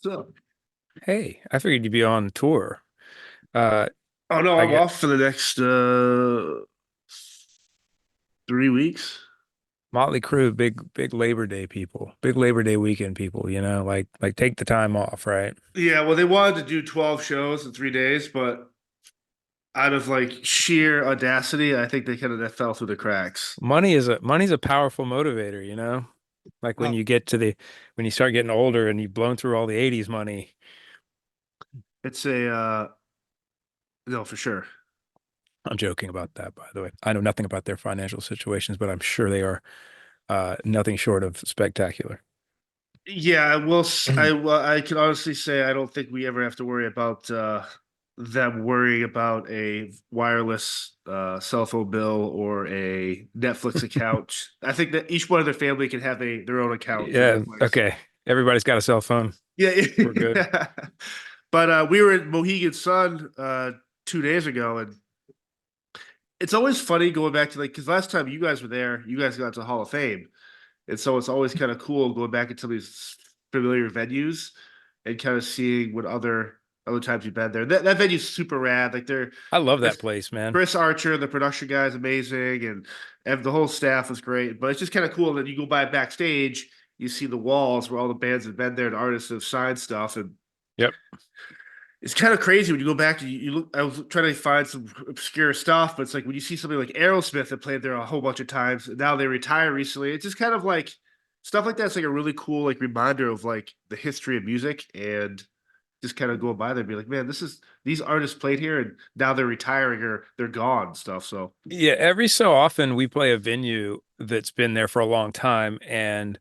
So, Hey, I figured you'd be on tour. Uh, oh no, I I'm get off for the next 3 weeks. Motley Crue, big Labor Day people, big Labor Day weekend people, like take the time off, right? Yeah, well, they wanted to do 12 shows in 3 days, but out of like sheer audacity, I think they kind of that fell through the cracks. Money's a powerful motivator. Like when Well, you get to the when you start getting older and you've blown through all the 80s money. it's a no for sure. I'm joking about that, by the way. I know nothing about their financial situations, but I'm sure they are nothing short of spectacular. Yeah, I can honestly say I don't think we ever have to worry about them worrying about a wireless cell phone bill or a Netflix account. I think that each one of their family can have their own account for Yeah, Netflix. okay. Everybody's got a cell phone. Yeah, We're good. yeah. But we were in Mohegan Sun 2 days ago, and it's always funny going back to like because last time you guys were there, you guys got to the Hall of Fame, and so it's always kind of cool going back into these familiar venues and kind of seeing what other times you've been there. That venue's super rad. Like they're I love that Chris, place, man. Chris Archer, the production guy, is amazing, and the whole staff was great. But it's just kind of cool that you go by backstage, you see the walls where all the bands have been there and artists have signed stuff, and Yep. it's kind of crazy when you go back and you look. I was trying to find some obscure stuff, but it's like when you see somebody like Aerosmith that played there a whole bunch of times, and now they retire recently. It's just kind of like stuff like that's like a really cool like reminder of like the history of music and just kind of going by there and be like, man, this is these artists played here and now they're retiring or they're gone and stuff. So Yeah, every so often we play a venue that's been there for a long time, and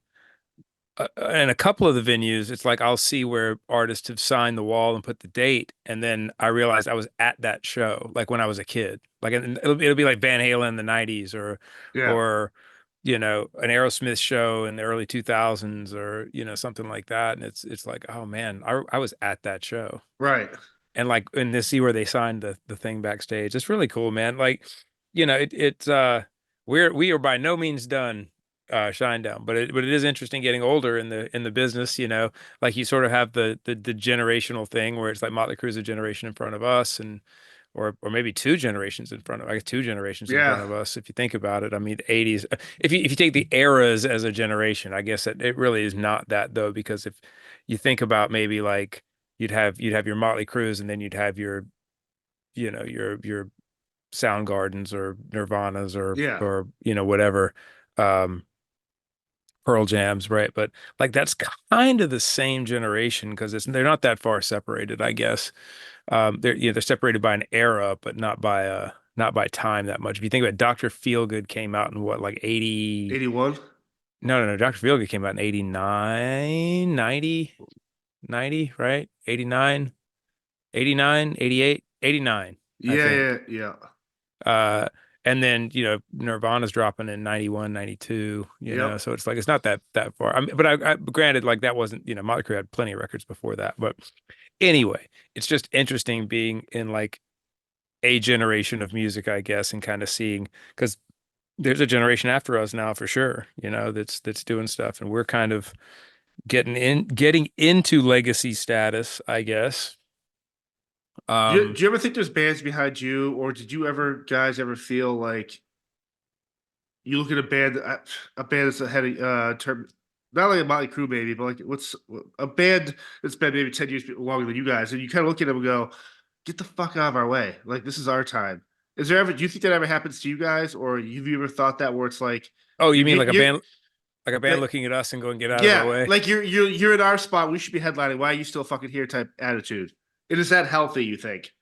a couple of the venues, it's like I'll see where artists have signed the wall and put the date, and then I realized I was at that show, like when I was a kid. Like it'll be like Van Halen in the '90s, yeah, or an Aerosmith show in the early 2000s, or something like that. And it's like, oh man, I was at that show, right. and to see where they signed the thing backstage. It's really cool, man. Like, we are by no means done Shinedown, but it is interesting getting older in the business, like you sort of have the generational thing where it's like Motley Crue's a generation in front of us, and or maybe two generations in front of, I guess, two generations in Yeah. front of us if you think about it. I mean, the 80s, if you take the eras as a generation, I guess it really is not that, though, because if you think about, maybe like you'd have your Motley Crues, and then you'd have your Soundgardens or Nirvanas, Yeah. or whatever, um Pearl Jams, right? But like that's kind of the same generation, because they're not that far separated, I guess. They're separated by an era, but not by time that much. If you think about it, Dr. Feelgood came out in what, like 80? 81. No, Dr. Feelgood came out in 89, 90, right? 89, 89, 88, 89, I Yeah, yeah, think. yeah. Uh, and then, Nirvana's dropping in 91, 92, Yep. so it's like, it's not that far. But granted, like that wasn't, Motley Crue had plenty of records before that. But anyway, it's just interesting being in like a generation of music, I guess, and kind of seeing, because there's a generation after us now for sure, that's doing stuff, and we're kind of getting into legacy status, I guess. Do Um, you ever think there's bands behind you, or did you ever guys ever feel like you look at a band that's ahead of term, not like a Motley Crue maybe, but like what's a band that's been maybe 10 years longer than you guys, and you kind of look at them and go, "Get the fuck out of our way! Like this is our time." Is there ever? Do you think that ever happens to you guys, or have you ever thought that where it's like oh, you mean you're like a band like looking at us and going, get out of our yeah, way? like you're in our spot, we should be headlining. Why are you still fucking here? Type attitude. And is that healthy? You think?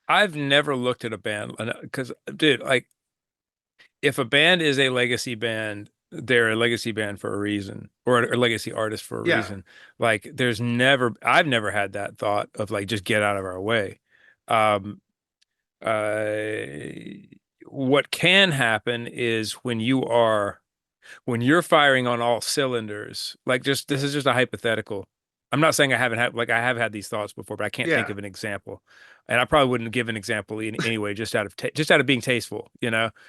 I've never looked at a band because, dude, like, if a band is a legacy band, they're a legacy band for a reason, or a legacy artist for a Yeah, reason. Like, I've never had that thought of like, just get out of our way. Um, uh, what can happen is when you're firing on all cylinders, like, just this is just a hypothetical. I'm not saying I haven't had, like, I have had these thoughts before, but I can't think yeah, of an example. And I probably wouldn't give an example anyway, just out of being tasteful.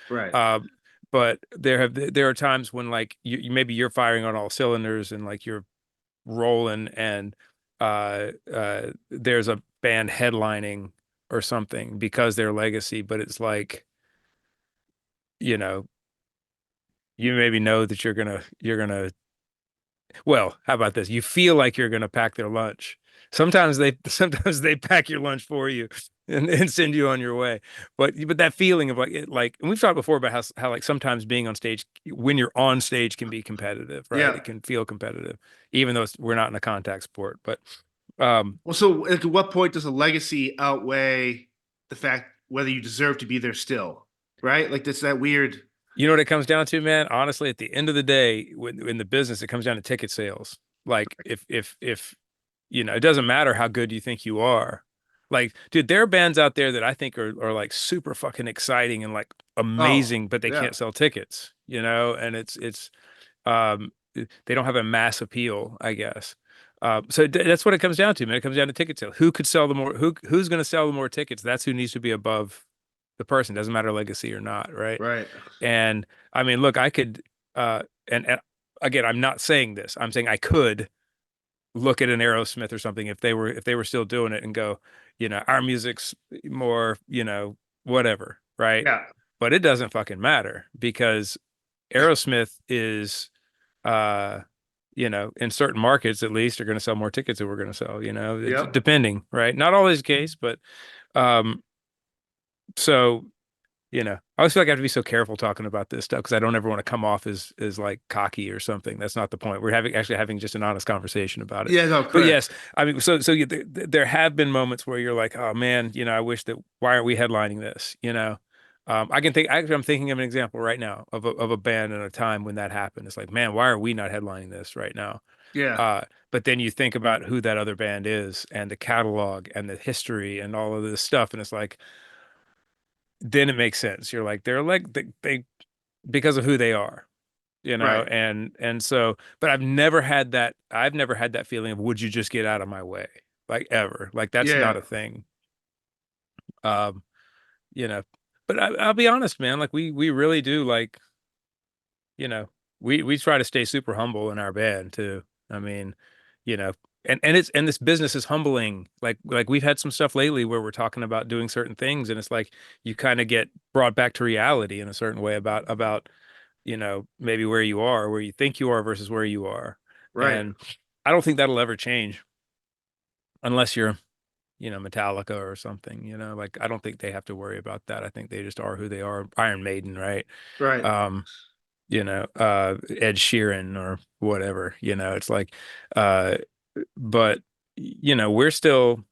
right. Um, but there are times when, like, maybe you're firing on all cylinders, and like you're rolling, and there's a band headlining or something because they're legacy, but it's like, you know, you maybe know that you're gonna well, how about this? You feel like you're gonna pack their lunch. Sometimes they pack your lunch for you and send you on your way. But that feeling of like and we've talked before about how like sometimes being on stage when you're on stage can be competitive, right? Yeah. It can feel competitive, even though we're not in a contact sport. But um Well, so like, at what point does a legacy outweigh the fact whether you deserve to be there still? Right? Like that's that weird. You know what it comes down to, man? Honestly, at the end of the day, when in the business, it comes down to ticket sales. Like if it doesn't matter how good you think you are. Like, dude, there are bands out there that I think are like super fucking exciting and like Oh, amazing, but they yeah. can't sell tickets, and it's they don't have a mass appeal, I guess. So that's what it comes down to, man. It comes down to ticket sales. Who could sell the more? Who's going to sell the more tickets? That's who needs to be above the person. Doesn't matter legacy or not, right? Right. And I mean, look, I could, and again, I'm not saying this. I'm saying I could look at an Aerosmith or something if they were still doing it and go, our music's more, whatever, right? Yeah. But it doesn't fucking matter because Aerosmith is, uh, in certain markets at least, are going to sell more tickets than we're going to sell. It's Yep. depending, right? Not always the case, but um, so. I always feel like I have to be so careful talking about this stuff because I don't ever want to come off as like cocky or something. That's not the point. We're having just an honest conversation about it. Yeah, no, But yes, correct. I mean, there have been moments where you're like, oh man, I wish that why aren't we headlining this? I can think actually I'm thinking of an example right now of a band and a time when that happened. It's like, man, why are we not headlining this right now? Yeah. Uh, but then you think about who that other band is and the catalog and the history and all of this stuff, and it's like then it makes sense. You're like they're like they because of who they are, Right. and so but I've never had that feeling of would you just get out of my way? Like ever. Like that's Yeah. not a thing. Um, you know. But I'll be honest, man, like we really do like, you know, we try to stay super humble in our band too. I mean, you know, and this business is humbling. Like we've had some stuff lately where we're talking about doing certain things, and it's like you kind of get brought back to reality in a certain way about maybe where you are, where you think you are versus where you are. Right. And I don't think that'll ever change unless you're, Metallica or something, like I don't think they have to worry about that. I think they just are who they are. Iron Maiden, right? Right. Um, Ed Sheeran or whatever, it's like, uh, but we're still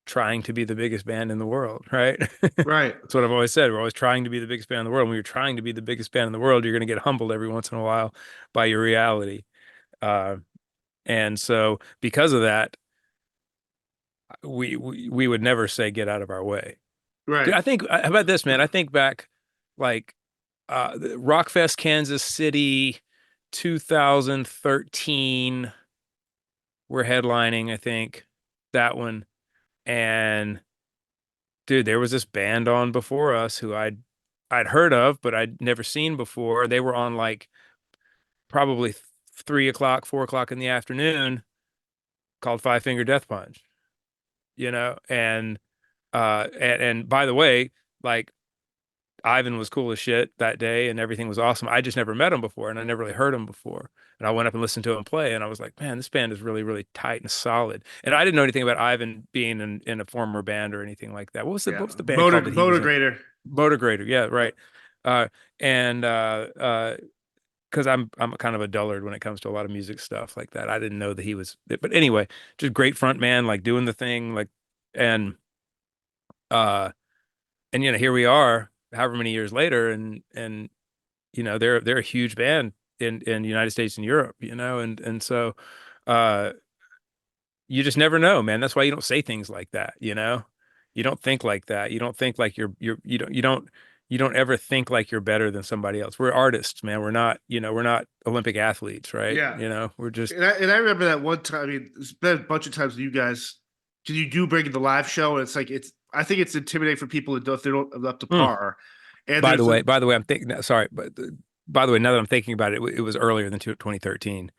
trying to be the biggest band in the world, right? Right. That's what I've always said. We're always trying to be the biggest band in the world. When you're trying to be the biggest band in the world, you're going to get humbled every once in a while by your reality. Uh, and so because of that, we would never say get out of our way. Dude, Right. how about this, man? I think back like Rockfest Kansas City 2013, we're headlining, I think, that one. And dude, there was this band on before us who I'd heard of, but I'd never seen before. They were on like probably 3 o'clock, 4 o'clock in the afternoon, called Five Finger Death Punch, and by the way, like Ivan was cool as shit that day and everything was awesome. I just never met him before and I never really heard him before. And I went up and listened to him play and I was like, man, this band is really, really tight and solid. And I didn't know anything about Ivan being in a former band or anything like that. Yeah. What was the band called that he Motor was in? grader. Motor Grader. Yeah, Yeah. right. And because I'm kind of a dullard when it comes to a lot of music stuff like that. I didn't know that he was, but anyway, just great front man, like doing the thing, like, and uh, and here we are, however many years later, and they're a huge band in the United States and Europe, and so uh, you just never know, man. That's why you don't say things like that, You don't think like that. You don't think like you don't ever think like you're better than somebody else. We're artists, man. We're not Olympic athletes, right? Yeah. We're just And I remember that one time. I mean, it's been a bunch of times with you guys. Because you do bring the live show, and it's like I think it's intimidating for people if they don't live up to Mm. par. And By the there's a way, I'm thinking, sorry, but by the way, now that I'm thinking about it, it was earlier than 2013.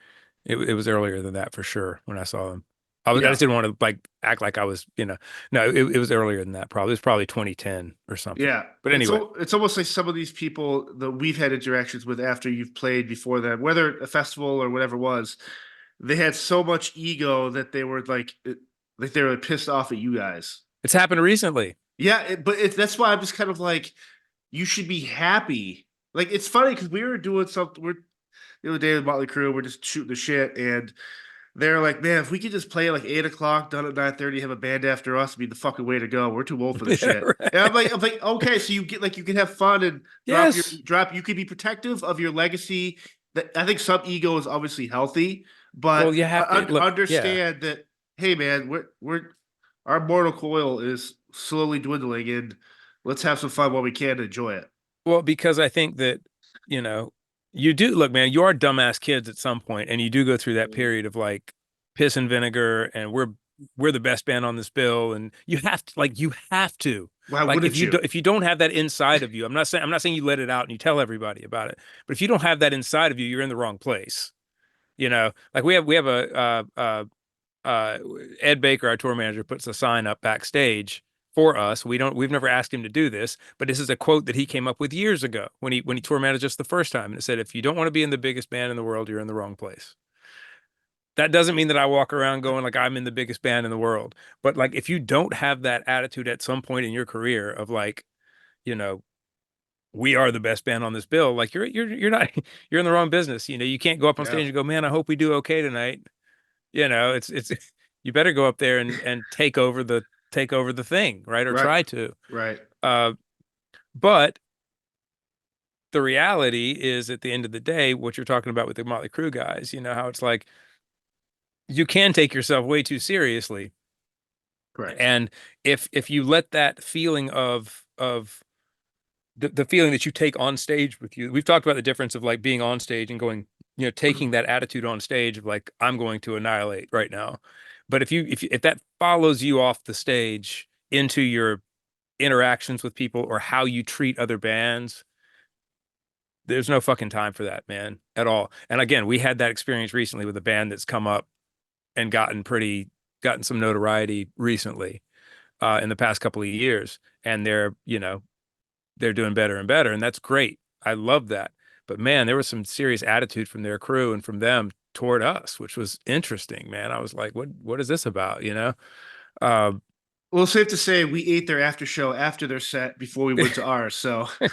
It was earlier than that for sure when I saw them. I Yeah. just didn't want to like act like I was, no, it was earlier than that. Probably it was probably 2010 or something. Yeah. But anyway, It's almost like some of these people that we've had interactions with after you've played before them, whether a festival or whatever it was, they had so much ego that they were like they were pissed off at you guys. it's happened recently. Yeah, that's why I'm just kind of like, you should be happy. Like it's funny because we were doing something. We're the other day with Motley Crue, we're just shooting the shit, and they're like, "Man, if we could just play at like 8 o'clock, done at 9:30, have a band after us, it'd be the fucking way to go. We're too old for this Yeah, shit." And right. I'm like, okay, so you get like you can have fun and Yes. drop. You could be protective of your legacy. That I think some ego is obviously healthy, Well, but you have to look. Yeah. understand that. Hey, man, we're our mortal coil is slowly dwindling, and let's have some fun while we can enjoy it. Well, because I think that, you know, you do look, man, you are dumbass kids at some point, and you do go through that period of like piss and vinegar, and we're the best band on this bill, and you have to. Why Like wouldn't you? if you don't have that inside of you, I'm not saying you let it out and you tell everybody about it, but if you don't have that inside of you, you're in the wrong place. Like we have uh Ed Baker, our tour manager, puts a sign up backstage for us. We've never asked him to do this, but this is a quote that he came up with years ago when he tour managed us the first time. And it said, if you don't want to be in the biggest band in the world, you're in the wrong place. That doesn't mean that I walk around going like I'm in the biggest band in the world. But like if you don't have that attitude at some point in your career of like, you know, we are the best band on this bill, like you're not you're in the wrong business. You can't go up on Yeah, stage and go, man, I hope we do okay tonight. It's you better go up there and take over the thing, right? Or right, try to. right. Uh, but the reality is at the end of the day, what you're talking about with the Motley Crue guys, how it's like you can take yourself way too seriously. Correct. And if you let that feeling of the feeling that you take on stage with you, we've talked about the difference of like being on stage and going, taking that attitude on stage of like, I'm going to annihilate right now. But if that follows you off the stage into your interactions with people or how you treat other bands, there's no fucking time for that, man, at all. And again, we had that experience recently with a band that's come up and gotten some notoriety recently, in the past couple of years. And they're doing better and better, and that's great. I love that. But man, there was some serious attitude from their crew and from them toward us, which was interesting, man. I was like, what is this about, Um, Well, it's safe to say we ate their after show after their set before we went to ours. So well,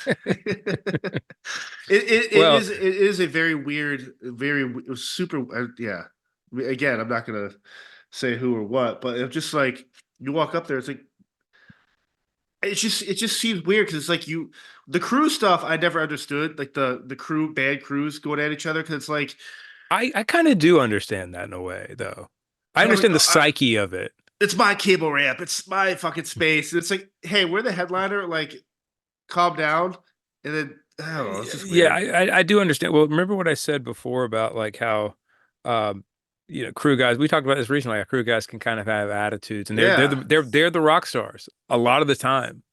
it is a very weird, super. Yeah. Again, I'm not gonna say who or what, but it's just like you walk up there, it's like it just seems weird because it's like the crew stuff I never understood, like the crew bad crews going at each other because it's like I kind of do understand that in a way, though. I I'm like, understand the psyche of it. it's my cable ramp, it's my fucking space. And it's like, hey, we're the headliner, like calm down. And then I don't know, it's just Yeah, weird. I do understand. Well, remember what I said before about like how, um, crew guys. We talked about this recently. How crew guys can kind of have attitudes, and Yeah. they're the rock stars a lot of the time.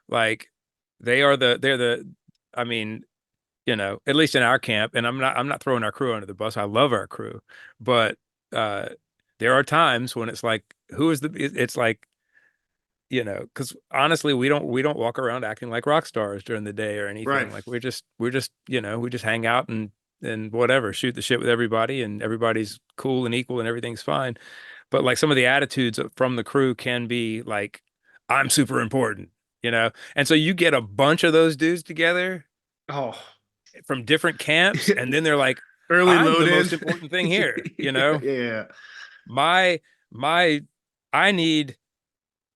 Like they're the. I mean, at least in our camp, and I'm not throwing our crew under the bus. I love our crew, but uh, there are times when it's like, who is it's like, because honestly, we don't walk around acting like rock stars during the day or Right. anything. Like we're just we just hang out and whatever, shoot the shit with everybody, and everybody's cool and equal and everything's fine. But like some of the attitudes from the crew can be like, I'm super important, and so you get a bunch of those dudes together Oh. from different camps, and then they're like, Early I'm the load in. most important thing here, Yeah. my my I need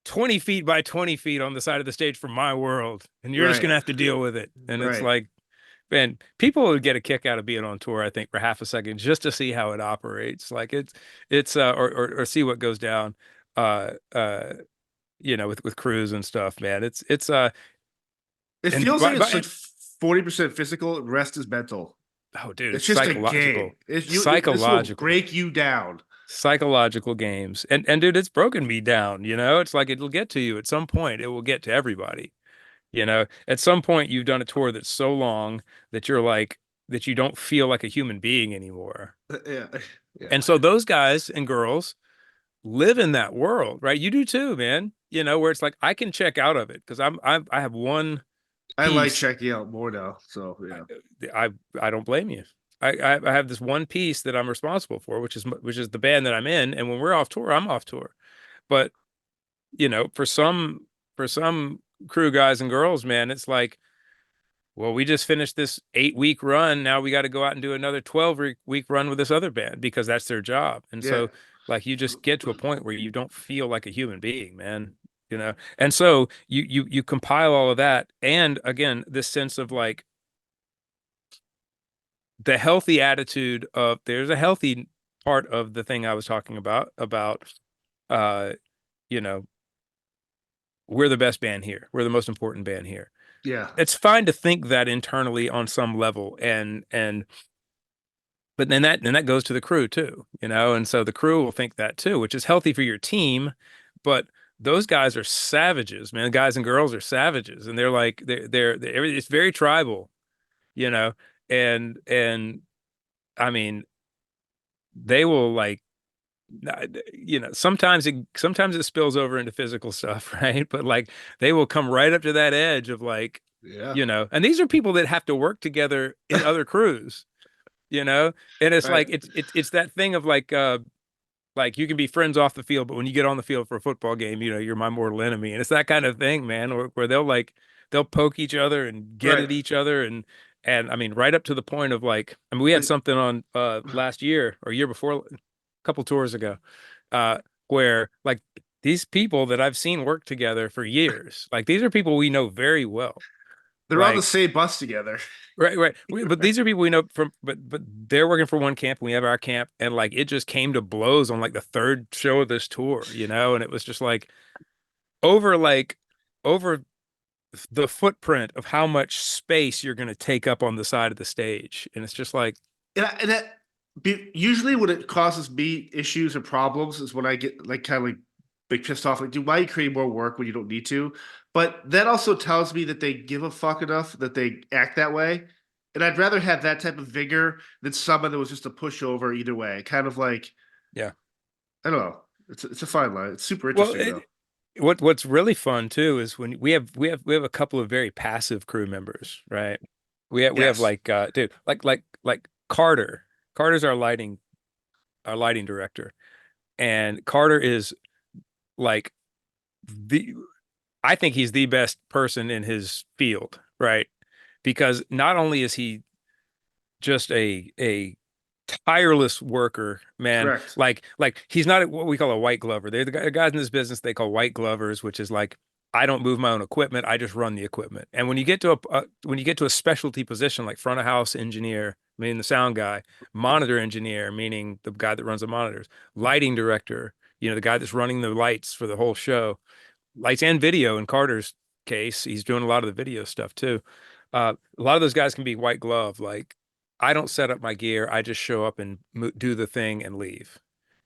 20 feet by 20 feet on the side of the stage for my world, and you're just Right. gonna have to deal with it. And it's Right. like, man, people would get a kick out of being on tour, I think, for half a second just to see how it operates. Like it's or see what goes down, uh uh with crews and stuff, man. It's It and feels like it's like by 40% physical, rest is mental. oh dude, It's it's just a game. This will psychological break you down. psychological games. And dude, it's broken me down, it's like it'll get to you at some point. It will get to everybody. At some point you've done a tour that's so long that you're like that you don't feel like a human being anymore. Yeah. Yeah. And so those guys and girls live in that world, right? You do too, man. You know, where it's like I can check out of it because I have one I like piece. checking out more now. So yeah. I don't blame you. I have this one piece that I'm responsible for, which is the band that I'm in, and when we're off tour, I'm off tour. But you know, for some crew guys and girls, man, it's like, well, we just finished this 8 week run. Now we got to go out and do another 12 week run with this other band because that's their job. And Yeah. so, like, you just get to a point where you don't feel like a human being, man. You know, and so you compile all of that, and again, this sense of like the healthy attitude of there's a healthy part of the thing I was talking about uh, you know, we're the best band here. We're the most important band here. Yeah. It's fine to think that internally on some level, and but then that goes to the crew too, you know, and so the crew will think that too, which is healthy for your team, but those guys are savages, man. Guys and girls are savages, and they're like it's very tribal, you know, and I mean they will like you know, sometimes it spills over into physical stuff, right? But like they will come right up to that edge of like, Yeah. you know, and these are people that have to work together in other crews, you know, and it's Right. like it's that thing of like you can be friends off the field, but when you get on the field for a football game, you know, you're my mortal enemy, and it's that kind of thing, man, where they'll poke each other and get Right. at each other and I mean right up to the point of like I mean we had Like, something on last year or year before a couple tours ago uh where like these people that I've seen work together for years, like these are people we know very well. they're on the Like same bus together. right. But these are people we know from, but they're working for one camp, and we have our camp, and like it just came to blows on like the third show of this tour, you know, and it was just over like over the footprint of how much space you're going to take up on the side of the stage, and it's just like, And that usually when it causes me issues or problems is when I get like kind of like big pissed off. Like, dude, why are you creating more work when you don't need to? But that also tells me that they give a fuck enough that they act that way. And I'd rather have that type of vigor than someone that was just a pushover either way. Kind of like, yeah. I don't know. It's a fine line. It's super Well, interesting though. what's really fun too is when we have a couple of very passive crew members, right? We have Yes. like dude, like Carter. Carter's our lighting director, and Carter is like the I think he's the best person in his field, right? Because not only is he just a tireless worker, man. Correct. Like he's not what we call a white glover. They're the guys in this business they call white glovers, which is like I don't move my own equipment. I just run the equipment. And when you get to when you get to a specialty position like front of house engineer, meaning the sound guy, monitor engineer, meaning the guy that runs the monitors, lighting director, you know, the guy that's running the lights for the whole show, lights and video in Carter's case. He's doing a lot of the video stuff too. A lot of those guys can be white glove. Like I don't set up my gear. I just show up and do the thing and leave,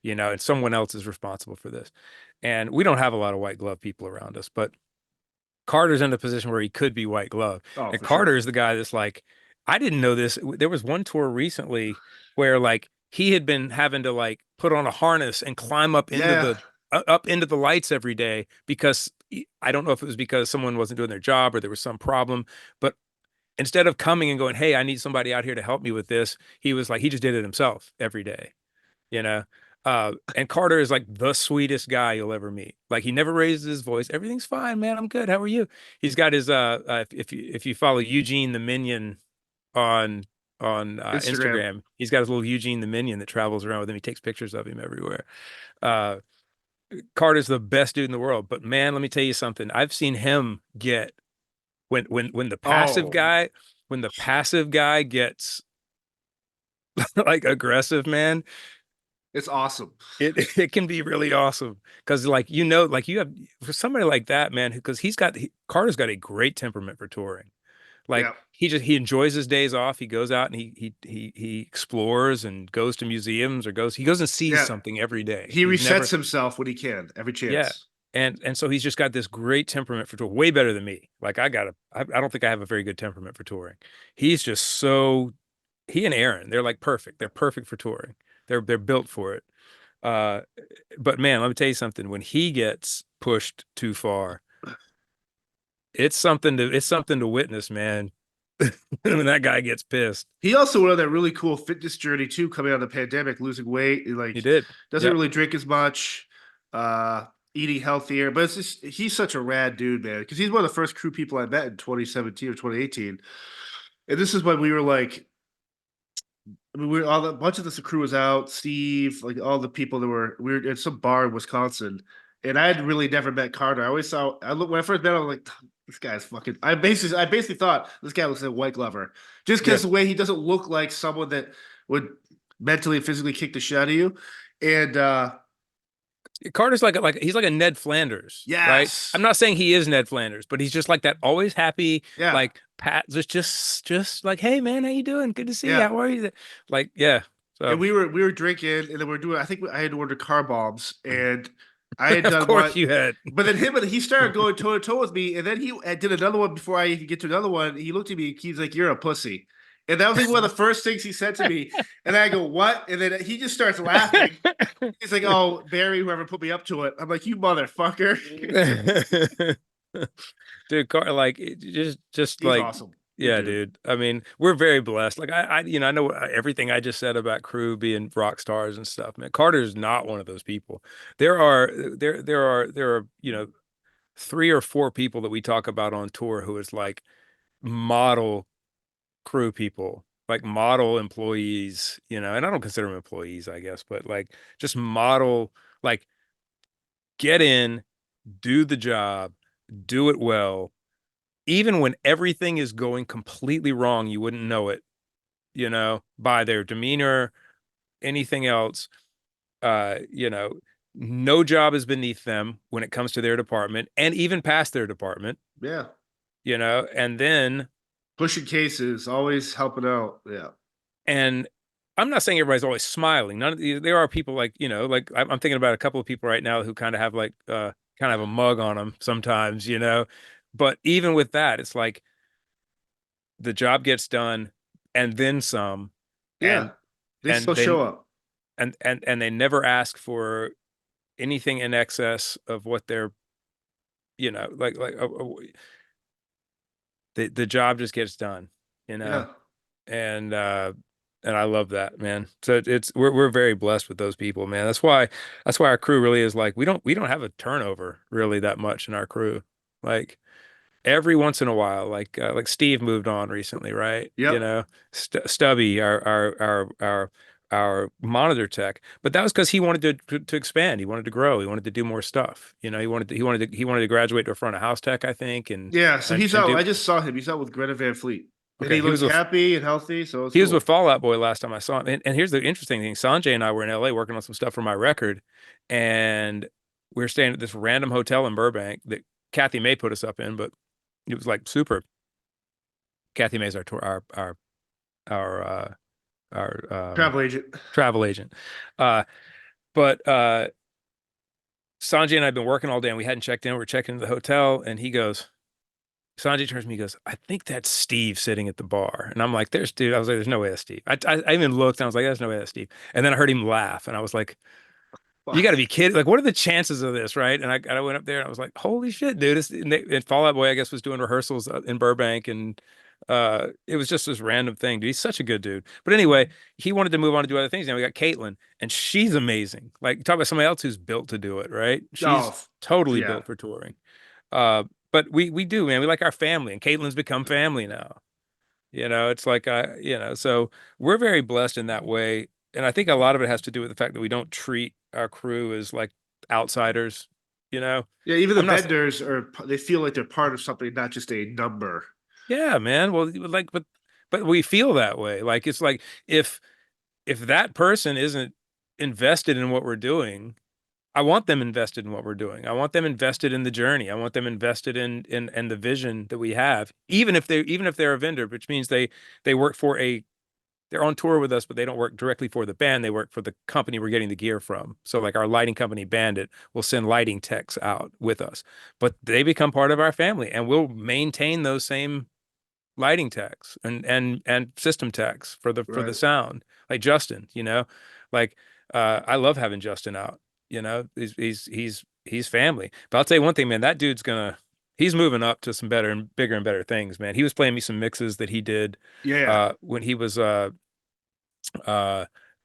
you know, and someone else is responsible for this. And we don't have a lot of white glove people around us, but Carter's in a position where he could be white glove. Oh, And for Carter sure. is the guy that's like, I didn't know this. There was one tour recently where like he had been having to like put on a harness and climb Yeah. up into the lights every day because I don't know if it was because someone wasn't doing their job or there was some problem, but instead of coming and going, "Hey, I need somebody out here to help me with this," he was like, he just did it himself every day, you know. And Carter is like the sweetest guy you'll ever meet. Like he never raises his voice. Everything's fine, man. I'm good. How are you? He's got his if you follow Eugene the Minion on Instagram. Instagram, he's got his little Eugene the Minion that travels around with him. He takes pictures of him everywhere. Uh, Carter's the best dude in the world. But man, let me tell you something. I've seen him get when Oh, the passive guy gets like aggressive, man, it's awesome. it can be really awesome because like you know like you have for somebody like that, man, because Carter's got a great temperament for touring. Like Yeah. he enjoys his days off. He goes out and he explores and goes to museums or he goes and sees Yeah. something every day. He He's resets never himself when he can, every yeah. chance. And so he's just got this great temperament for tour, way better than me. Like I don't think I have a very good temperament for touring. He's just so he and Aaron, they're like perfect. They're perfect for touring. They're built for it. Uh, but man, let me tell you something. When he gets pushed too far, it's something to witness, man. When that guy gets pissed. He also went on that really cool fitness journey too, coming out of the pandemic, losing weight. He Like did. doesn't Yep. really drink as much, eating healthier. But it's just he's such a rad dude, man. Because he's one of the first crew people I met in 2017 or 2018. And this is when we were like, I mean, we were all a bunch of this crew was out. Steve, like all the people that we were in some bar in Wisconsin, and I had really never met Carter. I always saw I look when I first met him, I was like, this guy's fucking. I basically thought this guy looks like a White Glover, just Yeah. because the way he doesn't look like someone that would mentally and physically kick the shit out of you. And Carter's like he's like a Ned Flanders, right? I'm yes, not saying he is Ned Flanders, but he's just like that always happy, yeah, like Pat, just like, hey man, how you doing? Good to see you. yeah. How are you? Like, yeah. And So we were drinking, and then we are doing. I think I had ordered car bombs, and I had of done course one. you had. But then he started going toe to toe with me, and then he did another one before I even get to another one. He looked at me, he's like, "You're a pussy," and that was like one of the first things he said to me. And I go, "What?" And then he just starts laughing. He's like, "Oh, Barry, whoever put me up to it." I'm like, "You motherfucker." Dude, like just He's like awesome, good yeah, dude. dude. I mean, we're very blessed. Like I know everything I just said about crew being rock stars and stuff, man. Carter's not one of those people. There are, three or four people that we talk about on tour who is like model crew people, like model employees, and I don't consider them employees, I guess, but like just model, like get in, do the job, do it well. Even when everything is going completely wrong, you wouldn't know it, by their demeanor, anything else. No job is beneath them when it comes to their department and even past their department, Yeah, and then pushing cases, always helping out. Yeah, and I'm not saying everybody's always smiling. There are people like, like I'm thinking about a couple of people right now who kind of have like kind of a mug on them sometimes, but even with that, it's like the job gets done and then some, yeah. and They and still they show up. and they never ask for anything in excess of what they're, the job just gets done, you know, Yeah, and uh and I love that, man. So we're very blessed with those people, man. That's why our crew really is like we don't have a turnover really that much in our crew. Like every once in a while, like Steve moved on recently, right? yep, Stubby, our monitor tech, but that was because he wanted to expand. He wanted to grow. He wanted to do more stuff. He wanted to graduate to a front of house tech, I think, and yeah. So and he's and out. do I just saw him. He's out with Greta Van Fleet, and okay. he He was looks with happy and healthy. So it's he was with cool. Fall Out Boy last time I saw him. And here's the interesting thing: Sanjay and I were in LA working on some stuff for my record, and we were staying at this random hotel in Burbank that Kathy May put us up in, but it was like super. Kathy May's our tour, our Travel agent. travel agent. Uh, but Sanjay and I had been working all day and we hadn't checked in. We were checking into the hotel, and Sanjay turns to me, he goes, I think that's Steve sitting at the bar. And I'm like, there's dude. I was like, there's no way that's Steve. I even looked and I was like, there's no way that's Steve. And then I heard him laugh and I was like, you got to be kidding. Like, what are the chances of this? Right. And I went up there and I was like, holy shit, dude. And Fall Out Boy, I guess, was doing rehearsals in Burbank. And it was just this random thing, dude. He's such a good dude. But anyway, he wanted to move on to do other things. Now we got Caitlin, and she's amazing. Like, talk about somebody else who's built to do it, right? She's Oh, totally yeah, built for touring. But we do, man. We like our family, and Caitlin's become family now. It's like so we're very blessed in that way. And I think a lot of it has to do with the fact that we don't treat our crew as like outsiders, you know. yeah. Even the I'm not vendors are. They feel like they're part of something, not just a number. Yeah, man. Well, like but we feel that way. Like it's like if that person isn't invested in what we're doing, I want them invested in what we're doing. I want them invested in the journey. I want them invested in the vision that we have, even if they're a vendor, which means they work for they're on tour with us, but they don't work directly for the band. They work for the company we're getting the gear from. So like our lighting company, Bandit, will send lighting techs out with us, but they become part of our family, and we'll maintain those same lighting techs and system techs for the Right. sound, like Justin, like. I love having Justin out. You know, he's family. But I'll tell you one thing, man, that dude's he's moving up to some better and bigger and better things, man. He was playing me some mixes that he did Yeah, when he was uh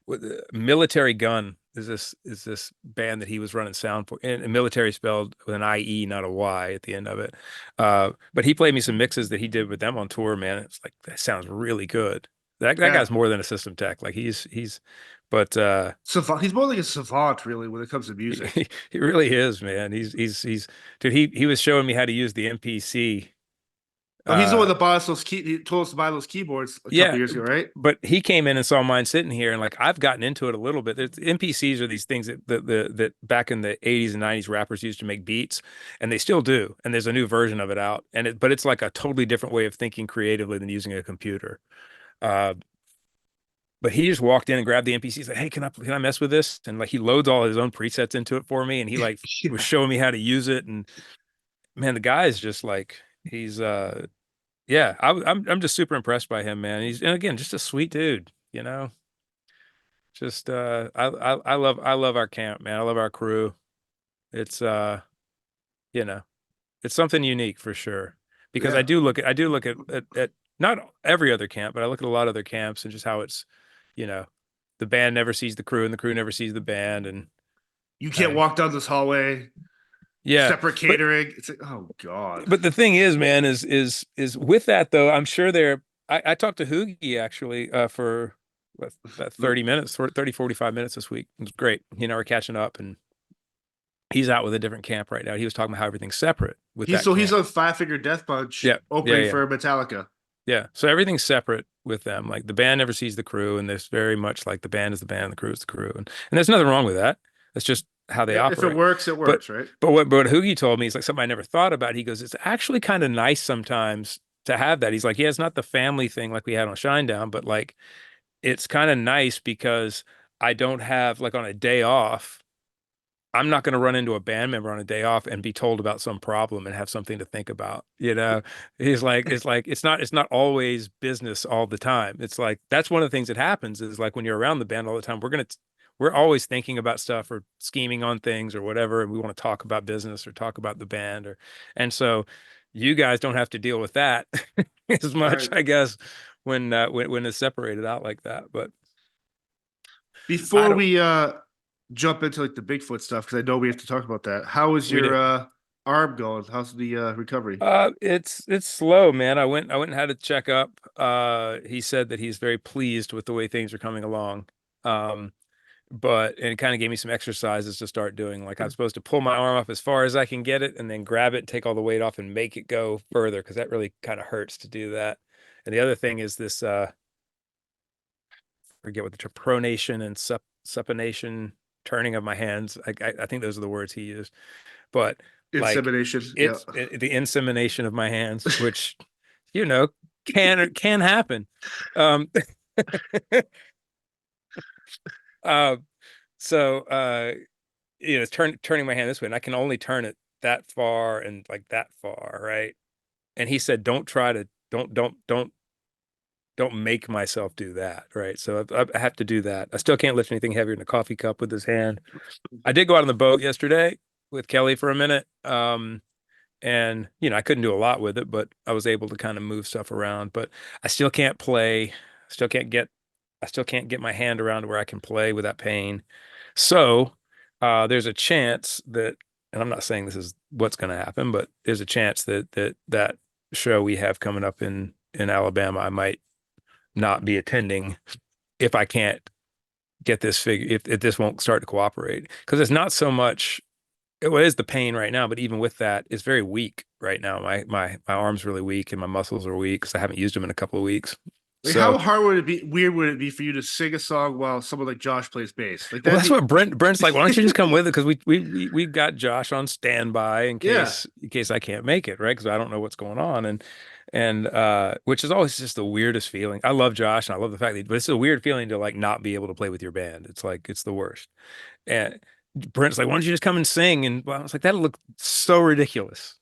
with Military Gun is this band that he was running sound for, and military spelled with an IE, not a Y at the end of it. But he played me some mixes that he did with them on tour, man. It's like that sounds really good. That yeah. guy's more than a system tech. Like but Savant. He's more like a savant, really, when it comes to music. he really is, man. He's dude. He was showing me how to use the MPC. Oh, he's the one Uh, that bought us those key. He told us to buy those keyboards a couple Yeah, years ago, right? but he came in and saw mine sitting here, and like I've gotten into it a little bit. NPCs are these things that back in the 80s and 90s rappers used to make beats, and they still do. And there's a new version of it out, but it's like a totally different way of thinking creatively than using a computer. Uh, but he just walked in and grabbed the NPC. He's like, "Hey, can I mess with this?" And like he loads all his own presets into it for me, and he like was Yeah, showing me how to use it. And man, the guy is just like yeah, I'm just super impressed by him, man. He's and again just a sweet dude, you know. Just I love our camp, man. I love our crew. It's you know, it's something unique for sure. Because yeah. I do look at not every other camp, but I look at a lot of other camps and just how it's, you know, the band never sees the crew and the crew never sees the band and You can't I walk down this hallway. yeah. Separate But catering. It's like, oh god. the thing is, man, is with that though, I'm sure I talked to Hoogie actually for what, about 30 minutes, 30, 45 minutes this week. It was great. He and I were catching up and he's out with a different camp right now. He was talking about how everything's separate with that He's camp. on Five Finger Death Punch Yeah, yeah, opening yeah, for Metallica. yeah. So everything's separate with them. Like the band never sees the crew, and there's very much like the band is the band, the crew is the crew, and there's nothing wrong with that. That's just how they If it operate. works, it But works, right? what Hoogie told me is like something I never thought about. He goes, it's actually kind of nice sometimes to have that. He's like, yeah, it's not the family thing like we had on Shinedown, but like it's kind of nice because I don't have like on a day off. I'm not going to run into a band member on a day off and be told about some problem and have something to think about. You know, he's like, it's not always business all the time. It's like, that's one of the things that happens is like when you're around the band all the time, we're always thinking about stuff or scheming on things or whatever. And we want to talk about business or talk about the band and so you guys don't have to deal with that as much, Right. I guess, when it's separated out like that. But I Before don't, we jump into like the Bigfoot stuff, because I know we have to talk about that. How is we your do. arm going? How's the recovery? It's slow, man. I went and had a checkup. He said that he's very pleased with the way things are coming along. Um, but and it kind of gave me some exercises to start doing. Like I'm supposed to pull my arm up as far as I can get it, and then grab it, take all the weight off, and make it go further because that really kind of hurts to do that. And the other thing is this forget what the term pronation and supination, turning of my hands. I think those are the words he used. But like Insemination. Yeah. the insemination of my hands, which you know can happen. Um, uh, so turning my hand this way, and I can only turn it that far and like that far, right? And he said, "Don't try to don't make myself do that, right?" So I have to do that. I still can't lift anything heavier than a coffee cup with his hand. I did go out on the boat yesterday with Kelly for a minute. And I couldn't do a lot with it, but I was able to kind of move stuff around. But I still can't play. Still can't get. I still can't get my hand around to where I can play without pain. So there's a chance that, and I'm not saying this is what's going to happen, but there's a chance that show we have coming up in Alabama, I might not be attending if I can't get this figure if this won't start to cooperate because it's not so much it is the pain right now, but even with that, it's very weak right now. My arm's really weak and my muscles are weak because I haven't used them in a couple of weeks. Like, how So, hard would it be? Weird would it be for you to sing a song while someone like Josh plays bass? Like well, that'd that's be. what Brent's like. Why don't you just come with it? Because we got Josh on standby Yeah. in case I can't make it, right? Because I don't know what's going on, and which is always just the weirdest feeling. I love Josh and I love the fact that, but it's a weird feeling to like not be able to play with your band. It's like it's the worst. And Brent's like, why don't you just come and sing? And well, I was like, that'll look so ridiculous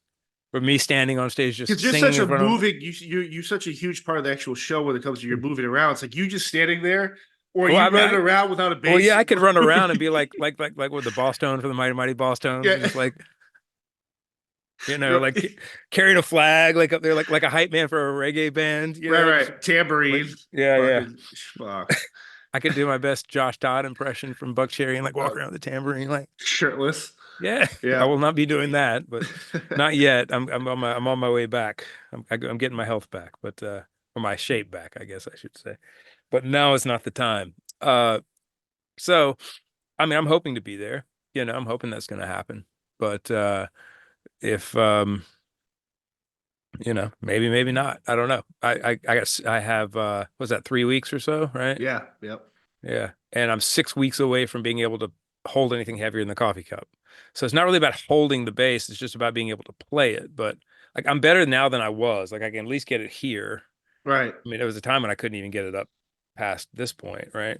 for me standing on stage just Because you're singing such a in front of. moving, you're such a huge part of the actual show when it comes to you're moving around. It's like you just standing there. Or are Well, I you mean, running around without a well, base? yeah, I could run around and be like with the Boss Tone for the Mighty Mighty Boss Tones, Yeah. just like like carrying a flag like up there, like a hype man for a reggae band, Right, just right. like Tambourine. yeah, yeah. Fucking fuck. I could do my best Josh Todd impression from Buck Cherry and like walk around the tambourine, like Shirtless. yeah. I Yeah. will not be doing that, but not yet. I'm on my way back. I'm getting my health back, but or my shape back, I guess I should say. But now is not the time. So I mean, I'm hoping to be there. I'm hoping that's going to happen. But if maybe maybe not. I don't know. I guess I have was that 3 weeks or so, right? Yeah. Yep. Yeah. And I'm 6 weeks away from being able to hold anything heavier than the coffee cup. So it's not really about holding the bass, it's just about being able to play it. But like I'm better now than I was. Like I can at least get it here. Right. I mean, there was a time when I couldn't even get it up past this point, right?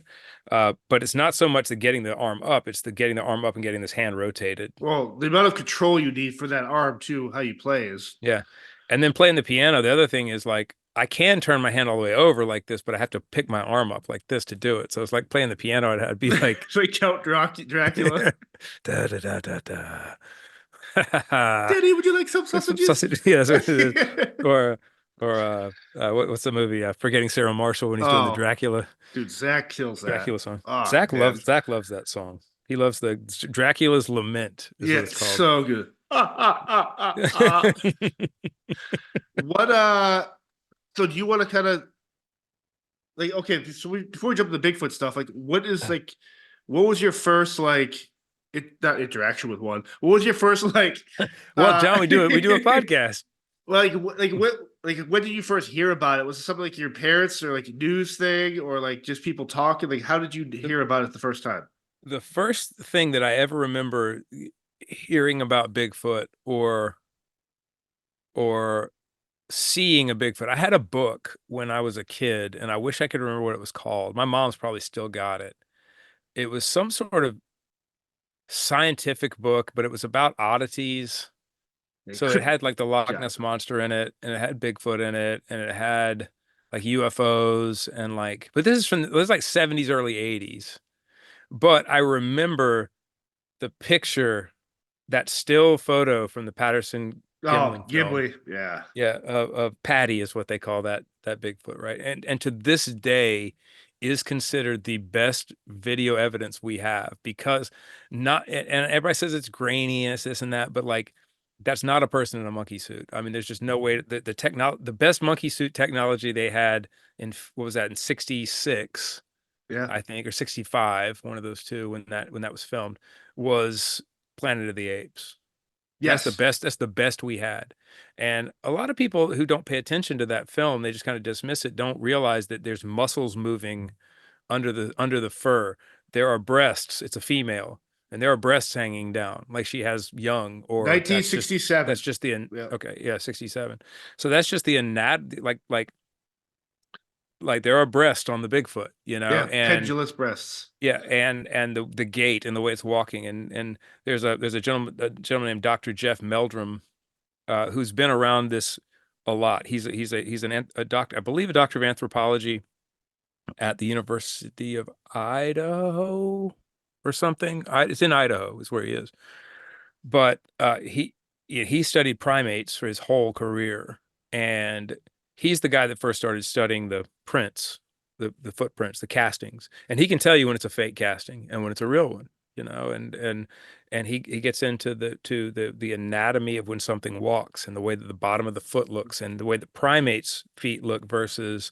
But it's not so much the getting the arm up, it's the getting the arm up and getting this hand rotated. Well, the amount of control you need for that arm too, how you play is Yeah. And then playing the piano, the other thing is like I can turn my hand all the way over like this, but I have to pick my arm up like this to do it. So it's like playing the piano. I'd be like, it's like Count Dracula. da da da da da. Daddy, would you like some sausages? Sausage, yeah, that's what it is. Or what's the movie? Forgetting Sarah Marshall when he's doing the Oh, Dracula dude, Zach kills that. Dracula song. Oh man. Zach loves that song. He loves the Dracula's Lament is Yeah, what it's it's called. so good. What so do you want to kind of like okay, so before we jump to the Bigfoot stuff, like what was your first like not interaction with one. What was your first like Well, John, we do a podcast. like when did you first hear about it? Was it something like your parents or like a news thing or like just people talking? Like how did you hear about it the first time? The first thing that I ever remember hearing about Bigfoot or seeing a Bigfoot. I had a book when I was a kid, and I wish I could remember what it was called. My mom's probably still got it. It was some sort of scientific book, but it was about oddities. Like, So it had like the Loch yeah. Ness Monster in it, and it had Bigfoot in it, and it had like UFOs and like, but it was like 70s, early 80s. But I remember the picture, that still photo from the Patterson Oh, Gimlin film. Ghibli. Yeah. Yeah, of Patty is what they call that Bigfoot, right? And to this day is considered the best video evidence we have because not and everybody says it's grainy and it's this and that, but like that's not a person in a monkey suit. I mean, there's just no way the best monkey suit technology they had in what was that in 66, Yeah. I think, or 65, one of those two when that was filmed, was Planet of the Apes. Yes. That's the best we had. And a lot of people who don't pay attention to that film, they just kind of dismiss it, don't realize that there's muscles moving under the fur. There are breasts, it's a female, and there are breasts hanging down like she has young, or that's 1967. just the Yeah. okay, yeah, 67. So that's just the like there are breasts on the Bigfoot, Yeah. and Pendulous breasts. yeah, and the gait and the way it's walking, and there's a gentleman named Dr. Jeff Meldrum, who's been around this a lot. He's a doctor, I believe, a doctor of anthropology at the University of Idaho or something. It's in Idaho is where he is, but he studied primates for his whole career, and he's the guy that first started studying the prints, the footprints, the castings, and he can tell you when it's a fake casting and when it's a real one, and he gets into the anatomy of when something walks and the way that the bottom of the foot looks and the way the primates' feet look versus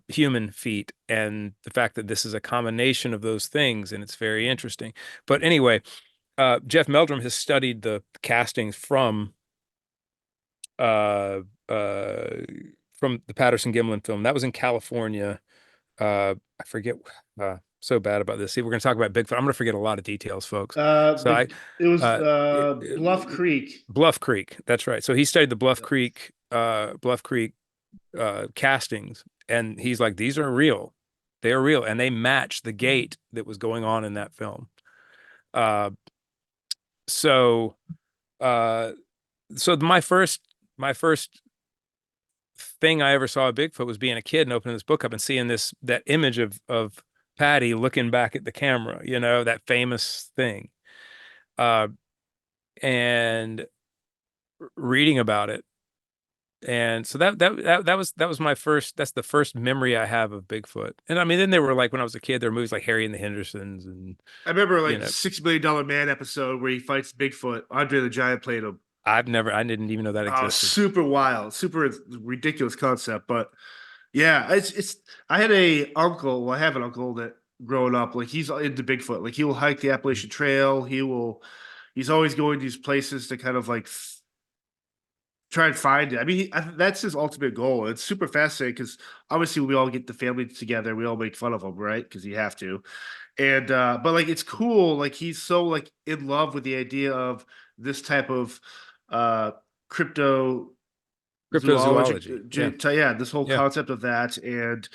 human feet, and the fact that this is a combination of those things, and it's very interesting. But anyway, Jeff Meldrum has studied the castings uh, uh, from the Patterson Gimlin film. That was in California. I forget. So bad about this. See, we're going to talk about Bigfoot. I'm going to forget a lot of details, folks. So It was uh, Bluff Creek. Bluff Creek. That's right. So he studied the Bluff Creek castings, and he's like, these are real. They are real, and they match the gait that was going on in that film. Uh, so, uh, so my first thing I ever saw of Bigfoot was being a kid and opening this book up and seeing that image of Patty looking back at the camera, that famous thing. Uh, and reading about it. And so that was my first, that's the first memory I have of Bigfoot. And I mean, then there were like, when I was a kid, there were movies like Harry and the Hendersons and, I remember you like know, $6 Million Man episode where he fights Bigfoot. Andre the Giant played him. I didn't even know that existed. Super wild, super ridiculous concept. But yeah, it's. I had a uncle. Well, I have an uncle that growing up, like he's into Bigfoot. Like he will hike the Appalachian Trail. He's always going to these places to kind of like try and find it. I mean, that's his ultimate goal. It's super fascinating because obviously we all get the family together. We all make fun of him, right? Because you have to. And but like it's cool. Like he's so like in love with the idea of this type of uh crypto zoologic Cryptozoology. Yeah. yeah, this whole Yeah. concept of that. And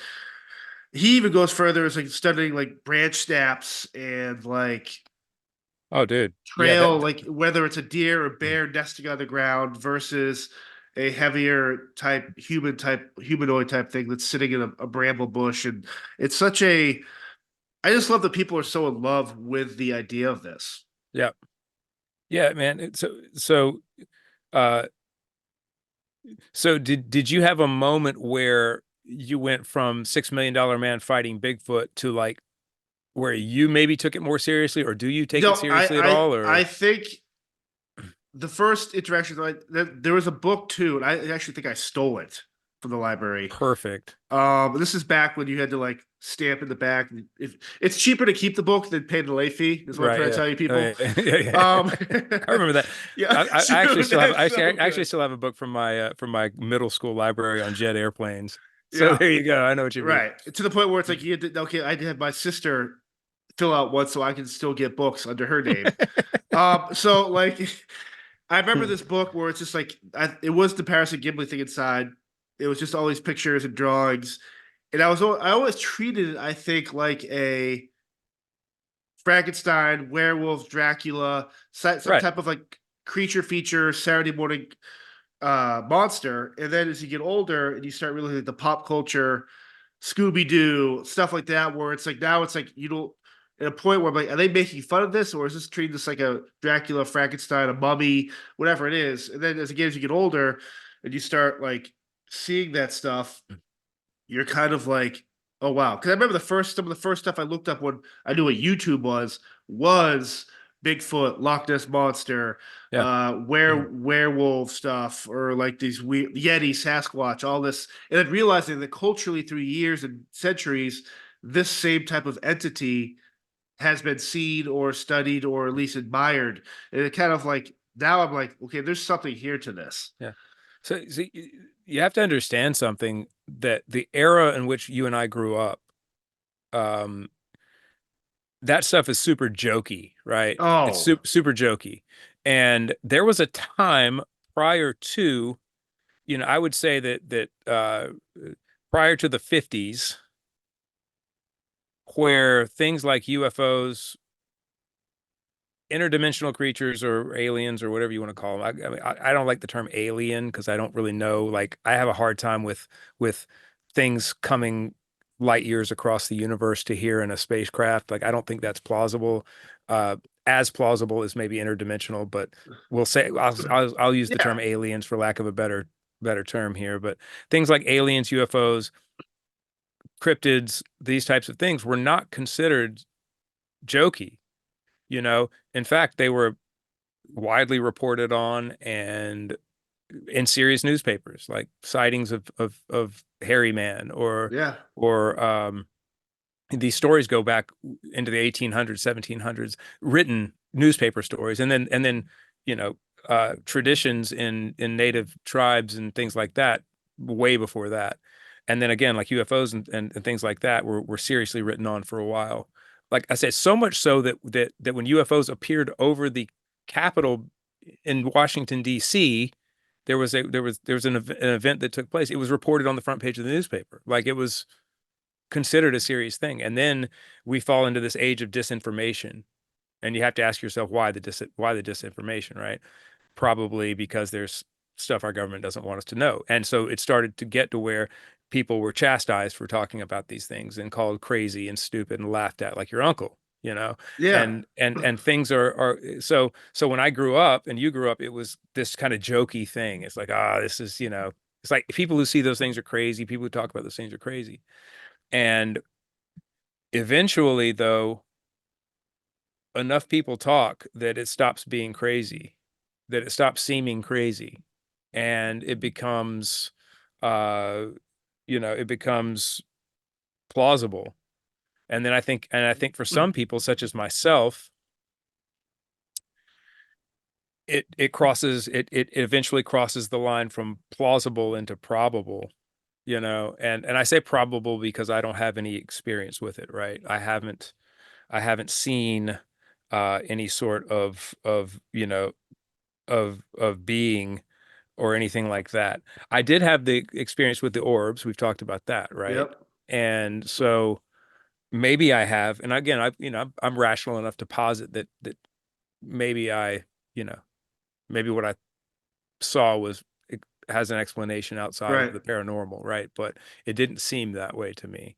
he even goes further as like studying like branch snaps and like Oh, dude. Yeah. trail, like whether it's a deer or bear nesting on the ground versus a heavier type humanoid type thing that's sitting in a bramble bush. And it's such a I just love that people are so in love with the idea of this. Yeah. Yeah, man. Uh, so did you have a moment where you went from $6 million Man fighting Bigfoot to like where you maybe took it more seriously, or do you take it No, seriously at all? I Or think the first interaction, like there was a book too, and I actually think I stole it from the library. perfect. This is back when you had to like stamp in the back. If it's cheaper to keep the book than pay the late fee, is what I'm Right. trying to Yeah. tell you, Oh, people. yeah. Yeah. Yeah. Um, I remember that. yeah, I actually dude, still have that's so I actually good. still have a book from my middle school library on jet airplanes. So Yeah, there you go. I know what you mean. right. To the point where it's like you had to, okay, I did have my sister fill out one so I can still get books under her name. So like I remember this book where it's just like it was the Paris and Gimli thing inside. It was just all these pictures and drawings, and I always treated it, I think, like a Frankenstein, werewolf, Dracula, some Right. type of like creature feature Saturday morning monster. And then as you get older and you start realizing like, the pop culture, Scooby Doo, stuff like that, where it's like now it's like you don't at a point where I'm like, are they making fun of this, or is this treating this like a Dracula, Frankenstein, a mummy, whatever it is? And then as again as you get older and you start like seeing that stuff, you're kind of like, oh wow. Because I remember some of the first stuff I looked up when I knew what YouTube was Bigfoot, Loch Ness monster, Yeah. werewolf stuff, or like these weird Yeti, Sasquatch, all this, and then realizing that culturally through years and centuries, this same type of entity has been seen or studied or at least admired. And it kind of like now I'm like, okay, there's something here to this. Yeah. So you have to understand something, that the era in which you and I grew up, um, that stuff is super jokey, right? It's Oh, super jokey. And there was a time prior to, I would say that prior to the 50s, where things like UFOs, interdimensional creatures or aliens or whatever you want to call them. I mean, I don't like the term alien because I don't really know. Like, I have a hard time with things coming light years across the universe to here in a spacecraft. Like, I don't think that's plausible. As plausible as maybe interdimensional, but we'll say I'll use the yeah. term aliens for lack of a better term here. But things like aliens, UFOs, cryptids, these types of things were not considered jokey. In fact, they were widely reported on and in serious newspapers, like sightings of hairy man, Yeah. or these stories go back into the 1800s, 1700s, written newspaper stories, and then traditions in native tribes and things like that way before that. And then again, like UFOs and things like that were seriously written on for a while. Like I said, so much so that when UFOs appeared over the Capitol in Washington, D.C., there was an event that took place. It was reported on the front page of the newspaper. Like, it was considered a serious thing. And then we fall into this age of disinformation, and you have to ask yourself why the disinformation, right? Probably because there's stuff our government doesn't want us to know. And so it started to get to where people were chastised for talking about these things and called crazy and stupid and laughed at, like your uncle, you know. Yeah. And things are so when I grew up and you grew up, it was this kind of jokey thing. It's like, this is, it's like people who see those things are crazy, people who talk about those things are crazy. And eventually, though, enough people talk that it stops being crazy, that it stops seeming crazy, and it becomes, uh, it becomes plausible. And I think for some people, such as myself, it eventually crosses the line from plausible into probable, and I say probable because I don't have any experience with it, right? I haven't seen any sort of being or anything like that. I did have the experience with the orbs. We've talked about that, right? Yep. And so maybe I have, and again, I'm rational enough to posit that maybe you know, maybe what I saw it has an explanation outside of Right. the paranormal, right? But it didn't seem that way to me.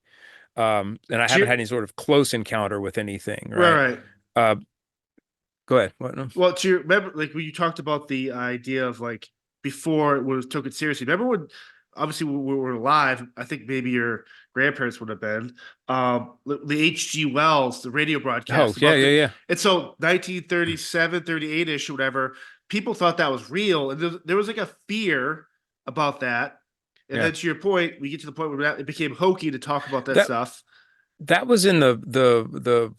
And I haven't Che- had any sort of close encounter with anything, right. right? Right. Uh, Go ahead. What? No? Well, to your, remember, like when you talked about the idea of like before it was took it seriously. Remember when, obviously, when we were alive. I think maybe your grandparents would have been. The H.G. Wells, the radio Oh, broadcast yeah, about yeah, the, yeah. and so 1937, 38 ish, or whatever. People thought that was real, and there was like a fear about that. And Yeah. then to your point, we get to the point where it became hokey to talk about that That stuff. that was in the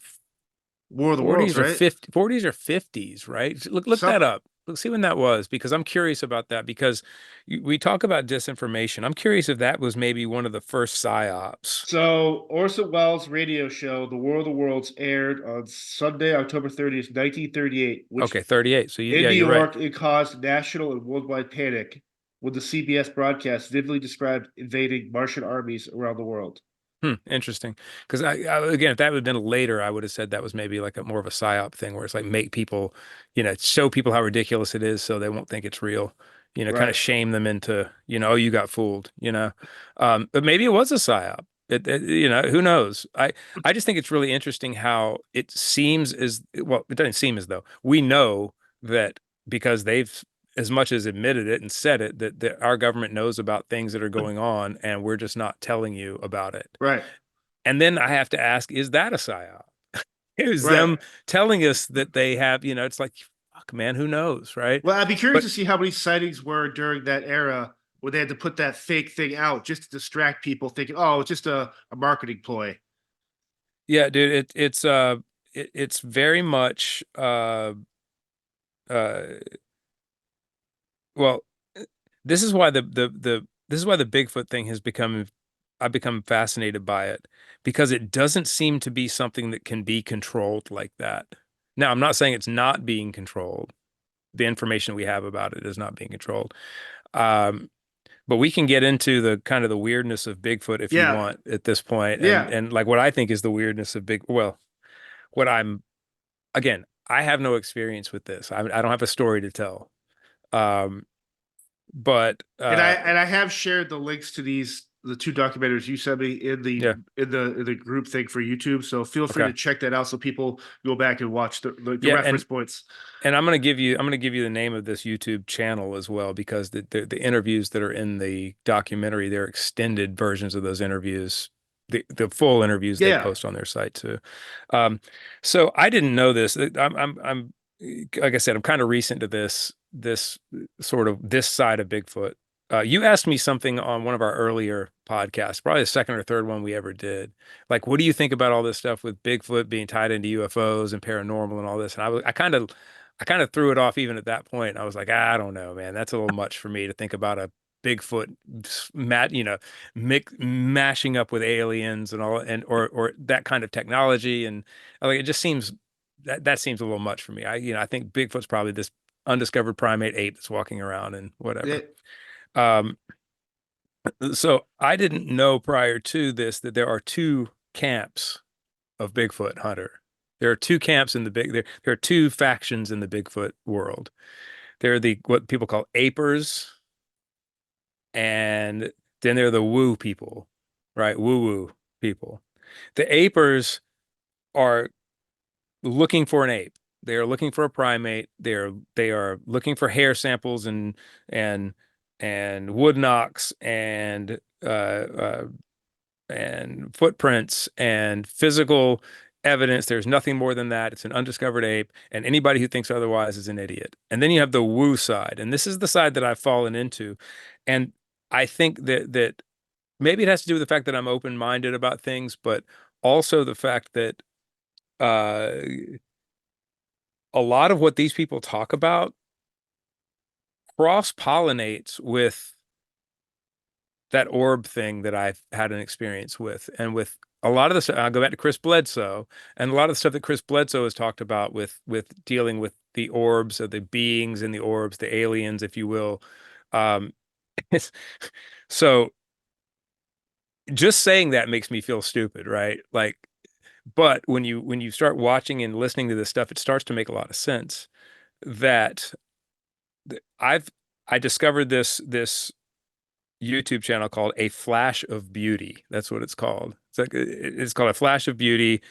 War of the Worlds, 40s or right? 50s or 50s, right? Look Some that up. Look, see when that was, because I'm curious about that because we talk about disinformation. I'm curious if that was maybe one of the first psyops. So Orson Welles' radio show, The War of the Worlds, aired on Sunday, October 30th, 1938, which Okay, 38. So in yeah, New you're right. York it caused national and worldwide panic when the CBS broadcast vividly described invading Martian armies around the world. Interesting. Because again, if that would have been later, I would have said that was maybe like a more of a psyop thing where it's like make people, show people how ridiculous it is so they won't think it's real. Kind of Right. shame them into, oh, you got fooled. But maybe it was a psyop. Who knows? I just think it's really interesting how it seems well, it doesn't seem as though we know that because they've as much as admitted it and said it that our government knows about things that are going on and we're just not telling you about it. Right. And then I have to ask, is that a psyop? Is Right. them telling us that they have, it's like, fuck, man, who knows, right? Well, I'd be curious But to see how many sightings were during that era where they had to put that fake thing out just to distract people, thinking, "Oh, it's just a marketing ploy." yeah, dude, it's very much uh well, this is why this is why the Bigfoot thing has become I've become fascinated by it because it doesn't seem to be something that can be controlled like that. Now, I'm not saying it's not being controlled. The information we have about it is not being controlled. Um, but we can get into the kind of the weirdness of Bigfoot if you Yeah. want at this point, and Yeah. and like what I think is the weirdness of well, what I'm again, I have no experience with this. I don't have a story to tell. Um, but And I have shared the links to the two documentaries you sent me in the yeah, group thing for YouTube. So feel free okay, to check that out so people go back and watch the yeah, reference points. and I'm gonna give you the name of this YouTube channel as well because the interviews that are in the documentary, they're extended versions of those interviews. The full interviews they Yeah. post on their site too. Um, so I didn't know this. I'm like I said, I'm kind of recent to this sort of this side of Bigfoot. You asked me something on one of our earlier podcasts, probably the second or third one we ever did. Like, what do you think about all this stuff with Bigfoot being tied into UFOs and paranormal and all this? And I kind of threw it off even at that point. I was like, I don't know, man, that's a little much for me to think about a Bigfoot mashing up with aliens and all, and or that kind of technology, and like it just seems that seems a little much for me. I think Bigfoot's probably this undiscovered primate ape that's walking around and whatever. It, Um, so I didn't know prior to this that there are two camps of Bigfoot hunter. There are two camps in the there are two factions in the Bigfoot world. They're the what people call apers, and then there are the woo people, right? Woo woo people. The apers are looking for an ape. They are looking for a primate. They are looking for hair samples and and wood knocks and footprints and physical evidence. There's nothing more than that. It's an undiscovered ape, and anybody who thinks otherwise is an idiot. And then you have the woo side, and this is the side that I've fallen into. And I think that maybe it has to do with the fact that I'm open-minded about things, but also the fact that uh, a lot of what these people talk about cross-pollinates with that orb thing that I've had an experience with, and with a lot of the stuff. I'll go back to Chris Bledsoe, and a lot of the stuff that Chris Bledsoe has talked about with dealing with the orbs, or the beings in the orbs, the aliens, if you will. Um, so just saying that makes me feel stupid, right? Like, but when you start watching and listening to this stuff, it starts to make a lot of sense that I've I discovered this YouTube channel called A Flash of Beauty. That's what it's called. It's called A Flash of Beauty,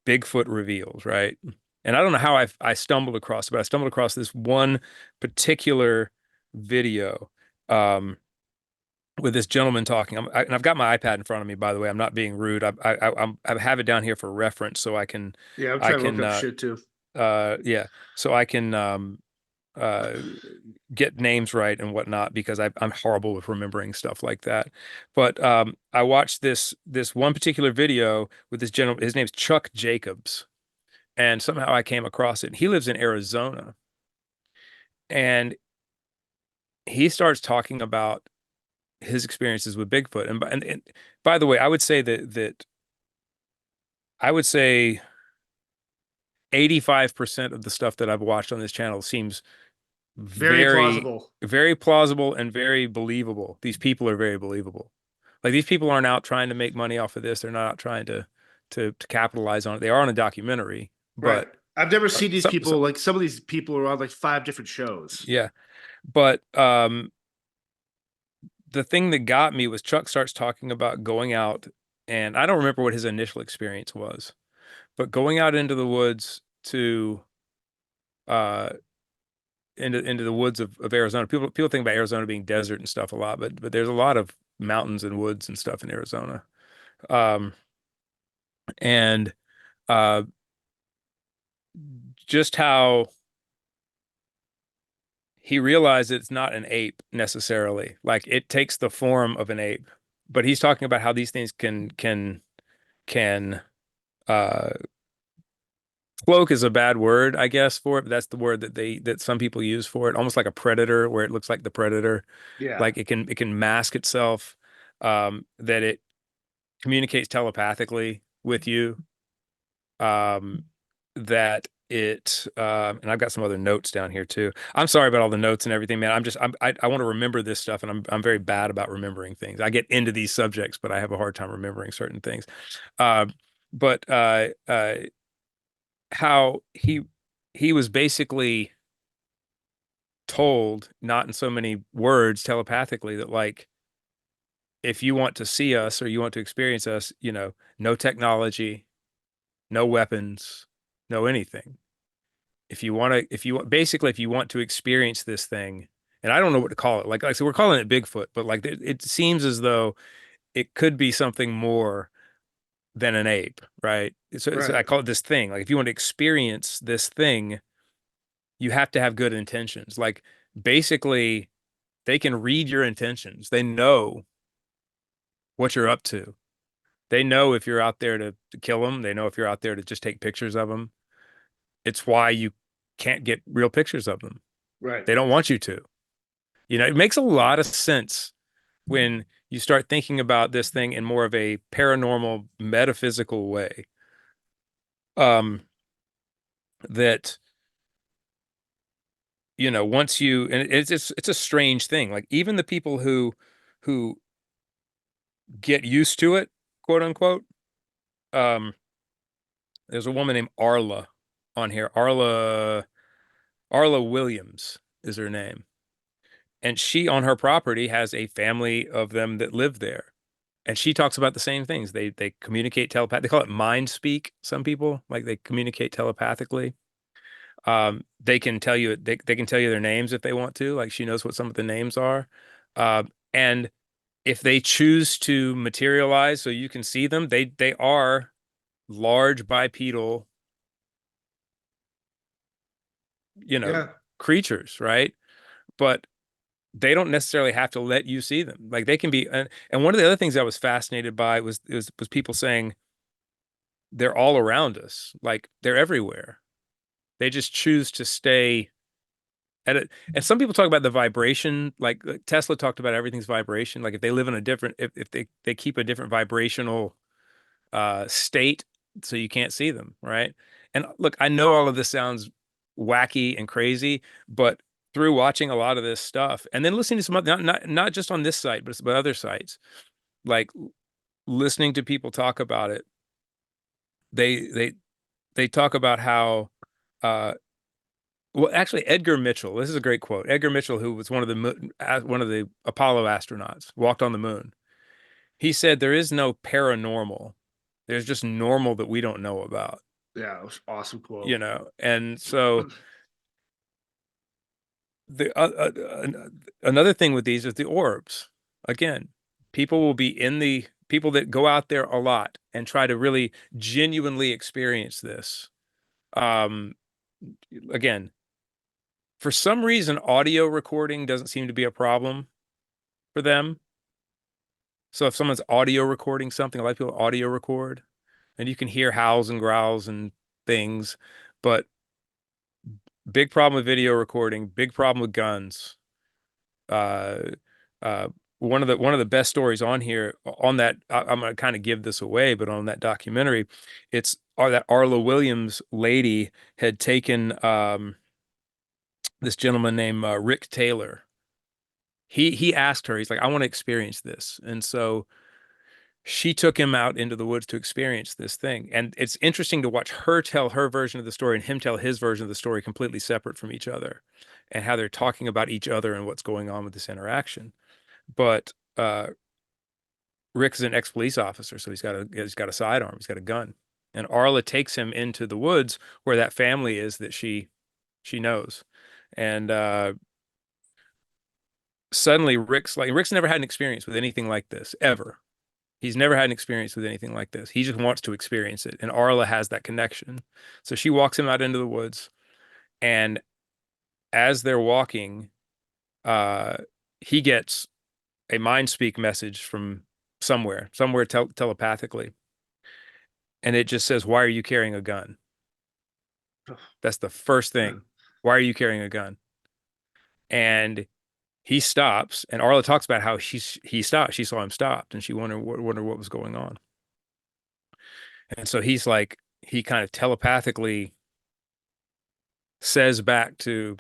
Bigfoot Reveals, right? And I don't know how I stumbled across it, but I stumbled across this one particular video um, with this gentleman talking. And I've got my iPad in front of me, by the way. I'm not being rude. I have it down here for reference, so Yeah, I'm I trying to look can up shit too. yeah, so I can uh get names right and whatnot, because I'm horrible with remembering stuff like that. But I watched this one particular video with this gentleman. His name's Chuck Jacobs, and somehow I came across it. He lives in Arizona, and he starts talking about his experiences with Bigfoot. And by the way, I would say that I would say 85% of the stuff that I've watched on this channel seems Very very, plausible. very plausible and very believable. These people are very believable. Like, these people aren't out trying to make money off of this. They're not out trying to capitalize on it. They are on a documentary, Right. but I've never seen these some people, like some of these people are on like 5 different shows. yeah. But the thing that got me was Chuck starts talking about going out, and I don't remember what his initial experience was, but going out into the woods to uh into the woods of Arizona. People think about Arizona being desert and stuff a lot, but there's a lot of mountains and woods and stuff in Arizona. Um, and uh, just how he realized it's not an ape necessarily. Like, it takes the form of an ape, but he's talking about how these things can uh cloak is a bad word, I guess, for it, but that's the word that some people use for it, almost like a predator, where it looks like the predator. Yeah. Like, it can mask itself, that it communicates telepathically with you, um, that it and I've got some other notes down here too. I'm sorry about all the notes and everything, man. I want to remember this stuff, and I'm very bad about remembering things. I get into these subjects, but I have a hard time remembering certain things. Uh, but how he was basically told, not in so many words, telepathically, that, like, if you want to see us or you want to experience us, no technology, no weapons, no anything. Basically, if you want to experience this thing, and I don't know what to call it. Like I said, we're calling it Bigfoot, but like, it seems as though it could be something more than an ape, right? So I Right. call it this thing. Like, if you want to experience this thing, you have to have good intentions. Like, basically, they can read your intentions. They know what you're up to. They know if you're out there to kill them. They know if you're out there to just take pictures of them. It's why you can't get real pictures of them. Right. They don't want you to. It makes a lot of sense when you start thinking about this thing in more of a paranormal, metaphysical way. Um, that once and it's a strange thing. Like, even the people who get used to it, quote unquote. Um, there's a woman named Arla on here, Arla Williams, is her name. And she on her property has a family of them that live there. And she talks about the same things. They communicate telepath. They call it mind speak. Some people like they communicate telepathically. They can tell you they can tell you their names if they want to. Like she knows what some of the names are. And if they choose to materialize so you can see them, they are large bipedal, you know, Yeah. creatures, right? But they don't necessarily have to let you see them. Like they can be, and one of the other things I was fascinated by was people saying they're all around us, like they're everywhere. They just choose to stay at it. And some people talk about the vibration, like Tesla talked about everything's vibration. Like if they live in a different, if they keep a different vibrational state, so you can't see them, right? And look, I know all of this sounds wacky and crazy, but through watching a lot of this stuff and then listening to some other, not just on this site, but other sites, like listening to people talk about it, they they they talk about how uh well actually Edgar Mitchell, this is a great quote. Edgar Mitchell, who was one of the Apollo astronauts, walked on the moon. He said there is no paranormal. There's just normal that we don't know about, Yeah, it was awesome you quote. know. And so the another thing with these is the orbs. Again, people will be in the people that go out there a lot and try to really genuinely experience this. Um, Again, for some reason, audio recording doesn't seem to be a problem for them. So if someone's audio recording something, a lot of people audio record, and you can hear howls and growls and things, but big problem with video recording, big problem with guns. Uh, uh, one of the best stories on here on that I'm going to kind of give this away, but on that documentary, it's that Arla Williams lady had taken this gentleman named Rick Taylor. He asked her, he's like, I want to experience this, and so she took him out into the woods to experience this thing. And it's interesting to watch her tell her version of the story and him tell his version of the story completely separate from each other and how they're talking about each other and what's going on with this interaction. But Rick is an ex-police officer, so he's got a sidearm, he's got a gun. And Arla takes him into the woods where that family is that she knows. And suddenly Rick's never had an experience with anything like this ever. He's never had an experience with anything like this. He just wants to experience it. And Arla has that connection. So she walks him out into the woods. And as they're walking, uh, he gets a mind speak message from somewhere telepathically. And it just says, why are you carrying a gun? That's the first thing. Why are you carrying a gun? And he stops. And Arla talks about how he stopped. She saw him stopped and she wondered what was going on. And so he kind of telepathically says back to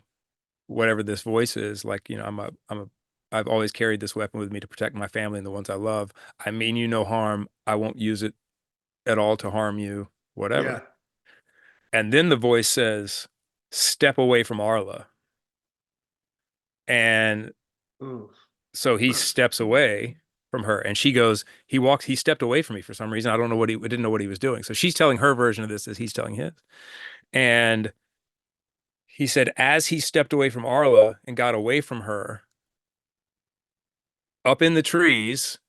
whatever this voice is, like, I've always carried this weapon with me to protect my family and the ones I love. I mean you no harm. I won't use it at all to harm you, Yeah. whatever. And then the voice says, step away from Arla. And Ooh. so he steps away from her and he stepped away from me for some reason. I don't know didn't know what he was doing. So she's telling her version of this as he's telling his. And he said, as he stepped away from Arla and got away from her, up in the trees,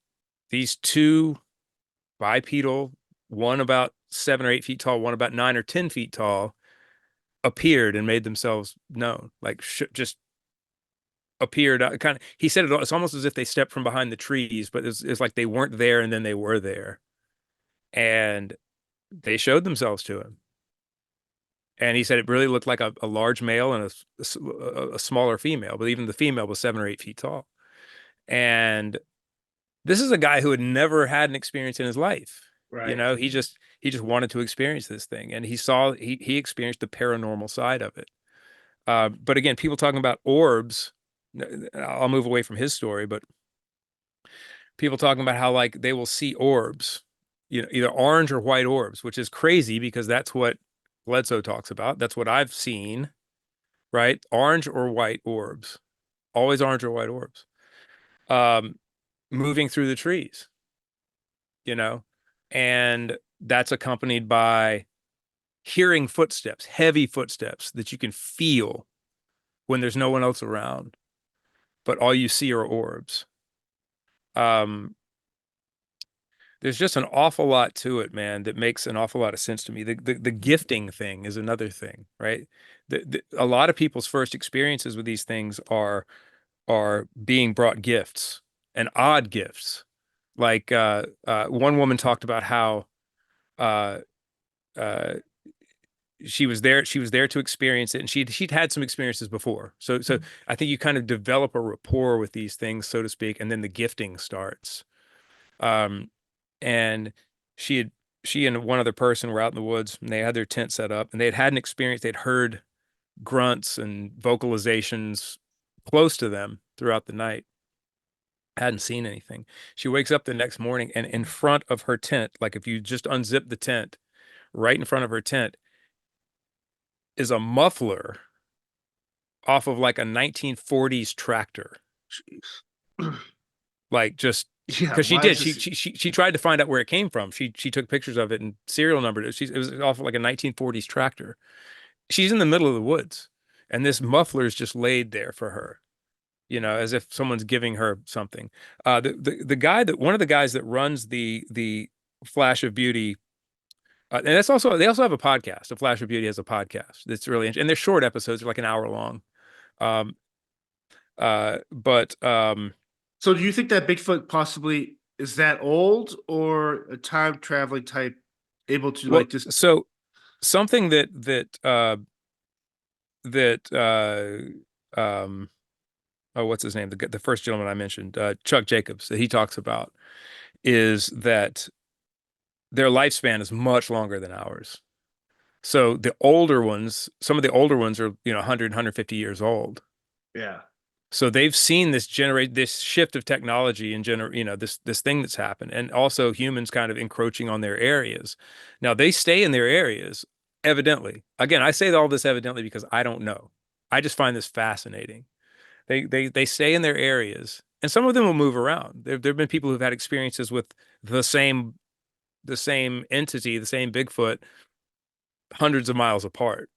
these two bipedal, one about 7 or 8 feet tall, one about 9 or 10 feet tall, appeared and made themselves known. Like just appeared. Kind of. He said it's almost as if they stepped from behind the trees, but it's like they weren't there and then they were there, and they showed themselves to him. And he said it really looked like a large male and a smaller female, but even the female was 7 or 8 feet tall. And this is a guy who had never had an experience in his life. You Right. know, he just wanted to experience this thing, and he experienced the paranormal side of it. But again, people talking about orbs. I'll move away from his story, but people talking about how like they will see orbs, either orange or white orbs, which is crazy because that's what Bledsoe talks about. That's what I've seen, right? Orange or white orbs, always orange or white orbs, um, moving through the trees, you know, and that's accompanied by hearing footsteps, heavy footsteps that you can feel when there's no one else around, but all you see are orbs. Um, there's just an awful lot to it, man, that makes an awful lot of sense to me. The gifting thing is another thing, right? A lot of people's first experiences with these things are being brought gifts and odd gifts. Like one woman talked about how uh, uh, she was there to experience it, and she'd had some experiences before. So I think you kind of develop a rapport with these things, so to speak, and then the gifting starts. Um, and she had she and one other person were out in the woods, and they had their tent set up, and they had an experience. They'd heard grunts and vocalizations close to them throughout the night. Hadn't seen anything. She wakes up the next morning, and in front of her tent, like if you just unzip the tent, right in front of her tent is a muffler off of like a 1940s tractor. Jeez. Like just Yeah, because she why did. is She, this? she she she tried to find out where it came from. She took pictures of it and serial numbered it. It was off of like a 1940s tractor. She's in the middle of the woods, and this muffler is just laid there for her, as if someone's giving her something. The guy that one of the guys that runs the Flash of Beauty, and that's also they also have a podcast. The Flash of Beauty has a podcast that's really interesting, and they're short episodes, they're like an hour long. Um, but So do you think that Bigfoot possibly is that old or a time traveling type able to well, like just so something that oh, what's his name? The first gentleman I mentioned, Chuck Jacobs, that he talks about is that their lifespan is much longer than ours. So the older ones, some of the older ones are, 100, 150 years old. yeah. So they've seen this shift of technology and this thing that's happened, and also humans kind of encroaching on their areas. Now they stay in their areas, evidently. Again, I say all this evidently because I don't know. I just find this fascinating. They stay in their areas, and some of them will move around. There've been people who've had experiences with the same the same entity, the same Bigfoot, hundreds of miles apart.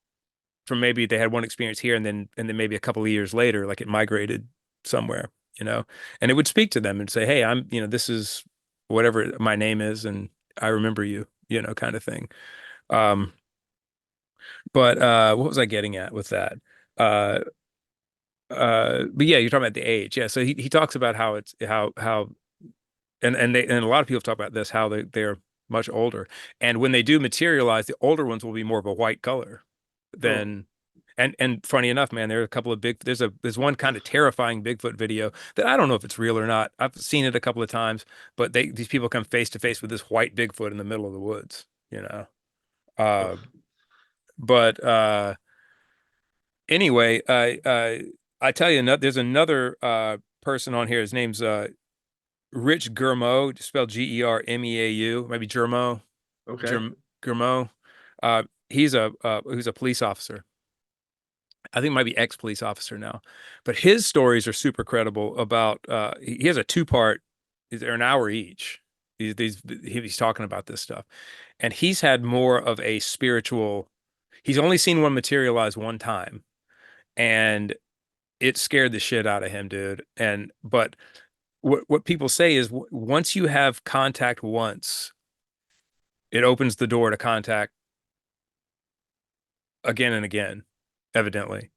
From maybe they had one experience here, and then maybe a couple of years later, like it migrated somewhere, and it would speak to them and say, "Hey, this is whatever my name is, and I remember you," kind of thing. Um, but what was I getting at with that? Uh, but yeah, you're talking about the age. Yeah, so he talks about how it's how and a lot of people talk about this, how they're much older, and when they do materialize, the older ones will be more of a white color Oh. than. And funny enough, man, there are a couple of there's one kind of terrifying Bigfoot video that I don't know if it's real or not. I've seen it a couple of times, but these people come face to face with this white Bigfoot in the middle of the woods, you know. Oh. Uh, but anyway, I tell you, there's another person on here. His name's Rich Germeau, spelled Germeau, maybe Germeau, Okay. Germeau. He's a police officer. I think it might be ex-police officer now, but his stories are super credible about he has a two-part, they're an hour each. He's talking about this stuff. And he's had more of a spiritual, he's only seen one materialize one time, and it scared the shit out of him, dude. And but what people say is once you have contact once, it opens the door to contact again and again, evidently.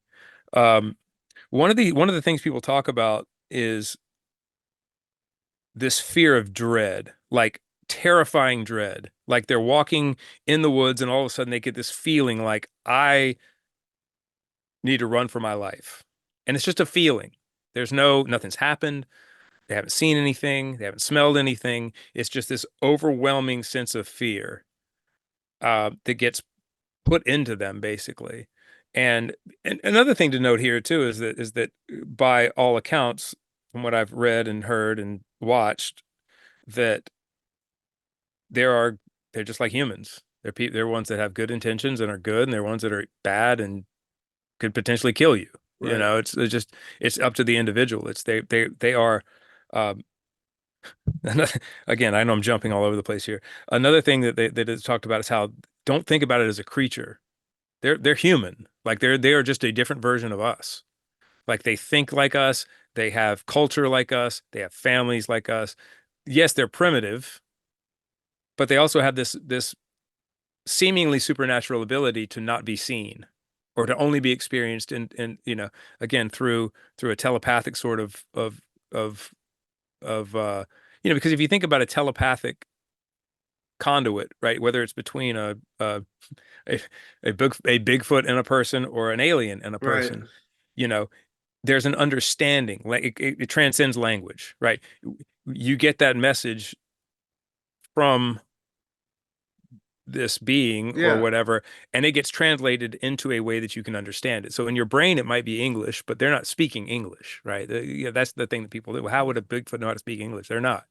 Um, one of the things people talk about is this fear of dread, like terrifying dread. Like they're walking in the woods and all of a sudden they get this feeling like I need to run for my life. And it's just a feeling. Nothing's happened. They haven't seen anything. They haven't smelled anything. It's just this overwhelming sense of fear that gets put into them basically. And another thing to note here too is that by all accounts, from what I've read and heard and watched, that there are they're just like humans. They're ones that have good intentions and are good, and they're ones that are bad and could potentially kill you. You Right. know, it's just it's up to the individual. It's they are um again, I know I'm jumping all over the place here. Another thing that they talked about is how don't think about it as a creature. They're human. Like they are just a different version of us. Like they think like us, they have culture like us, they have families like us. Yes, they're primitive, but they also have this seemingly supernatural ability to not be seen or to only be experienced in again through a telepathic sort of of because if you think about a telepathic conduit, right, whether it's between a a Bigfoot and a person or an alien and a Right. person, you know, there's an understanding, like it transcends language, right? You get that message from this being or Yeah. whatever, and it gets translated into a way that you can understand it. So in your brain, it might be English, but they're not speaking English, right? That's the thing that people do. Well, how would a Bigfoot know how to speak English? They're not,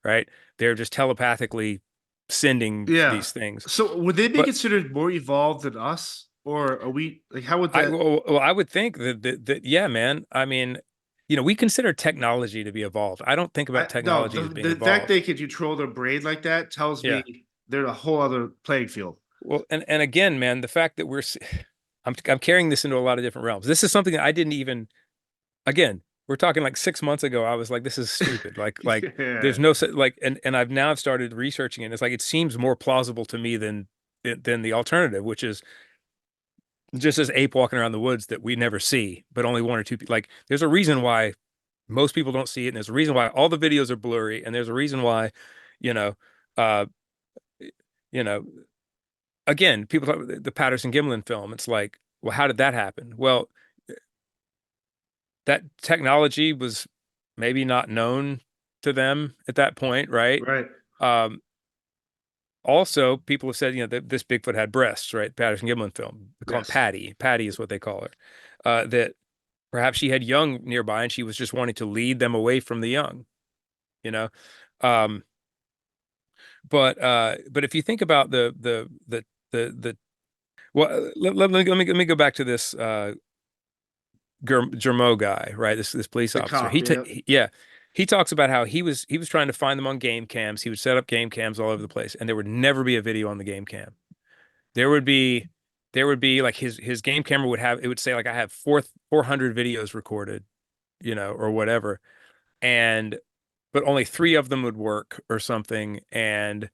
right? They're just telepathically sending Yeah. these things. So would they be But considered more evolved than us, or are we like? How would I that? well, I would think that yeah, man. I mean, we consider technology to be evolved. I don't think I about no. technology as being The fact evolved. they can control their brain like that tells Yeah. me they're a whole other playing field. Well, and again, man, the fact that I'm carrying this into a lot of different realms. This is something that I didn't even again, we're talking like 6 months ago. I was like, this is stupid. Like Yeah. there's no like and I've now started researching it. It's like it seems more plausible to me than the alternative, which is just this ape walking around the woods that we never see, but only one or two people. Like there's a reason why most people don't see it, and there's a reason why all the videos are blurry, and there's a reason why, you know, uh, you know, again, people talk about the Patterson Gimlin film. It's like, well, how did that happen? Well, that technology was maybe not known to them at that point, right? Right. Um, Also, people have said, that this Bigfoot had breasts, right? Patterson Gimlin film. They call him Yes. Patty. Patty is what they call her. That perhaps she had young nearby and she was just wanting to lead them away from the young, you know? Um, but if you think about the well, let me go back to this Germo guy, right? This police The officer. cop. Yeah. Yeah, he talks about how he was trying to find them on game cams. He would set up game cams all over the place, and there would never be a video on the game cam. There would be like his game camera would have it would say like I have 400 videos recorded, or whatever, and but only three of them would work or something, and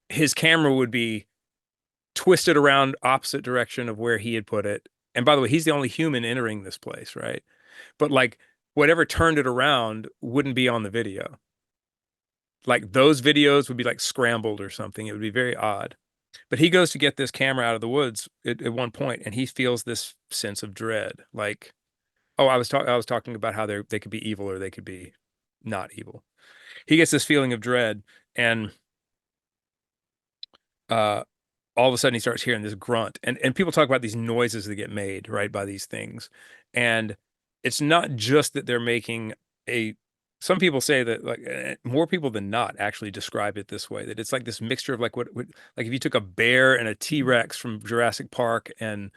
his camera would be twisted around opposite direction of where he had put it. And by the way, he's the only human entering this place, right? But like whatever turned it around wouldn't be on the video. Like those videos would be like scrambled or something. It would be very odd. But he goes to get this camera out of the woods at one point, and he feels this sense of dread. Like, oh, I was talking about how they could be evil or they could be not evil. He gets this feeling of dread, and uh, all of a sudden he starts hearing this grunt, and people talk about these noises that get made right by these things, and it's not just that they're making a some people say that like more people than not actually describe it this way, that it's like this mixture of like what like if you took a bear and a T-Rex from Jurassic Park and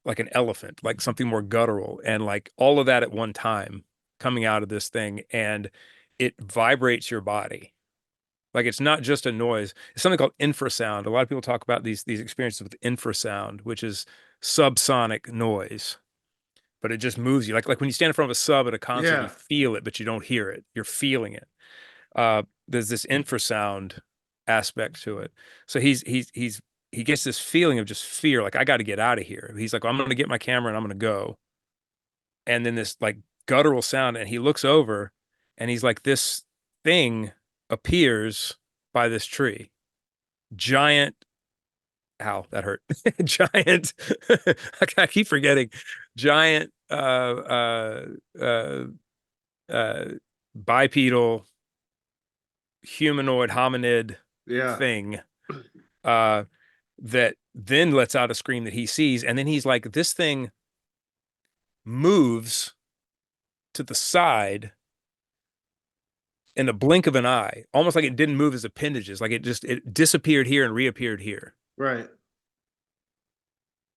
like an elephant, like something more guttural, and like all of that at one time coming out of this thing, and it vibrates your body. Like it's not just a noise. It's something called infrasound. A lot of people talk about these experiences with infrasound, which is subsonic noise, but it just moves you. Like when you stand in front of a sub at a concert, you Yeah. feel it, but you don't hear it. You're feeling it. There's this infrasound aspect to it. So he gets this feeling of just fear, like I got to get out of here. He's like, I'm going to get my camera and I'm going to go. And then this like guttural sound, and he looks over, and he's like, this thing appears by this tree, giant. Ow, that hurt. Giant. I keep forgetting. Giant. Uh, Bipedal humanoid hominid Yeah. thing uh that then lets out a scream that he sees, and then he's like, this thing moves to the side in the blink of an eye, almost like it didn't move as appendages, like it disappeared here and reappeared here. Right.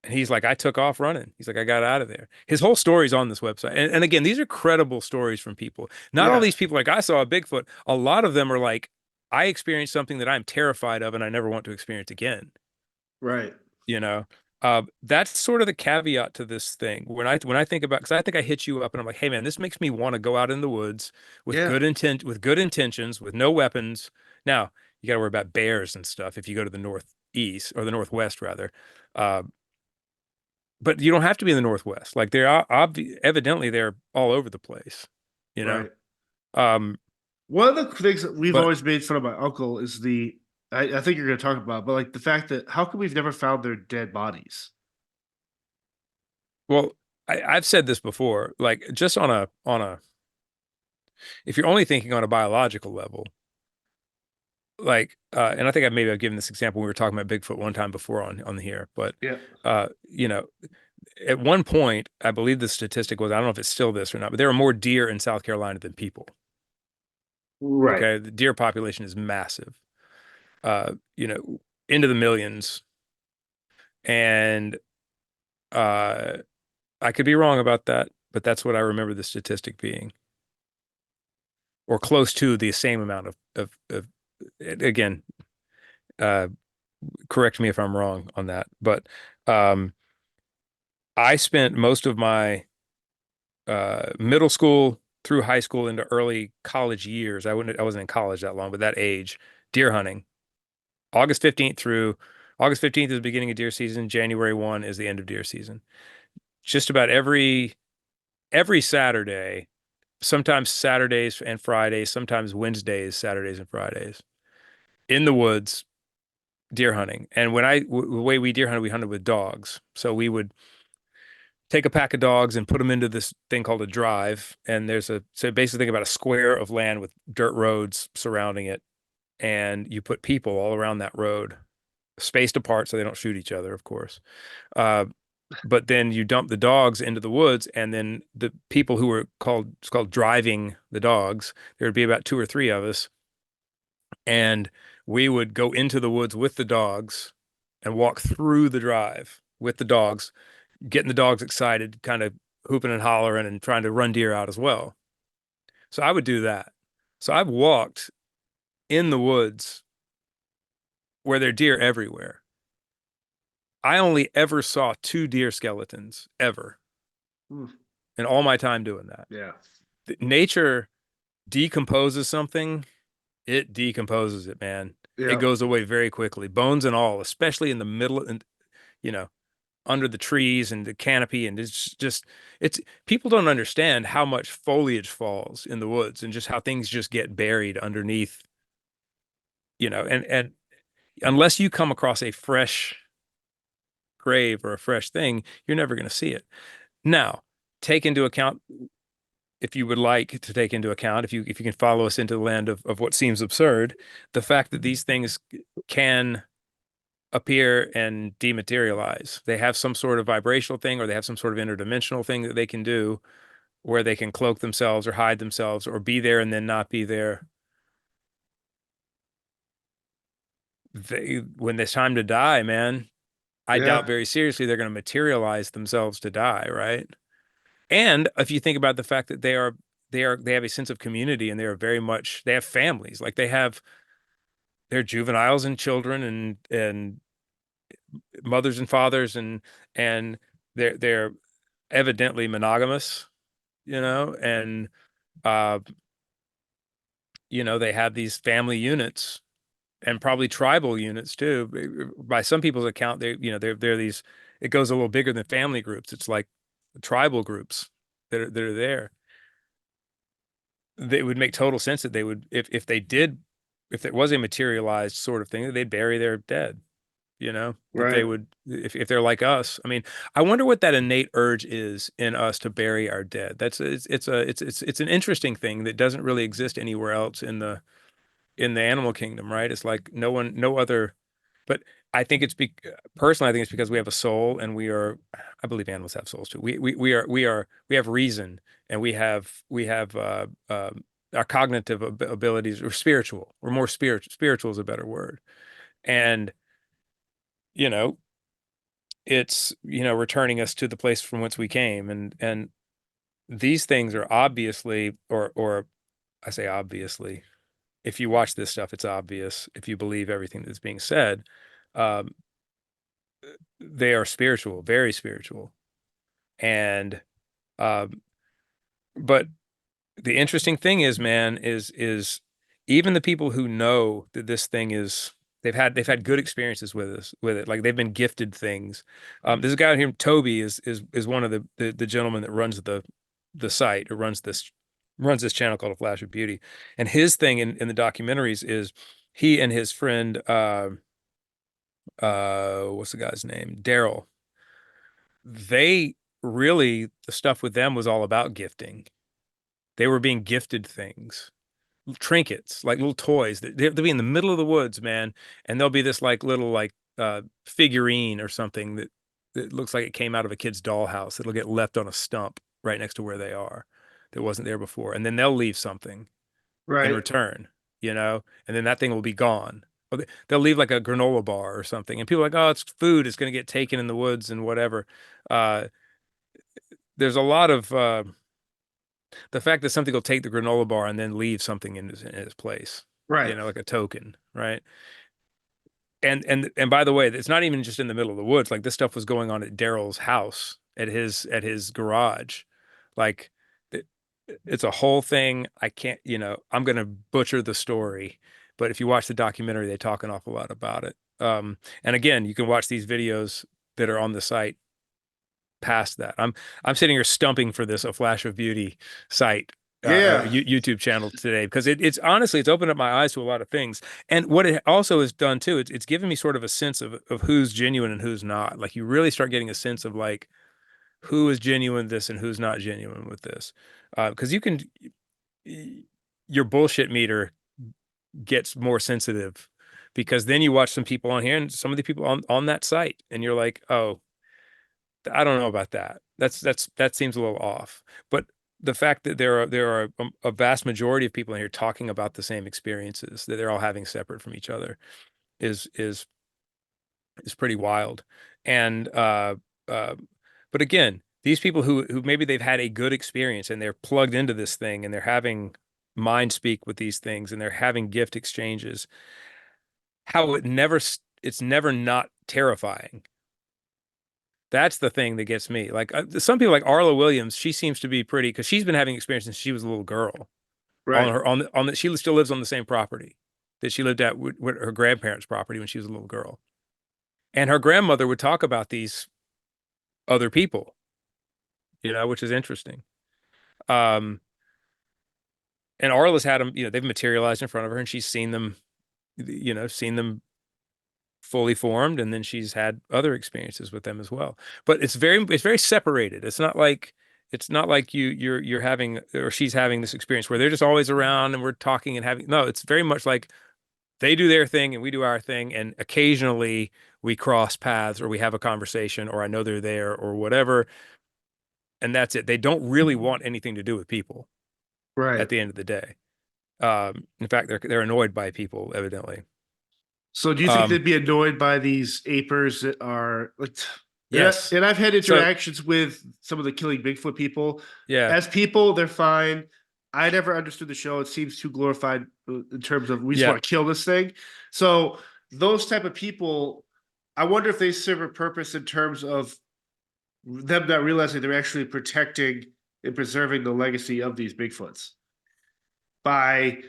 And he's like, I took off running. He's like, I got out of there. His whole story's on this website. And again, these are credible stories from people. Not all Yeah. these people like I saw a Bigfoot. A lot of them are like, I experienced something that I'm terrified of and I never want to experience again. Right. You know, that's sort of the caveat to this thing. When I think about, because I think I hit you up and I'm like, hey man, this makes me want to go out in the woods with Yeah. good intentions, with no weapons. Now, you got to worry about bears and stuff if you go to the northeast or the northwest rather. Uh, but you don't have to be in the Northwest. Like evidently they're all over the place, you know. Right. Um, One of the things that we've but always made fun of my uncle is I think you're going to talk about, but like the fact that how come we've never found their dead bodies? well, I've said this before, like just on a if you're only thinking on a biological level, like and I think I've given this example when we were talking about Bigfoot one time before on here, but Yeah. you know, at one point, I believe the statistic was, I don't know if it's still this or not, but there are more deer in South Carolina than people. Right. Okay. The deer population is massive, you know, into the millions. And uh, I could be wrong about that, but that's what I remember the statistic being, or close to the same amount of again, uh, correct me if I'm wrong on that. But um, I spent most of my middle school through high school into early college years. I wasn't in college that long, but that age, deer hunting. August 15th through August 15th is the beginning of deer season. January 1 is the end of deer season. Just about every Saturday, sometimes Saturdays and Fridays, sometimes Wednesdays, Saturdays and Fridays in the woods, deer hunting. And the way we deer hunted, we hunted with dogs. So we would take a pack of dogs and put them into this thing called a drive. And so basically think about a square of land with dirt roads surrounding it. And you put people all around that road, spaced apart so they don't shoot each other, of course. Uh, but then you dump the dogs into the woods, and then the people who were it's called driving the dogs, there would be about two or three of us, and we would go into the woods with the dogs and walk through the drive with the dogs, getting the dogs excited, kind of hooping and hollering and trying to run deer out as well. So I would do that. So I've walked in the woods where there are deer everywhere. I only ever saw two deer skeletons ever Hmm. in all my time doing that. Yeah. Nature decomposes something, it decomposes it, man. It Yeah. goes away very quickly, bones and all, especially in the middle and you know, under the trees and the canopy. And it's people don't understand how much foliage falls in the woods and just how things just get buried underneath, and unless you come across a fresh grave or a fresh thing, you're never going to see it. Now, take into account, if you would like to take into account, if you can follow us into the land of what seems absurd, the fact that these things can appear and dematerialize. They have some sort of vibrational thing, or they have some sort of interdimensional thing that they can do where they can cloak themselves or hide themselves or be there and then not be there. When it's time to die, man, I doubt Yeah. very seriously they're going to materialize themselves to die, right? And if you think about the fact that they have a sense of community and they have families, like they're juveniles and children and mothers and fathers and they're evidently monogamous, and uh they have these family units and probably tribal units too. By some people's account, they're these, it goes a little bigger than family groups. It's like tribal groups that are there. It would make total sense that they would, if it was a materialized sort of thing, that they'd bury their dead, that they Right. would, if they're like us. I mean, I wonder what that innate urge is in us to bury our dead. It's an interesting thing that doesn't really exist anywhere else in the animal kingdom, right? It's like no other, but I think personally, I think it's because we have a soul and I believe animals have souls too. We have reason, and we have our cognitive abilities, or spiritual. We're more spiritual is a better word. And, you know, it's, returning us to the place from whence we came. And these things are obviously, or I say obviously, if you watch this stuff, it's obvious. If you believe everything that's being said, um, they are spiritual, very spiritual. And um, but the interesting thing is, man, is even the people who know that this thing is, they've had good experiences with it. Like they've been gifted things. There's a guy out here, Toby is one of the gentlemen that runs the site, or runs this channel called A Flash of Beauty. And his thing in the documentaries is he and his friend what's the guy's name? Daryl. They really, the stuff with them was all about gifting. They were being gifted things, trinkets, like little toys that they'll be in the middle of the woods, man, and there'll be this like little like figurine or something that looks like it came out of a kid's dollhouse. It'll get left on a stump right next to where they are that wasn't there before. And then they'll leave something in Right. return, and then that thing will be gone. Or they'll leave like a granola bar or something. And people are like, oh, it's food. It's going to get taken in the woods and whatever. Uh, there's a lot of the fact that something will take the granola bar and then leave something in its place, Right. like a token, right? And by the way, it's not even just in the middle of the woods. Like this stuff was going on at Daryl's house, at his garage. Like it, it's a whole thing. I can't, I'm gonna butcher the story, but if you watch the documentary, they talk an awful lot about it. And again, you can watch these videos that are on the site past that. I'm sitting here stumping for this A Flash of Beauty site, Yeah. YouTube channel today, because it's honestly, it's opened up my eyes to a lot of things. And what it also has done too, it's given me sort of a sense of who's genuine and who's not. Like you really start getting a sense of like who is genuine with this and who's not genuine with this. Because your bullshit meter gets more sensitive, because then you watch some people on here and some of the people on that site, and you're like, oh, I don't know about that. That seems a little off. But the fact that there are a vast majority of people in here talking about the same experiences that they're all having separate from each other is pretty wild. And uh, but again, these people who maybe they've had a good experience and they're plugged into this thing and they're having mind speak with these things and they're having gift exchanges, how it's never not terrifying. That's the thing that gets me. Like some people like Arla Williams, she seems to be pretty, because she's been having experience since she was a little girl. On Right. her on the She still lives on the same property that she lived at with her grandparents' property when she was a little girl. And her grandmother would talk about these other people, which is interesting. Um, and Arla's had them, they've materialized in front of her, and she's seen them fully formed, and then she's had other experiences with them as well. But it's very separated. It's not like you're having, or she's having this experience where they're just always around and we're talking and having. No, it's very much like they do their thing and we do our thing, and occasionally we cross paths or we have a conversation or I know they're there or whatever, and that's it. They don't really want anything to do with people Right. at the end of the day. In fact, they're annoyed by people, evidently. So do you think Um, they'd be annoyed by these apers that are like, yes. and I've had So interactions with some of the killing Bigfoot people. yeah, As people, they're fine. I never understood the show. It seems too glorified in terms of we just yeah, want to kill this thing. So those type of people, I wonder if they serve a purpose in terms of them not realizing they're actually protecting and preserving the legacy of these Bigfoots by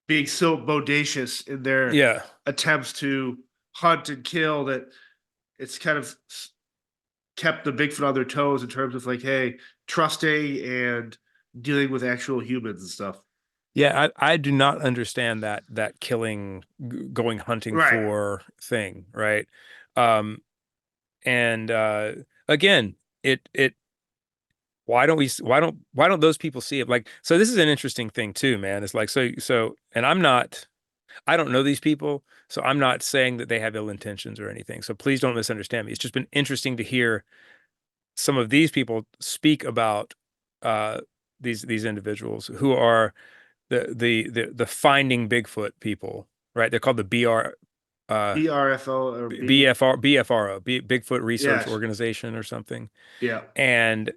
being so bodacious in their yeah. attempts to hunt and kill that it's kind of kept the Bigfoot on their toes in terms of like, hey, trusting and dealing with actual humans and stuff. Yeah, I do not understand that killing, going hunting Right. for thing, right? Um, and again, it why don't those people see it? Like, so this is an interesting thing too, man. It's like, and I don't know these people, so I'm not saying that they have ill intentions or anything. So please don't misunderstand me. It's just been interesting to hear some of these people speak about uh these individuals who are the finding Bigfoot people, right? They're called the BRFO or Bigfoot Research Yes. Organization or something. Yeah. And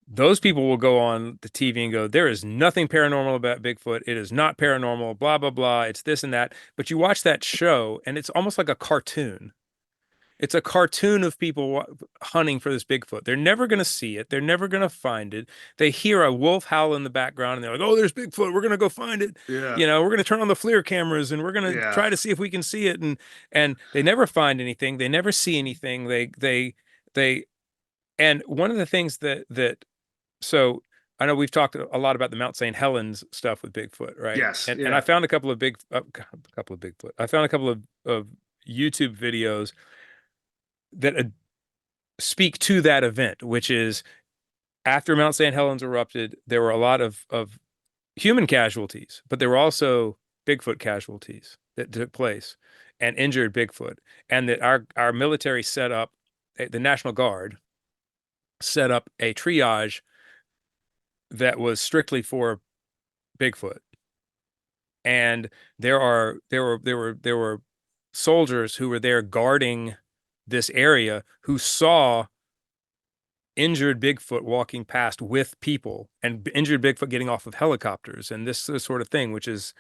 those people will go on the TV and go, there is nothing paranormal about Bigfoot. It is not paranormal, blah, blah, blah. It's this and that. But you watch that show and it's almost like a cartoon. It's a cartoon of people hunting for this Bigfoot. They're never going to see it. They're never going to find it. They hear a wolf howl in the background and they're like, oh, there's Bigfoot. We're going to go find it. Yeah. We're going to turn on the FLIR cameras and we're going to Yeah. try to see if we can see it. And they never find anything. They never see anything. They, and one of the things so I know we've talked a lot about the Mount St. Helens stuff with Bigfoot, right? Yes. And I found a couple of Bigfoot. I found a couple of YouTube videos that speak to that event, which is after Mount St. Helens erupted, there were a lot of human casualties, but there were also Bigfoot casualties that took place and injured Bigfoot. And that our military set up, the National Guard set up a triage that was strictly for Bigfoot. And there were soldiers who were there guarding this area who saw injured Bigfoot walking past with people and injured Bigfoot getting off of helicopters and this sort of thing, which is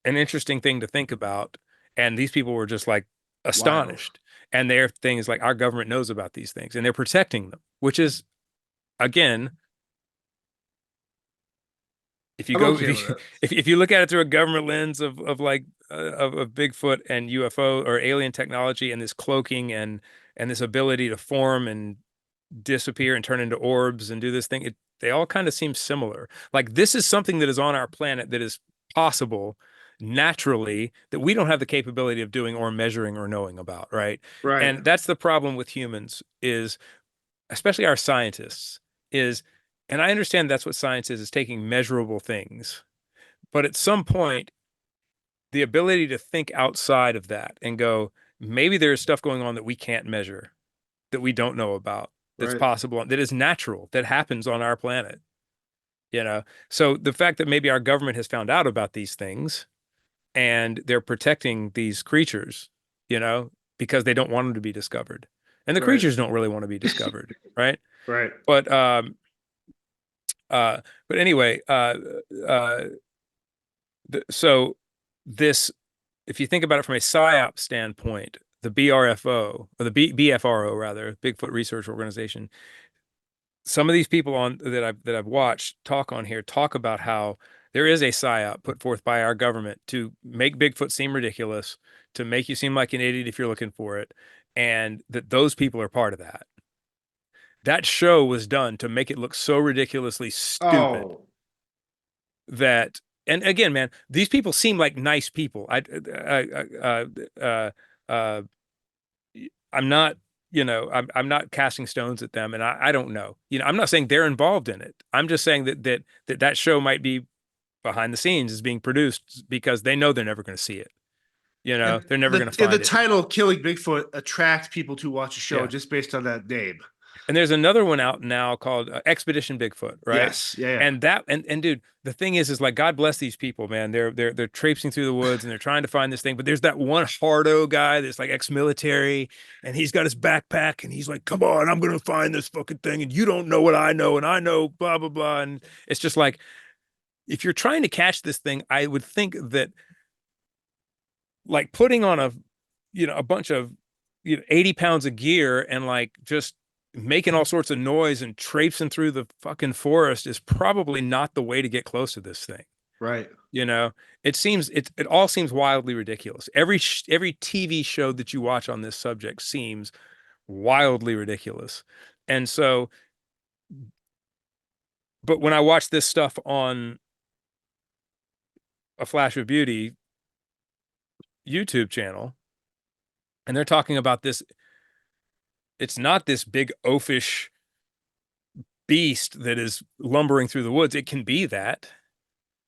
an interesting thing to think about. And these people were just like astonished. Wild. And their thing is like, our government knows about these things and they're protecting them, which is, again, if you I'm go, okay with it. if you look at it through a government lens of like of Bigfoot and UFO or alien technology and this cloaking and this ability to form and disappear and turn into orbs and do this thing, they all kind of seem similar. Like this is something that is on our planet that is possible naturally that we don't have the capability of doing or measuring or knowing about, right? Right. And that's the problem with humans is, especially our scientists, is, and I understand that's what science is taking measurable things. But at some point, the ability to think outside of that and go, maybe there's stuff going on that we can't measure, that we don't know about, that's Right. possible, that is natural, that happens on our planet. So the fact that maybe our government has found out about these things and they're protecting these creatures, because they don't want them to be discovered. And the Right. creatures don't really want to be discovered, right? Right. But anyway, so this, if you think about it from a PSYOP standpoint, the BRFO or the BFRO rather, Bigfoot Research Organization, some of these people that I've watched talk on here talk about how there is a PSYOP put forth by our government to make Bigfoot seem ridiculous, to make you seem like an idiot if you're looking for it, and that those people are part of that. That show was done to make it look so ridiculously stupid that, and again, man, these people seem like nice people. I'm not, I'm not casting stones at them, and I don't know. I'm not saying they're involved in it. I'm just saying that show might be behind the scenes is being produced because they know they're never going to see it. They're never going to find the it. title "Killing Bigfoot" attracts people to watch a show Yeah. just based on that name. And there's another one out now called Expedition Bigfoot, right? Yes, yeah. And dude, the thing is like, God bless these people, man. They're traipsing through the woods and they're trying to find this thing. But there's that one hardo guy that's like ex-military, and he's got his backpack, and he's like, "Come on, I'm gonna find this fucking thing, and you don't know what I know, and I know blah blah blah." And it's just like, if you're trying to catch this thing, I would think that like putting on a bunch of 80 pounds of gear and like just making all sorts of noise and traipsing through the fucking forest is probably not the way to get close to this thing. Right. It all seems wildly ridiculous. Every TV show that you watch on this subject seems wildly ridiculous. And so, but when I watch this stuff on a Flash of Beauty YouTube channel, and they're talking about this, it's not this big oafish beast that is lumbering through the woods. It can be that,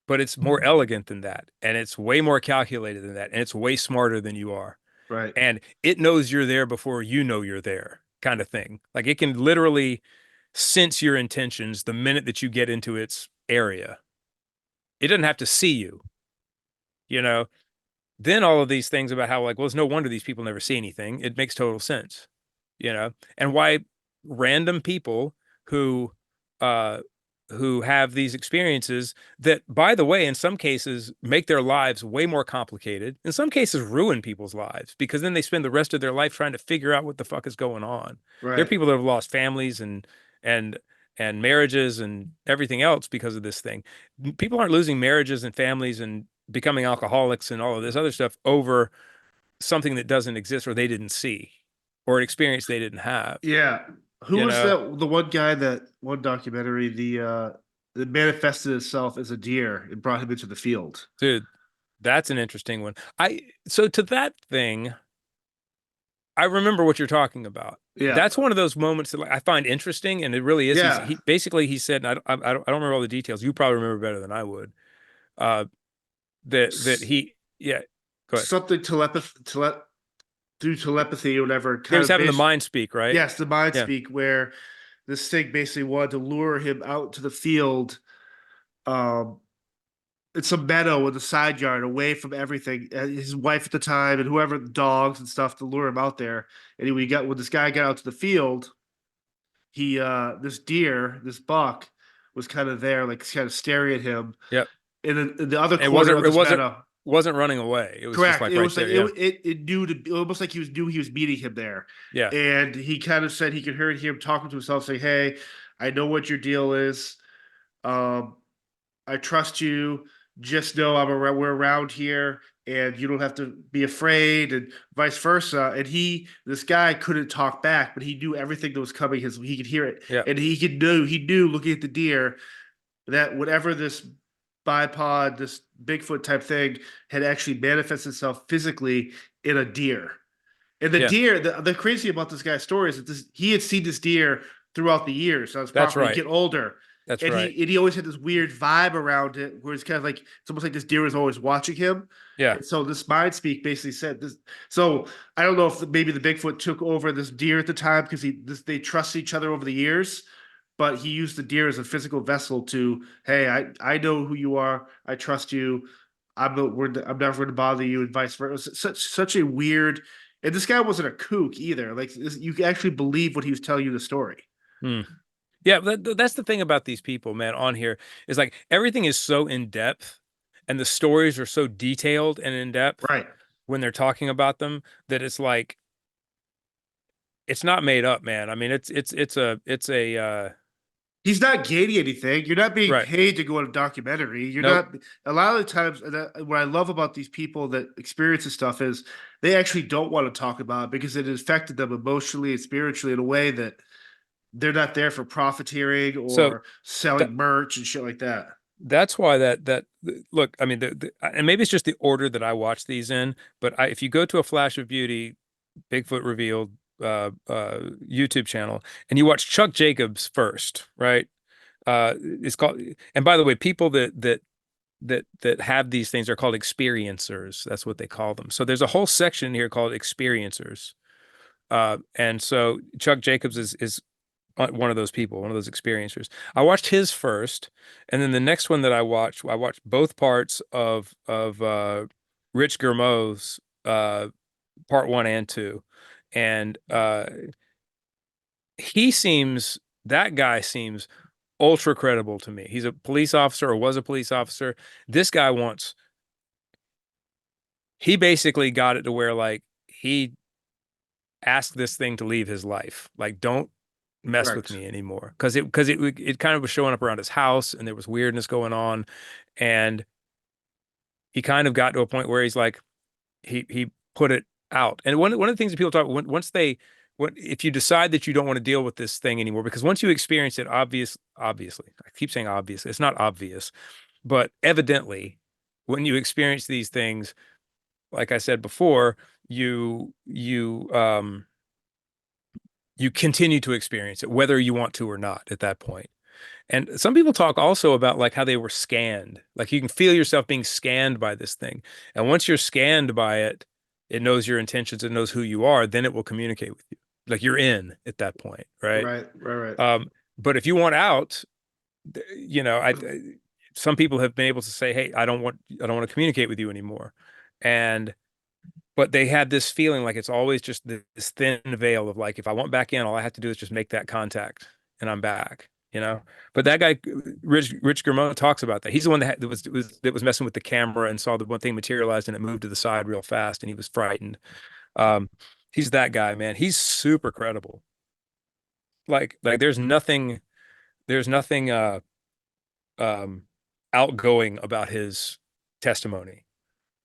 but it's more elegant than that. And it's way more calculated than that. And it's way smarter than you are. Right. And it knows you're there before you know you're there, kind of thing. Like it can literally sense your intentions the minute that you get into its area. It doesn't have to see you, then all of these things about how like, well, it's no wonder these people never see anything. It makes total sense, and why random people who uh who have these experiences that, by the way, in some cases make their lives way more complicated, in some cases ruin people's lives, because then they spend the rest of their life trying to figure out what the fuck is going on. There are Right. people that have lost families and and marriages and everything else because of this thing. People aren't losing marriages and families and becoming alcoholics and all of this other stuff over something that doesn't exist or they didn't see or an experience they didn't have, Yeah. Who you was know? that? The one guy, that one documentary, that manifested itself as a deer and brought him into the field. Dude, that's an interesting one. So to that thing, I remember what you're talking about. Yeah. That's one of those moments that like, I find interesting, and it really is. Yeah. He basically he said, and I don't remember all the details. You probably remember better than I would. Uh, that S- he, yeah, go ahead. Something through telepathy or whatever, He kind was of having the based. mind speak, right? Yes, the mind Yeah, speak, where this thing basically wanted to lure him out to the field. Um, it's a meadow in the side yard, away from everything. His wife at the time and whoever, the dogs and stuff, to lure him out there. And when this guy got out to the field, he this deer, this buck, was kind of there, like kind of staring at him yep. in the other And corner of it this wasn't meadow. wasn't running away. It was just Correct. like It right was like there. Yeah, it knew to almost like he was knew he was meeting him there, yeah, and he kind of said he could hear him talking to himself, saying, "Hey, I know what your deal is. Um, I trust you. Just know we're around here, and you don't have to be afraid, and vice versa." And this guy couldn't talk back, but he knew everything that was coming. He could hear it, yeah, and he knew looking at the deer that whatever this bipod, this Bigfoot type thing, had actually manifested itself physically in a deer. And the yeah. deer, the crazy about this guy's story is that he had seen this deer throughout the years on his That's property right. get older. That's And right. he always had this weird vibe around it where it's kind of like it's almost like this deer was always watching him. Yeah. And so this mind speak basically said this. So I don't know if maybe the Bigfoot took over this deer at the time because they trust each other over the years, but he used the deer as a physical vessel to, hey, I know who you are, I trust you, I'm never going to bother you, and vice versa. Such a weird, and this guy wasn't a kook either. Like you can actually believe what he was telling you the story. Hmm. Yeah, that's the thing about these people, man, on here is like everything is so in depth and the stories are so detailed and in depth Right. when they're talking about them that it's like it's not made up, man. I mean, it's a He's not gaining anything. You're not being right. paid to go on a documentary. You're Nope. not. A lot of the times, what I love about these people that experience this stuff is they actually don't want to talk about it because it affected them emotionally and spiritually in a way that they're not there for profiteering So or that selling merch and shit like that. that's why that look, I mean, and maybe it's just the order that I watch these in, but if you go to a Flash of Beauty, Bigfoot Revealed YouTube channel and you watch Chuck Jacobs first, right? It's called, and by the way, people that have these things are called experiencers. That's what they call them. So there's a whole section here called experiencers. And so Chuck Jacobs is one of those people, one of those experiencers. I watched his first, and then the next one that I watched both parts of Rich Germeau's part one and two, and that guy seems ultra credible to me. He's a police officer or was a police officer. This guy he basically got it to where like he asked this thing to leave his life. Like, don't mess with Correct. me anymore. Because it kind of was showing up around his house and there was weirdness going on. And he kind of got to a point where he's like, he put it out. And one of the things that people talk once if you decide that you don't want to deal with this thing anymore, because once you experience it, obviously, I keep saying obviously, it's not obvious, but evidently, when you experience these things, like I said before, you continue to experience it, whether you want to or not at that point. And some people talk also about like how they were scanned. Like you can feel yourself being scanned by this thing. And once you're scanned by it, it knows your intentions, it knows who you are, then it will communicate with you. Like you're in at that point, right? Right. Right. Right. But if you want out, you know, some people have been able to say, "Hey, I don't want to communicate with you anymore." And but they had this feeling like it's always just this thin veil of like, if I want back in, all I have to do is just make that contact and I'm back, you know? But that guy, Rich Germont, talks about that. He's the one that was messing with the camera and saw the one thing materialized and it moved to the side real fast and he was frightened. Um, he's that guy, man. He's super credible. Like there's nothing um outgoing about his testimony.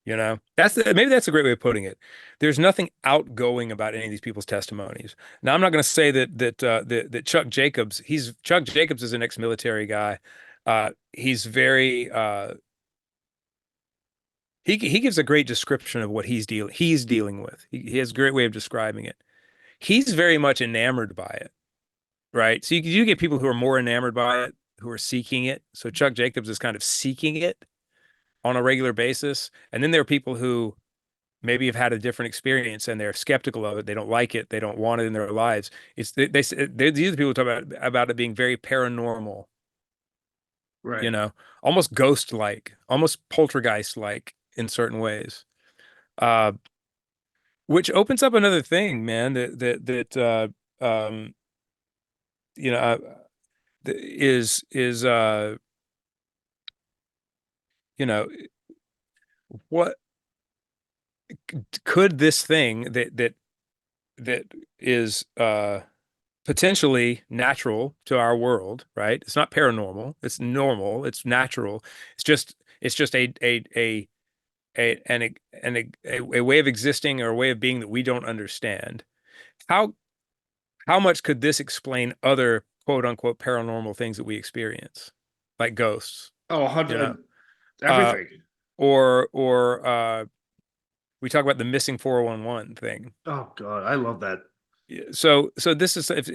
You know, maybe that's a great way of putting it. There's nothing outgoing about any of these people's testimonies. Now, I'm not going to say that Chuck Jacobs is an ex-military guy. He's very he gives a great description of what he's dealing with. He has a great way of describing it. He's very much enamored by it, right? So you get people who are more enamored by it, who are seeking it. So Chuck Jacobs is kind of seeking it on a regular basis, and then there are people who maybe have had a different experience and they're skeptical of it. They don't like it. They don't want it in their lives. These are the people who talk about it being very paranormal, you Right. know, almost ghost-like, almost poltergeist-like in certain ways. Uh, which opens up another thing, man, you know, is you know, what could this thing that is potentially natural to our world, right? It's not paranormal. It's normal. It's natural. It's just a way of existing or a way of being that we don't understand. How how much could this explain other quote unquote paranormal things that we experience, like ghosts, Oh, you know, 100, uh, everything. or we talk about the missing 411 thing. Oh God, I love that. Yeah, so this is if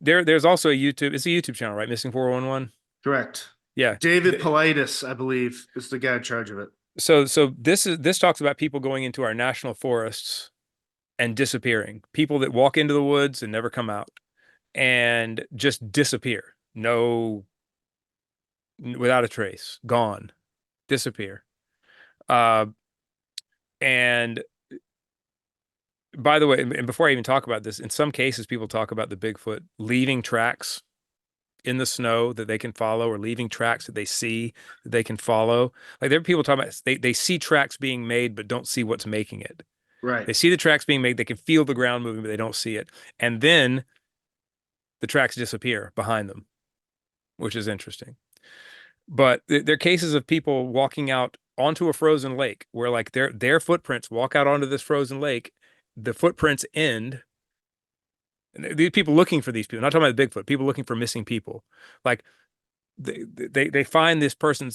there's also a YouTube. It's a YouTube channel, right? Missing 411. Correct. Yeah. David Paulides, I believe, is the guy in charge of it. So this talks about people going into our national forests and disappearing. People that walk into the woods and never come out and just disappear. No, without a trace, gone, disappear. Uh, and by the way, and before I even talk about this, in some cases, people talk about the Bigfoot leaving tracks in the snow that they can follow, or leaving tracks that they see that they can follow. Like there are people talking about they see tracks being made, but don't see what's making it. Right. They see the tracks being made, they can feel the ground moving, but they don't see it. And then the tracks disappear behind them, which is interesting. But there are cases of people walking out onto a frozen lake where like their footprints walk out onto this frozen lake, the footprints end. And these people looking for these people, not talking about the Bigfoot, people looking for missing people. Like they find this person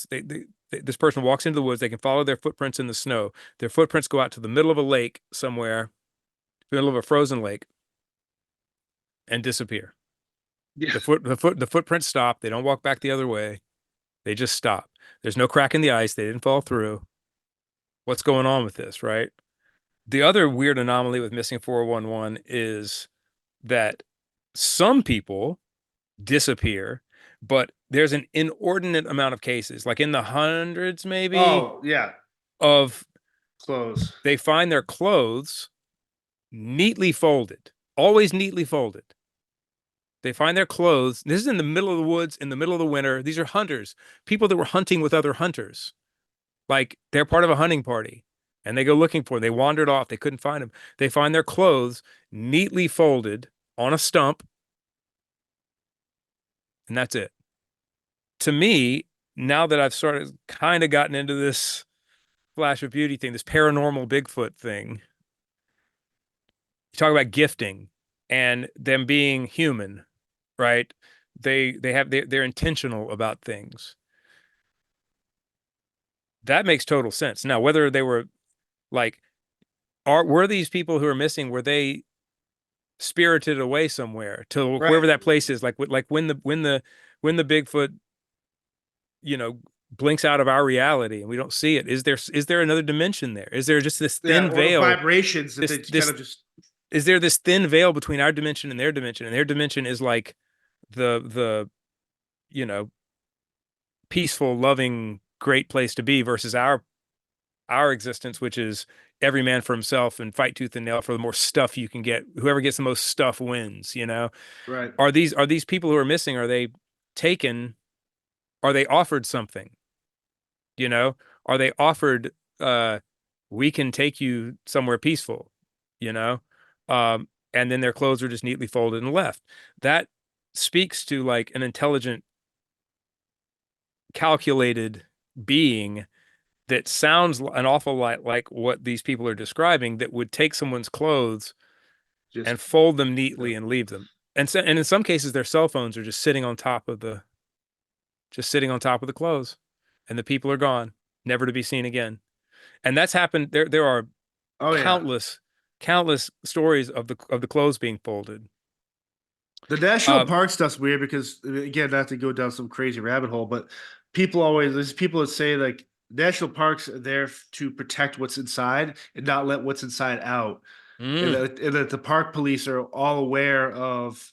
walks into the woods, they can follow their footprints in the snow. Their footprints go out to the middle of a lake somewhere, middle of a frozen lake, and disappear. Yeah. The footprints stop. They don't walk back the other way. They just stop. There's no crack in the ice. They didn't fall through. What's going on with this, right? The other weird anomaly with missing 411 is that some people disappear, but there's an inordinate amount of cases, like in the hundreds maybe, Oh yeah. of Close. they find their clothes neatly folded, always neatly folded. They find their clothes. This is in the middle of the woods, in the middle of the winter. These are hunters, people that were hunting with other hunters. Like they're part of a hunting party and they go looking for them. They wandered off. They couldn't find them. They find their clothes neatly folded on a stump, and that's it. To me, now that I've started kind of gotten into this Flash of Beauty thing, this paranormal Bigfoot thing, you talk about gifting and them being human, right? They're intentional about things. That makes total sense. Now, whether they were like, were these people who are missing, were they spirited away somewhere to Right. wherever that place is? Like when the Bigfoot, you know, blinks out of our reality and we don't see it. Is there another dimension there? Is there just this Yeah. thin Or the veil? vibrations that This they kind this of just. is there this thin veil between our dimension and their dimension? And their dimension is like the you know, peaceful, loving, great place to be versus our existence, which is every man for himself and fight tooth and nail for the more stuff you can get. Whoever gets the most stuff wins, you know? Right. Are these people who are missing, are they taken? Are they offered something? You know? Are they offered we can take you somewhere peaceful, you know? And then their clothes are just neatly folded and left. That speaks to like an intelligent, calculated being that sounds an awful lot like what these people are describing, that would take someone's clothes Just and fold them yep. neatly and leave them. And in some cases their cell phones are just sitting on top of the clothes, and the people are gone, never to be seen again. And that's happened. There are Oh yeah. countless stories of the clothes being folded. The national Um, park stuff's weird because again, not to go down some crazy rabbit hole, but there's people that say like national parks are there to protect what's inside and not let what's inside out. mm, And that the park police are all aware of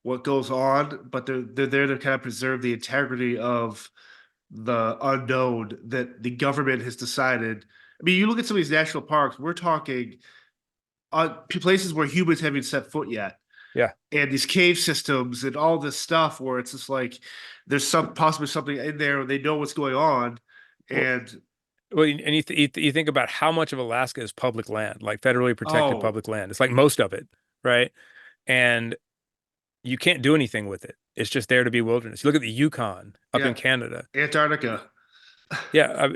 what goes on, but they're there to kind of preserve the integrity of the unknown that the government has decided. I mean, you look at some of these national parks, we're talking places where humans haven't set foot yet, yeah. and these cave systems and all this stuff where it's just like there's some possibly something in there where they know what's going on, Well, and and you think about how much of Alaska is public land, like federally protected oh public land. It's like most of it, right? And you can't do anything with it. It's just there to be wilderness. You look at the Yukon up yeah, in Canada. Antarctica, Yeah,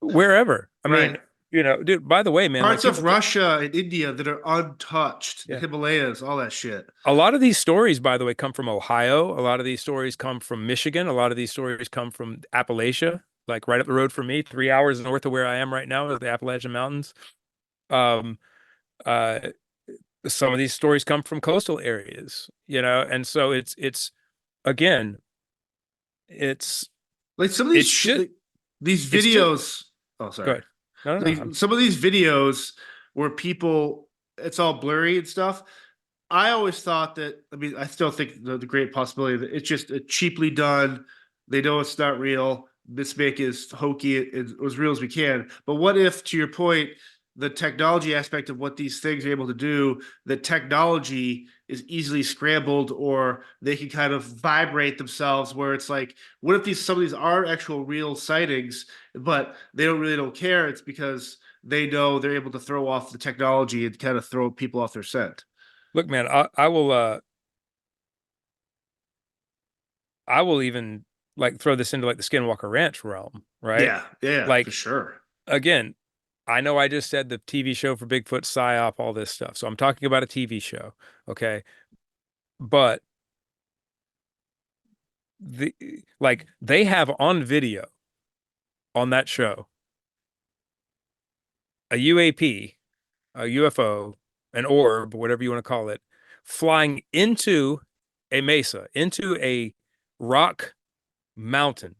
wherever. I right? mean, dude, by the way, man, like Parts of people think, Russia and India that are untouched, the yeah. Himalayas, all that shit. A lot of these stories, by the way, come from Ohio. A lot of these stories come from Michigan. A lot of these stories come from Appalachia, like right up the road from me, 3 hours north of where I am right now, is the Appalachian Mountains. Um, uh, some of these stories come from coastal areas, and so it's again, it's Like some of it's just these it's just videos. Oh, sorry. good. No, no, no. Like some of these videos where people, it's all blurry and stuff. I always thought that. I mean, I still think the great possibility that it's just cheaply done. They know it's not real. Let's make it as hokey and as real as we can. But what if, to your point, the technology aspect of what these things are able to do, the technology is easily scrambled, or they can kind of vibrate themselves, where it's like, what if some of these are actual real sightings, but they don't care? It's because they know they're able to throw off the technology and kind of throw people off their scent. Look, man, I will even like throw this into like the Skinwalker Ranch realm, right? Yeah, yeah, for Like sure. again, I know I just said the TV show for Bigfoot, PSYOP, all this stuff. So I'm talking about a TV show, okay? But the like they have on video on that show a UAP, a UFO, an orb, whatever you want to call it, flying into a mesa, into a rock mountain,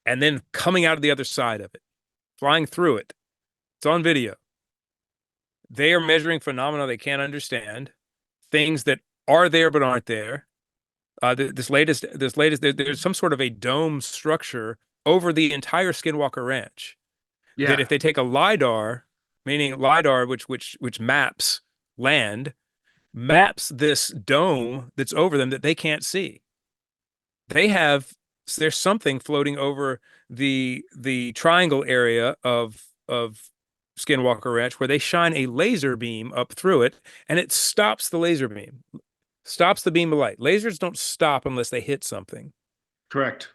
and then coming out of the other side of it, flying through it. It's on video. They are measuring phenomena they can't understand, things that are there but aren't there. There's some sort of a dome structure over the entire Skinwalker Ranch. That Yeah, if they take a lidar, meaning lidar, which maps land, maps this dome that's over them that they can't see. They have there's something floating over the triangle area of Skinwalker Ranch where they shine a laser beam up through it, and it stops the laser beam, stops the beam of light. Lasers don't stop unless they hit something, correct.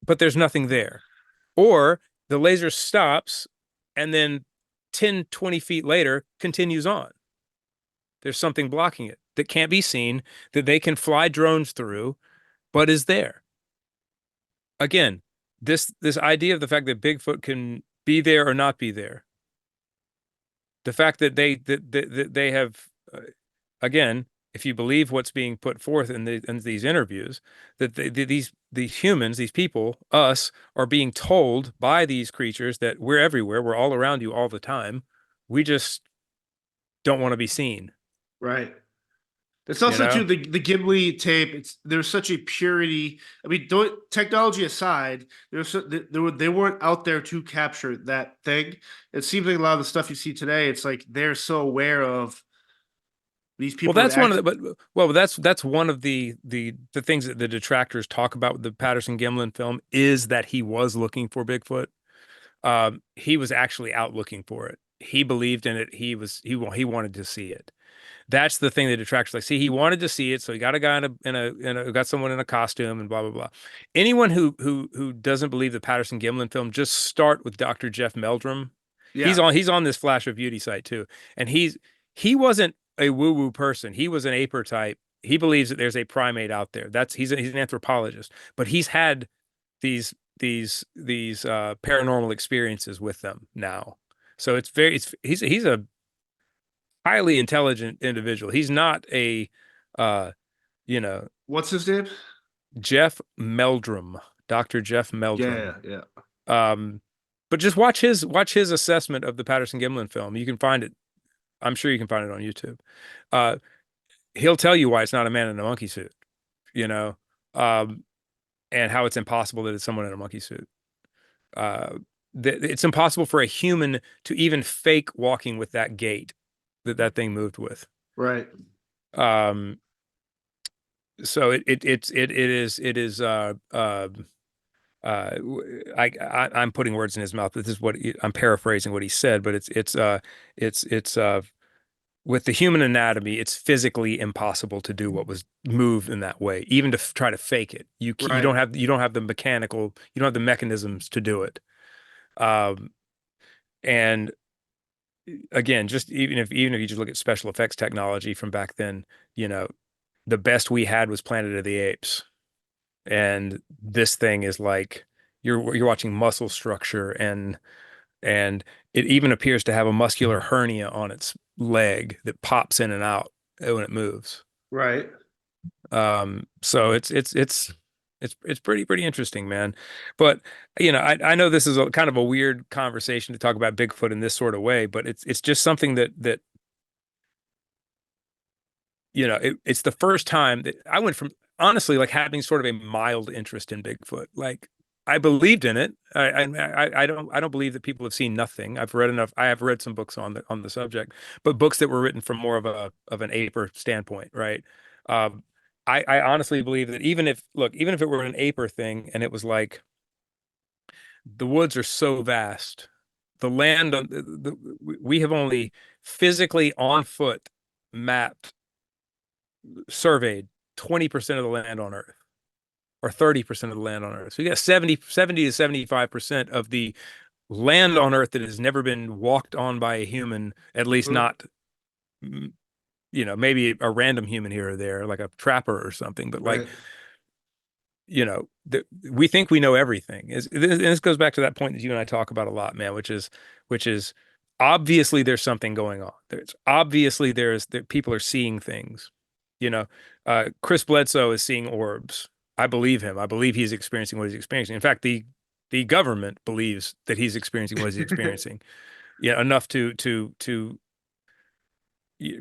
but there's nothing there. Or the laser stops and then 10, 20 feet later continues on. There's something blocking it that can't be seen, that they can fly drones through, but is there. Again, this idea of the fact that Bigfoot can be there or not be there, the fact that they have again, if you believe what's being put forth in these interviews, that these humans, these people, us, are being told by these creatures that we're everywhere, we're all around you all the time. We just don't want to be seen. Right. It's you also too know? the Ghibli tape. There's such a purity. I mean, technology aside, they weren't out there to capture that thing. It seems like a lot of the stuff you see today, it's like they're so aware of these Well, people that that's one act. of the, but well, that's one of the things that the detractors talk about with the Patterson Gimlin film is that he was looking for Bigfoot. He was actually out looking for it. He believed in it. He wanted to see it. That's the thing that detractors like. See, he wanted to see it, so he got a guy got someone in a costume and blah blah blah. Anyone who doesn't believe the Patterson Gimlin film, just start with Dr. Jeff Meldrum. Yeah, He's on this Flash of Beauty site too, and he wasn't a woo woo person. He was an aper type. He believes that there's a primate out there. He's an anthropologist, but he's had these paranormal experiences with them now. So he's a highly intelligent individual. He's not a uh you know what's his name? Jeff Meldrum, Dr. Jeff Meldrum. Yeah, yeah, Um but just watch his assessment of the Patterson Gimlin film. You can find it. I'm sure you can find it on YouTube. Uh he'll tell you why it's not a man in a monkey suit, you know, um and how it's impossible that it's someone in a monkey suit. Uh it's impossible for a human to even fake walking with that gait that thing moved with. right. Um so it is I'm putting words in his mouth. This is I'm paraphrasing what he said, but it's with the human anatomy, it's physically impossible to do what was moved in that way, even to try to fake it. Right. You don't have the mechanical, you don't have the mechanisms to do it. Um and again, just even if you just look at special effects technology from back then, you know, the best we had was Planet of the Apes. And this thing is like you're watching muscle structure and it even appears to have a muscular hernia on its leg that pops in and out when it moves. Right. So it's pretty interesting, man. But you know, I know this is a kind of a weird conversation to talk about Bigfoot in this sort of way, but it's just something that you know, it's the first time that I went from honestly like having sort of a mild interest in Bigfoot. Like I believed in it. I don't believe that people have seen nothing. I've read enough. I have read some books on the subject, but books that were written from more of an aper standpoint, right? Um, I honestly believe that even if it were an aper thing and it was like the woods are so vast, the land on we have only physically on foot mapped surveyed 20% of the land on Earth or 30% of the land on Earth. So you got 70 to 75% of the land on Earth that has never been walked on by a human, at least Mhm. not, you know, maybe a random human here or there, like a trapper or something. But like, Right. you know, we think we know everything. And this goes back to that point that you and I talk about a lot, man, which is obviously there's something going on. There's obviously that people are seeing things. You know, Chris Bledsoe is seeing orbs. I believe him. I believe he's experiencing what he's experiencing. In fact, the government believes that he's experiencing what he's experiencing. Yeah, enough to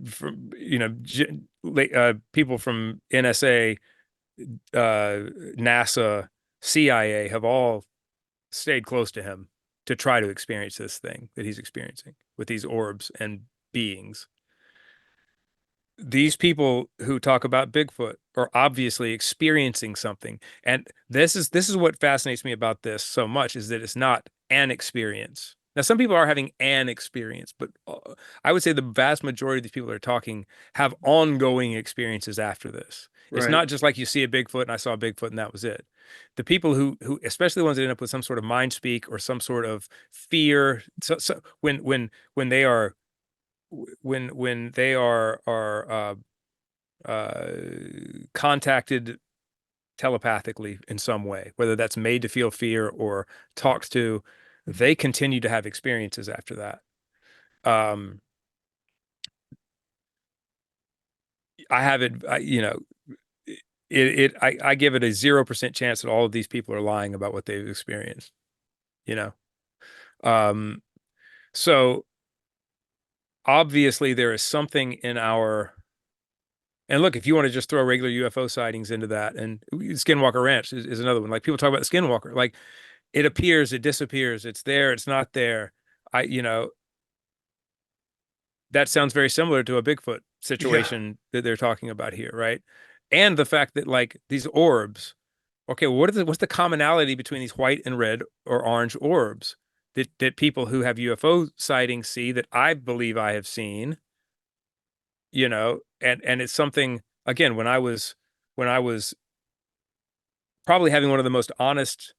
from you know people from NSA, NASA, CIA have all stayed close to him to try to experience this thing that he's experiencing with these orbs and beings. These people who talk about Bigfoot are obviously experiencing something. And this is what fascinates me about this so much is that it's not an experience. Now, some people are having an experience, but I would say the vast majority of these people that are talking have ongoing experiences after this. It's Right. not just like you see a Bigfoot and I saw a Bigfoot and that was it. The people especially the ones that end up with some sort of mind speak or some sort of fear, when they are when they are uh, contacted telepathically in some way, whether that's made to feel fear or talked to, they continue to have experiences after that. Um, I have it, you know, I give it a 0% chance that all of these people are lying about what they've experienced, you know? Um, so obviously there is something in our And look, if you want to just throw regular UFO sightings into that, and Skinwalker Ranch is another one. Like people talk about the Skinwalker, like it appears, it disappears, it's there, it's not there. You know, that sounds very similar to a Bigfoot Yeah. situation that they're talking about here, right? And the fact that like these orbs, okay, well, what's the commonality between these white and red or orange orbs that people who have UFO sightings see that I believe I have seen, you know, and it's something again when I was probably having one of the most honest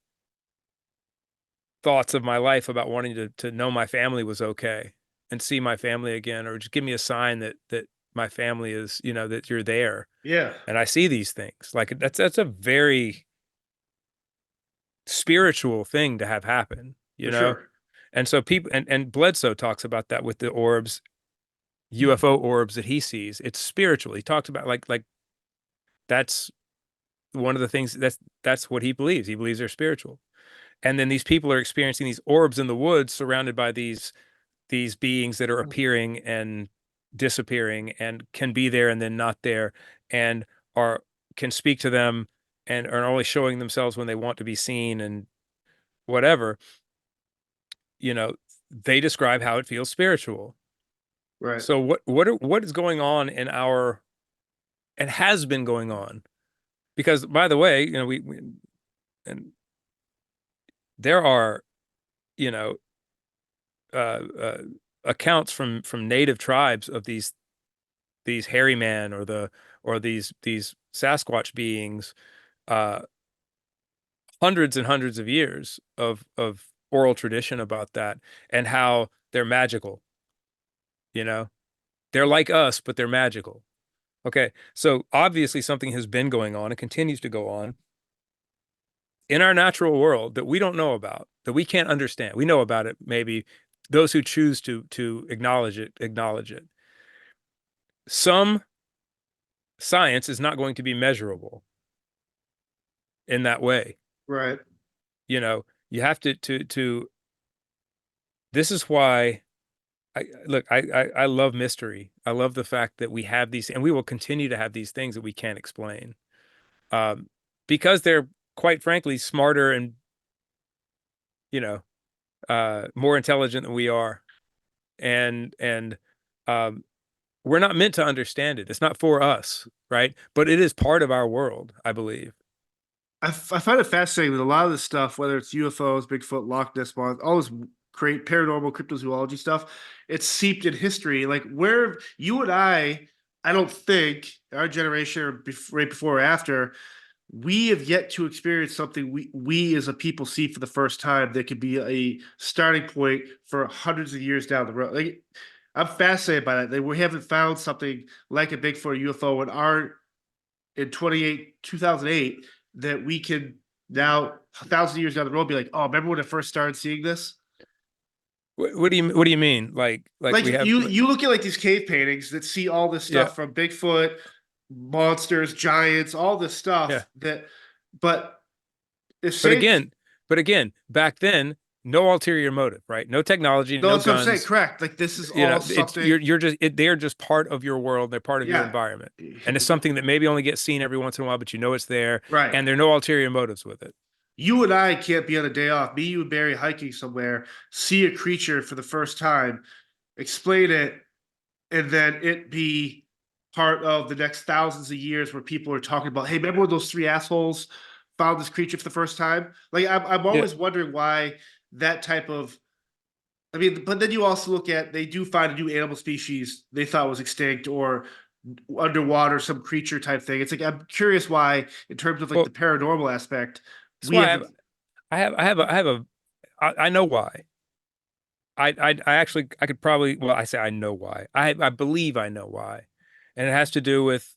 thoughts of my life about wanting to know my family was okay and see my family again, or just give me a sign that my family is, you know, that you're there. Yeah. And I see these things. Like that's a very spiritual thing to have happen, For you know? sure. And so people and Bledsoe talks about that with the orbs, UFO orbs that he sees. It's spiritual. He talks about like that's one of the things that's what he believes. He believes they're spiritual. And then these people are experiencing these orbs in the woods surrounded by these beings that are appearing and disappearing and can be there and then not there and are can speak to them and are only showing themselves when they want to be seen and whatever, you know, they describe how it feels spiritual. Right. So what is going on in our and has been going on? Because by the way, you know, we and there are, you know, uh, uh accounts from native tribes of these hairy man or these Sasquatch beings, uh, hundreds and hundreds of years of oral tradition about that and how they're magical. You know, they're like us, but they're magical. Okay, so obviously something has been going on and continues to go on in our natural world that we don't know about, that we can't understand. We know about it, maybe those who choose to acknowledge it acknowledge it. Some science is not going to be measurable in that way. Right. You know, you have to this is why I love mystery. I love the fact that we have these and we will continue to have these things that we can't explain. Um, because they're quite frankly smarter and, you know, more intelligent than we are. And um we're not meant to understand it. It's not for us, right? But it is part of our world, I believe. I find it fascinating that a lot of this stuff, whether it's UFOs, Bigfoot, Loch Ness Monster, all this great paranormal cryptozoology stuff, it's seeped in history. Like where you and I don't think our generation or right before or after, we have yet to experience something we as a people see for the first time that could be a starting point for hundreds of years down the road. Like I'm fascinated by that. That we haven't found something like a Bigfoot or UFO in our in 2008 that we can now 1,000 years down the road be like, oh, remember when I first started seeing this? What do you mean? Like we Like have you look at like these cave paintings that see all this yeah, stuff from Bigfoot, monsters, giants, all this yeah. stuff that, but the But same. again, but again, back then, no ulterior motive, right? No technology, No, no that's what I'm saying. guns. Correct. Like this is You all know, it's something. you're just they're just part of your world. They're part of your Yeah. environment, and it's something that maybe only gets seen every once in a while, but you know it's there, Right. and there are no ulterior motives with it. You and I can't be on a day off. Me, you, and Barry hiking somewhere, see a creature for the first time, explain it, and then it be part of the next thousands of years where people are talking about, hey, remember when those three assholes found this creature for the first time? Like I'm Yeah. always wondering why that type of. I mean, but then you also look at they do find a new animal species they thought was extinct or underwater some creature type thing. It's like I'm curious why, in terms of like the Well, paranormal aspect, that's we why haven't. I have a I know why. I actually I could probably well I say I know why. I believe I know why, and it has to do with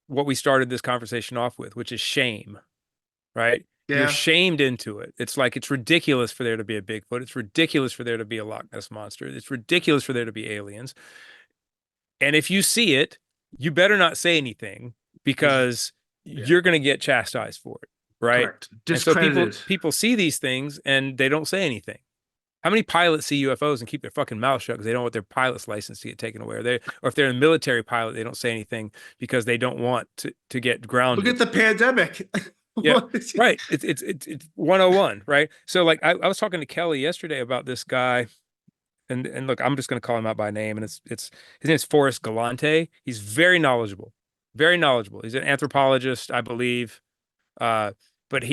what we started this conversation off with, which is shame. Right? You're Yeah, shamed into it. It's like it's ridiculous for there to be a Bigfoot. It's ridiculous for there to be a Loch Ness monster. It's ridiculous for there to be aliens. And if you see it, you better not say anything because because yeah, you're going to get chastised for it, right? correct. And so people Discredited. people see these things and they don't say anything. How many pilots see UFOs and keep their fucking mouth shut because they don't want their pilot's license to get taken away? Or if they're a military pilot, they don't say anything because they don't want to get Look at grounded. the pandemic. Yeah, What is- right. It's 101, right? So like I was talking to Kelly yesterday about this guy, and look, I'm just gonna call him out by name, and it's his name's Forrest Galante. He's very knowledgeable, very knowledgeable. He's an anthropologist, I believe. But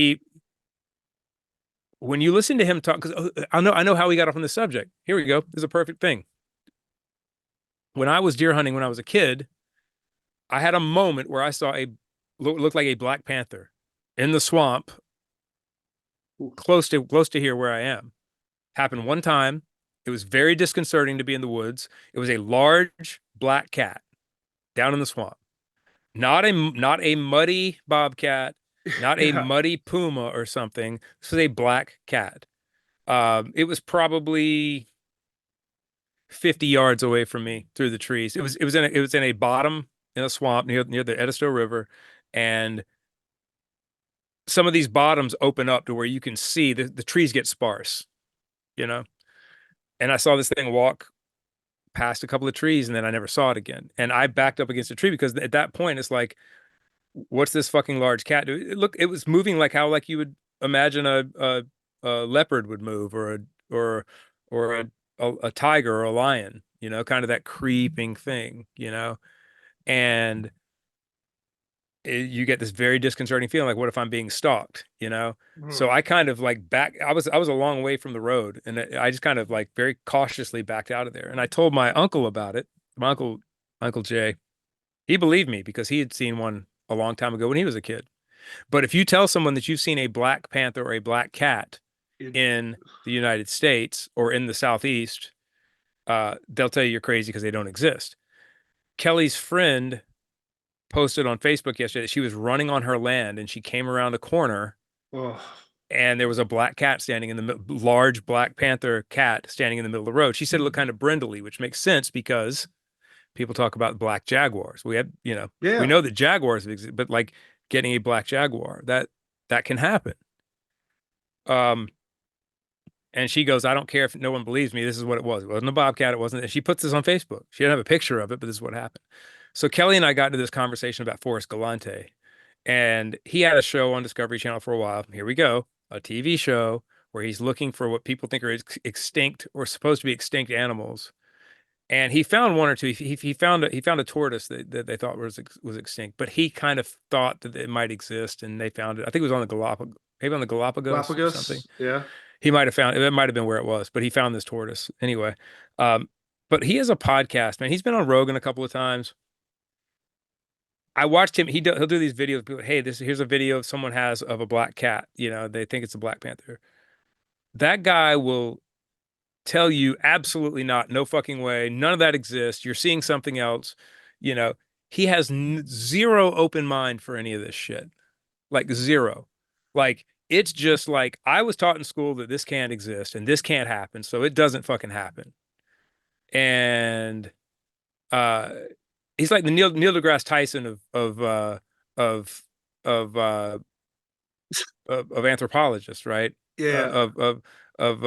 when you listen to him talk, because I know how we got off on this subject. Here we go. This is a perfect thing. When I was deer hunting when I was a kid, I had a moment where I saw looked like a black panther in the swamp close to here where I am. Happened one time. It was very disconcerting to be in the woods. It was a large black cat down in the swamp. Not a muddy bobcat, not a Yeah. muddy puma or something. This was a black cat. It was probably 50 yards away from me through the trees. It was in a bottom in a swamp near the Edisto River, and some of these bottoms open up to where you can see the trees get sparse, you know. And I saw this thing walk past a couple of trees, and then I never saw it again. And I backed up against a tree because at that point it's like, what's this fucking large cat do? It was moving like how like you would imagine a leopard would move, or a tiger or a lion, kind of that creeping thing, and you get this very disconcerting feeling like, what if I'm being stalked, Hmm. so I kind of like I was a long way from the road, and I just kind of like very cautiously backed out of there, and I told my uncle about it. My Uncle Jay. He believed me because he had seen one a long time ago when he was a kid. But if you tell someone that you've seen a black panther or a black cat It- in the United States or in the Southeast, they'll tell you you're crazy because they don't exist. Kelly's friend posted on Facebook yesterday that she was running on her land and she came around a corner oh, and there was a black cat standing in the large black panther cat standing in the middle of the road. She said it looked kind of brindley, which makes sense because people talk about black jaguars. We yeah. know that jaguars exist, but like getting a black jaguar, that can happen. Um, and she goes, I don't care if no one believes me. This is what it was. It wasn't a bobcat. It wasn't. And she puts this on Facebook. She didn't have a picture of it, but this is what happened. So Kelly and I got into this conversation about Forrest Galante, and he had a show on Discovery Channel for a while. Here we go, a TV show where he's looking for what people think are extinct or supposed to be extinct animals, and he found one or two. He found a tortoise that they thought was extinct, but he kind of thought that it might exist, and they found it. I think it was on the Galapagos, maybe on the Galapagos or something. Galapagos. Yeah. He might have found it. Might have been where it was, but he found this tortoise anyway. Um, but he has a podcast, man. He's been on Rogan a couple of times. I watched him. He'll do these videos. People, hey, here's a video someone has of a black cat. They think it's a black panther. That guy will tell you absolutely not, no fucking way, none of that exists. You're seeing something else. You know, he has zero open mind for any of this shit. Like zero. Like it's just like I was taught in school that this can't exist and this can't happen, so it doesn't fucking happen. And uh he's like the Neil deGrasse Tyson of of uh of anthropologists, right? Yeah. Of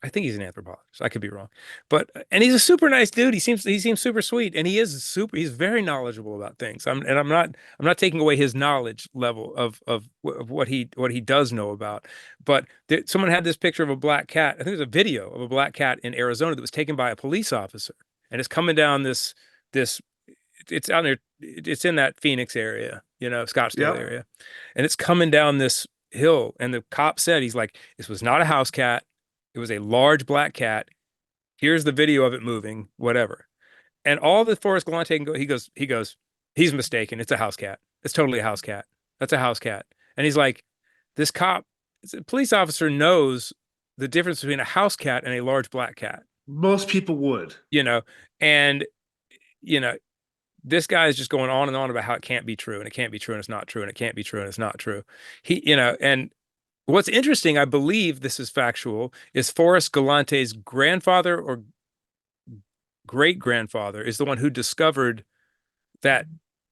I think he's an anthropologist. I could be wrong, but and he's a super nice dude. He seems super sweet, and he is super. He's very knowledgeable about things. I'm not taking away his knowledge level of what he does know about. But someone had this picture of a black cat. I think it was a video of a black cat in Arizona that was taken by a police officer, and it's coming down this. It's out there. It's in that Phoenix area, Scottsdale Yep. area, and it's coming down this hill. And the cop said, he's like, this was not a house cat. It was a large black cat. Here's the video of it moving, whatever. And all the Forrest Galante can go, he goes, he's mistaken. It's a house cat. It's totally a house cat. That's a house cat. And he's like, this cop, police officer knows the difference between a house cat and a large black cat, Most people would. you know, and, you know, this guy is just going on and on about how it can't be true and it can't be true and it's not true and it can't be true and it's not true. And what's interesting, I believe this is factual, is Forrest Galante's grandfather or great grandfather is the one who discovered that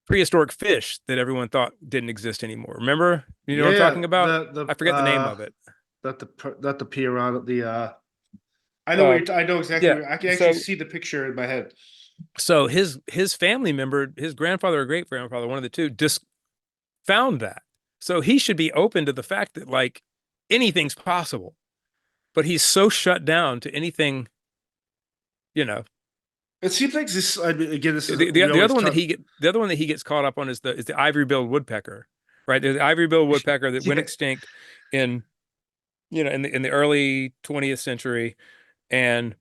prehistoric fish that everyone thought didn't exist anymore. Remember? You know what I'm Yeah. talking about? The I forget the name of it. not the piranha, I know Um, I know exactly yeah. where I can actually So see the picture in my head. so his family member, his grandfather or great grandfather, one of the two, just found that. So he should be open to the fact that like anything's possible, but he's so shut down to anything, you know. It seems like this. I mean, again, this is we The always other one that talk. the other one that he gets caught up on is the ivory-billed woodpecker, right? The ivory-billed woodpecker that went Yeah, extinct in in the early 20th century, and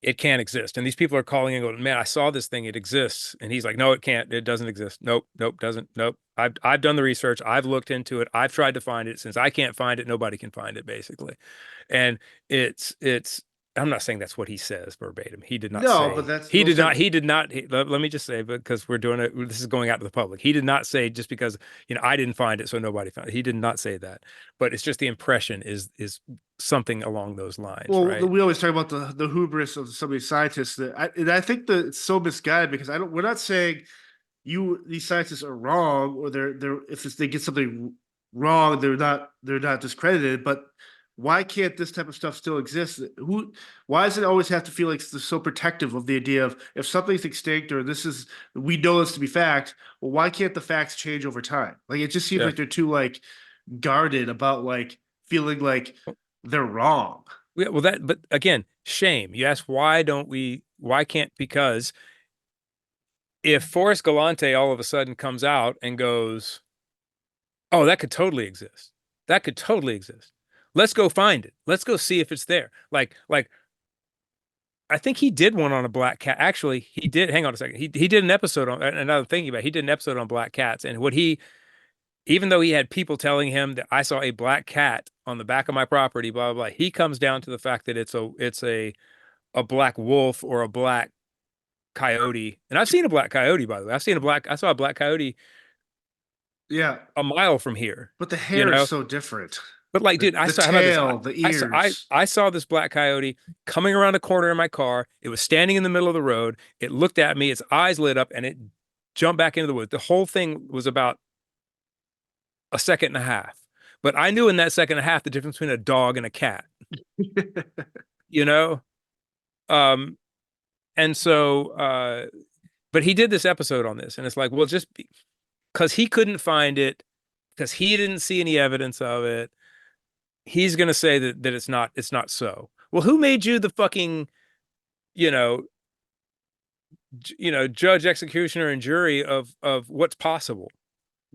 it can't exist. And these people are calling and going, man, I saw this thing. It exists. And he's like, no, it can't. It doesn't exist. Nope. Nope. Doesn't. Nope. I've done the research. I've looked into it. I've tried to find it. Since I can't find it, nobody can find it, basically. And it's I'm not saying that's what he says verbatim. He did not no, but say that's he those did not type. he did not let me just say, because we're doing it, this is going out to the public. He did not say just because I didn't find it, so nobody found it. He did not say that. But it's just the impression is something along those lines, Well, right? we always talk about the hubris of some of these scientists and I think that it's so misguided because I don't. We're not saying these scientists are wrong or they're if they get something wrong they're not discredited. But why can't this type of stuff still exist? Why does it always have to feel like it's so protective of the idea of if something's extinct or this is we know this to be fact? Well, why can't the facts change over time? Like it just seems Yeah. like they're too like guarded about like feeling like they're wrong. Well, but again, shame. You ask why can't, because if Forrest Galante all of a sudden comes out and goes, oh, that could totally exist. That could totally exist. Let's go find it. Let's go see if it's there. Like I think he did one on a black cat. Actually, he did. Hang on a second. He did an episode on, and I'm thinking about it, he did an episode on black cats. And even though he had people telling him that I saw a black cat on the back of my property, blah, blah, blah, he comes down to the fact that it's a black wolf or a black coyote. And I've seen a black coyote, by the way. I saw a black coyote Yeah, a mile from here, but the you hair is know? so different. But like, dude, The how about this? tail, the ears. I saw this black coyote coming around a corner in my car. It was standing in the middle of the road. It looked at me, its eyes lit up, and it jumped back into the woods. The whole thing was about a second and a half. But I knew in that second and a half the difference between a dog and a cat, you know? Um, and so but he did this episode on this, and it's like, well, just because he couldn't find it, because he didn't see any evidence of it, he's going to say that it's not so. Well, who made you the fucking, you know, judge, executioner, and jury of what's possible?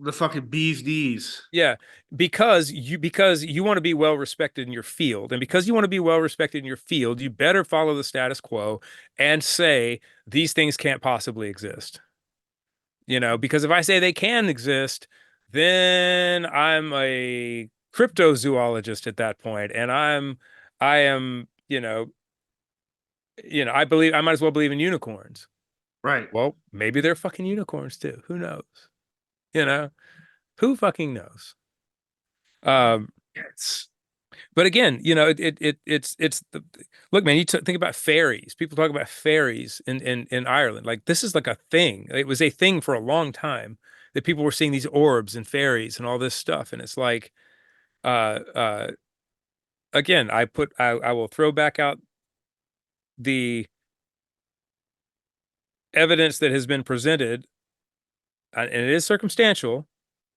The fucking bee's knees. Yeah, because you want to be well respected in your field, and because you want to be well respected in your field, you better follow the status quo and say these things can't possibly exist. Because if I say they can exist, then I'm a cryptozoologist at that point, and I am, I might as well believe in unicorns. Right. Well, maybe they're fucking unicorns too. Who knows? You know, who fucking knows? Um, It's but again, it's the look, man. Think about fairies. People talk about fairies in Ireland. Like this is like a thing. It was a thing for a long time that people were seeing these orbs and fairies and all this stuff. And it's like, uh, uh, again, I will throw back out the evidence that has been presented, and it is circumstantial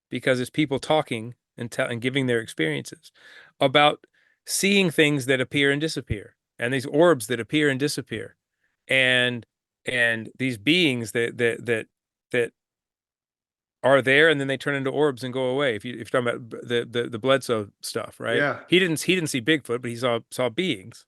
because it's people talking and giving their experiences about seeing things that appear and disappear, and these orbs that appear and disappear, and these beings that are there and then they turn into orbs and go away. If you're talking about the Bledsoe stuff, right? yeah. He didn't see Bigfoot, but he saw beings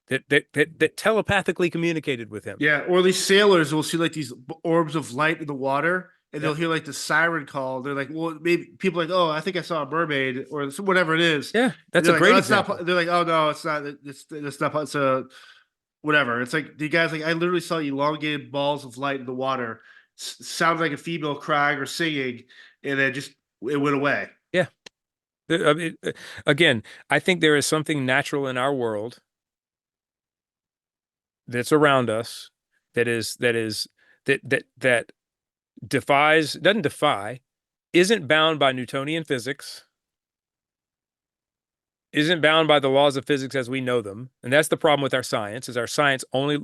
that telepathically communicated with him. Yeah. Or these sailors will see like these orbs of light in the water and Yeah, they'll hear like the siren call. They're like, well, maybe people are like, oh, I think I saw a mermaid or whatever it is. yeah, And that's they're a like, oh, great it's not. example. They're like, oh no, it's not. It's not. It's a whatever. It's like the guys like I literally saw elongated balls of light in the water. Sounds like a female crying or singing, and then just it went away. Yeah. I mean, again, I think there is something natural in our world that's around us that doesn't defy, isn't bound by Newtonian physics, isn't bound by the laws of physics as we know them. And that's the problem with our science, is our science only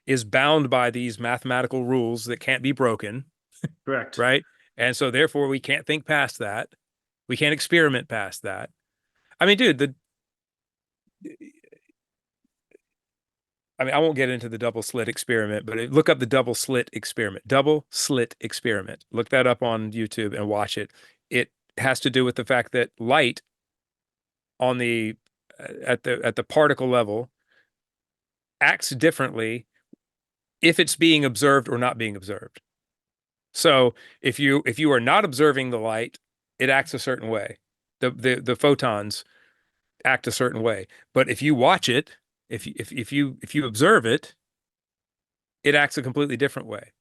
is bound by these mathematical rules that can't be broken, Correct. right? And so therefore we can't think past that. We can't experiment past that. I mean, dude, I won't get into the double slit experiment, but look up the double slit experiment. Double slit experiment. Look that up on YouTube and watch it. It has to do with the fact that light on the at the particle level acts differently if it's being observed or not being observed. So if you are not observing the light, it acts a certain way. The photons act a certain way. But if you watch it, if you observe it, it acts a completely different way.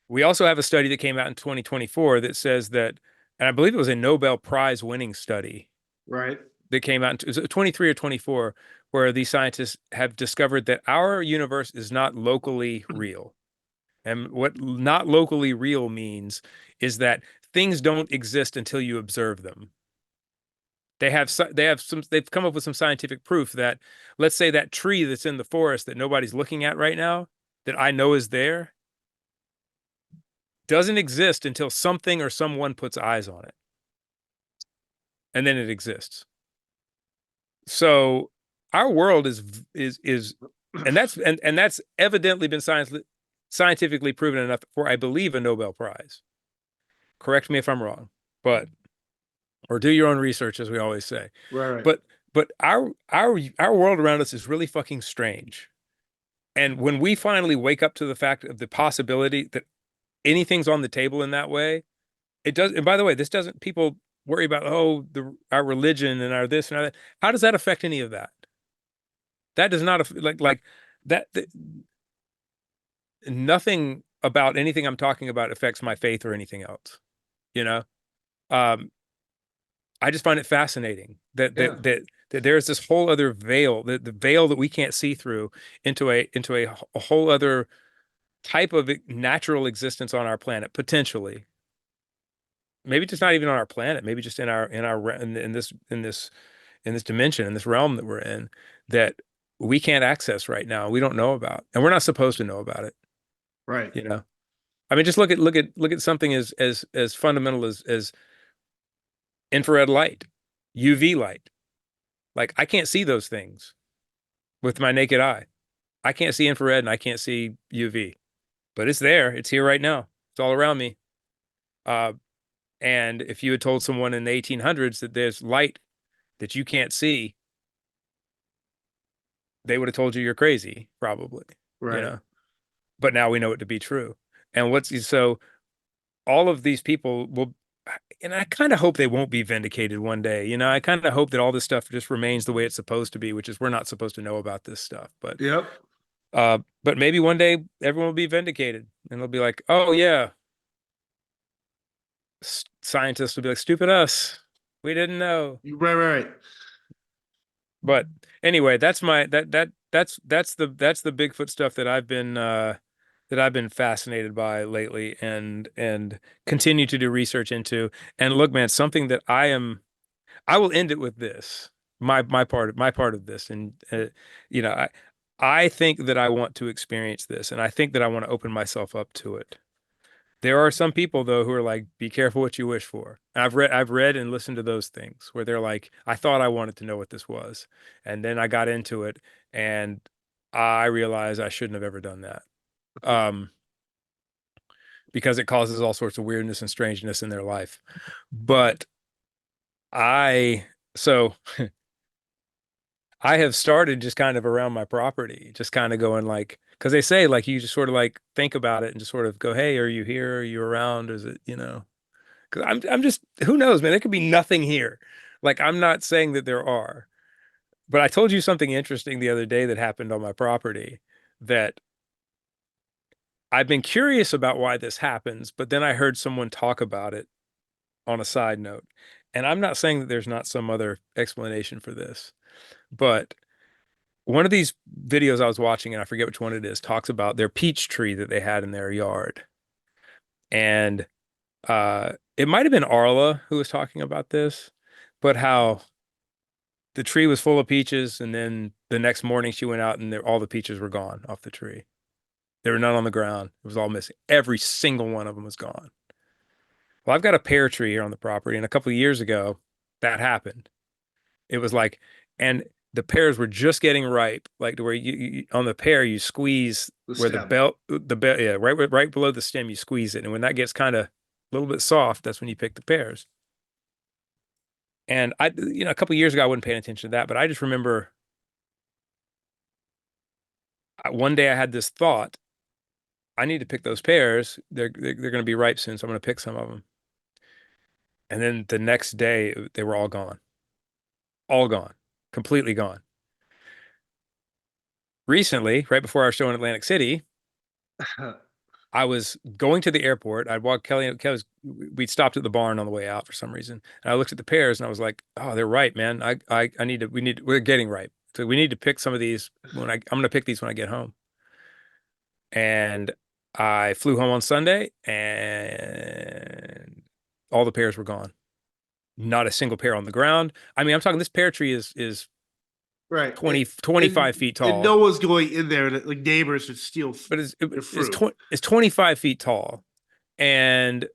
We also have a study that came out in 2024 that says that, and I believe it was a Nobel Prize winning study Right. that came out in 23 or 24, where these scientists have discovered that our universe is not locally real. And what not locally real means is that things don't exist until you observe them. They've come up with some scientific proof that, let's say, that tree that's in the forest that nobody's looking at right now, that I know is there, doesn't exist until something or someone puts eyes on it. And then it exists. So our world is and that's evidently been scientifically proven enough for, I believe, a Nobel Prize. Correct me if I'm wrong, but or do your own research, as we always say. Right. Right. But our world around us is really fucking strange. And when we finally wake up to the fact of the possibility that anything's on the table in that way, it does. And by the way, this doesn't, people worry about, oh, our religion and our this and our that. How does that affect any of that? That does not like that. Nothing about anything I'm talking about affects my faith or anything else. You know, um, I just find it fascinating Yeah. that there's this whole other veil, the veil that we can't see through into a whole other type of natural existence on our planet, potentially. Maybe just not even on our planet, maybe just in this dimension, in this realm that we're in, that we can't access right now. We don't know about, and we're not supposed to know about it. Right. You know, I mean, just look at something as fundamental as infrared light, UV light. Like, I can't see those things with my naked eye. I can't see infrared and I can't see UV, but it's there. It's here right now. It's all around me. Uh, and if you had told someone in the 1800s that there's light that you can't see, they would have told you you're crazy, probably, you Right. know. But now we know it to be true. And so all of these people will, and I kind of hope they won't be vindicated one day. You know, I kind of hope that all this stuff just remains the way it's supposed to be, which is we're not supposed to know about this stuff. Yep. But maybe one day everyone will be vindicated and they'll be like, oh yeah, scientists will be like, stupid us. We didn't know. Right. Right. But anyway, that's my that's the Bigfoot stuff that I've been fascinated by lately and continue to do research into. And look, man, something that I will end it with this. My part of this, and you know, I think that I want to experience this, and I think that I want to open myself up to it. There are some people though who are like, be careful what you wish for. And I've read and listened to those things where they're like, I thought I wanted to know what this was, and then I got into it, and I realized I shouldn't have ever done that. Um, because it causes all sorts of weirdness and strangeness in their life. But I so I have started just kind of around my property, just kind of going like, because they say like you just sort of like think about it and just sort of go, hey, are you here? Are you around? Is it, you know? Because I'm just, who knows, man? There could be nothing here. Like, I'm not saying that there are, but I told you something interesting the other day that happened on my property that I've been curious about why this happens, but then I heard someone talk about it on a side note. And I'm not saying that there's not some other explanation for this, but one of these videos I was watching, and I forget which one it is, talks about their peach tree that they had in their yard. And it might have been Arla who was talking about this, but how the tree was full of peaches, and then the next morning she went out and all the peaches were gone off the tree. There were none on the ground. It was all missing. Every single one of them was gone. Well, I've got a pear tree here on the property, and a couple of years ago, that happened. It was like, and the pears were just getting ripe, like to where on the pear you squeeze The where stem. the belt, yeah, right below the stem you squeeze it, and when that gets kind of a little bit soft, that's when you pick the pears. And a couple of years ago, I wasn't paying attention to that, but I just remember one day I had this thought: I need to pick those pears. They're going to be ripe soon, so I'm going to pick some of them. And then the next day, they were all gone, completely gone. Recently, right before our show in Atlantic City, I was going to the airport. I'd walked we'd stopped at the barn on the way out for some reason. And I looked at the pears and I was like, oh, they're ripe, man. We're getting ripe. So we need to pick some of these I'm going to pick these when I get home. And I flew home on Sunday and all the pears were gone. Not a single pear on the ground. I mean, I'm talking this pear tree is Right. 25 feet And tall, no one's going in there. Like neighbors would steal but their fruit. it's 25 feet tall, and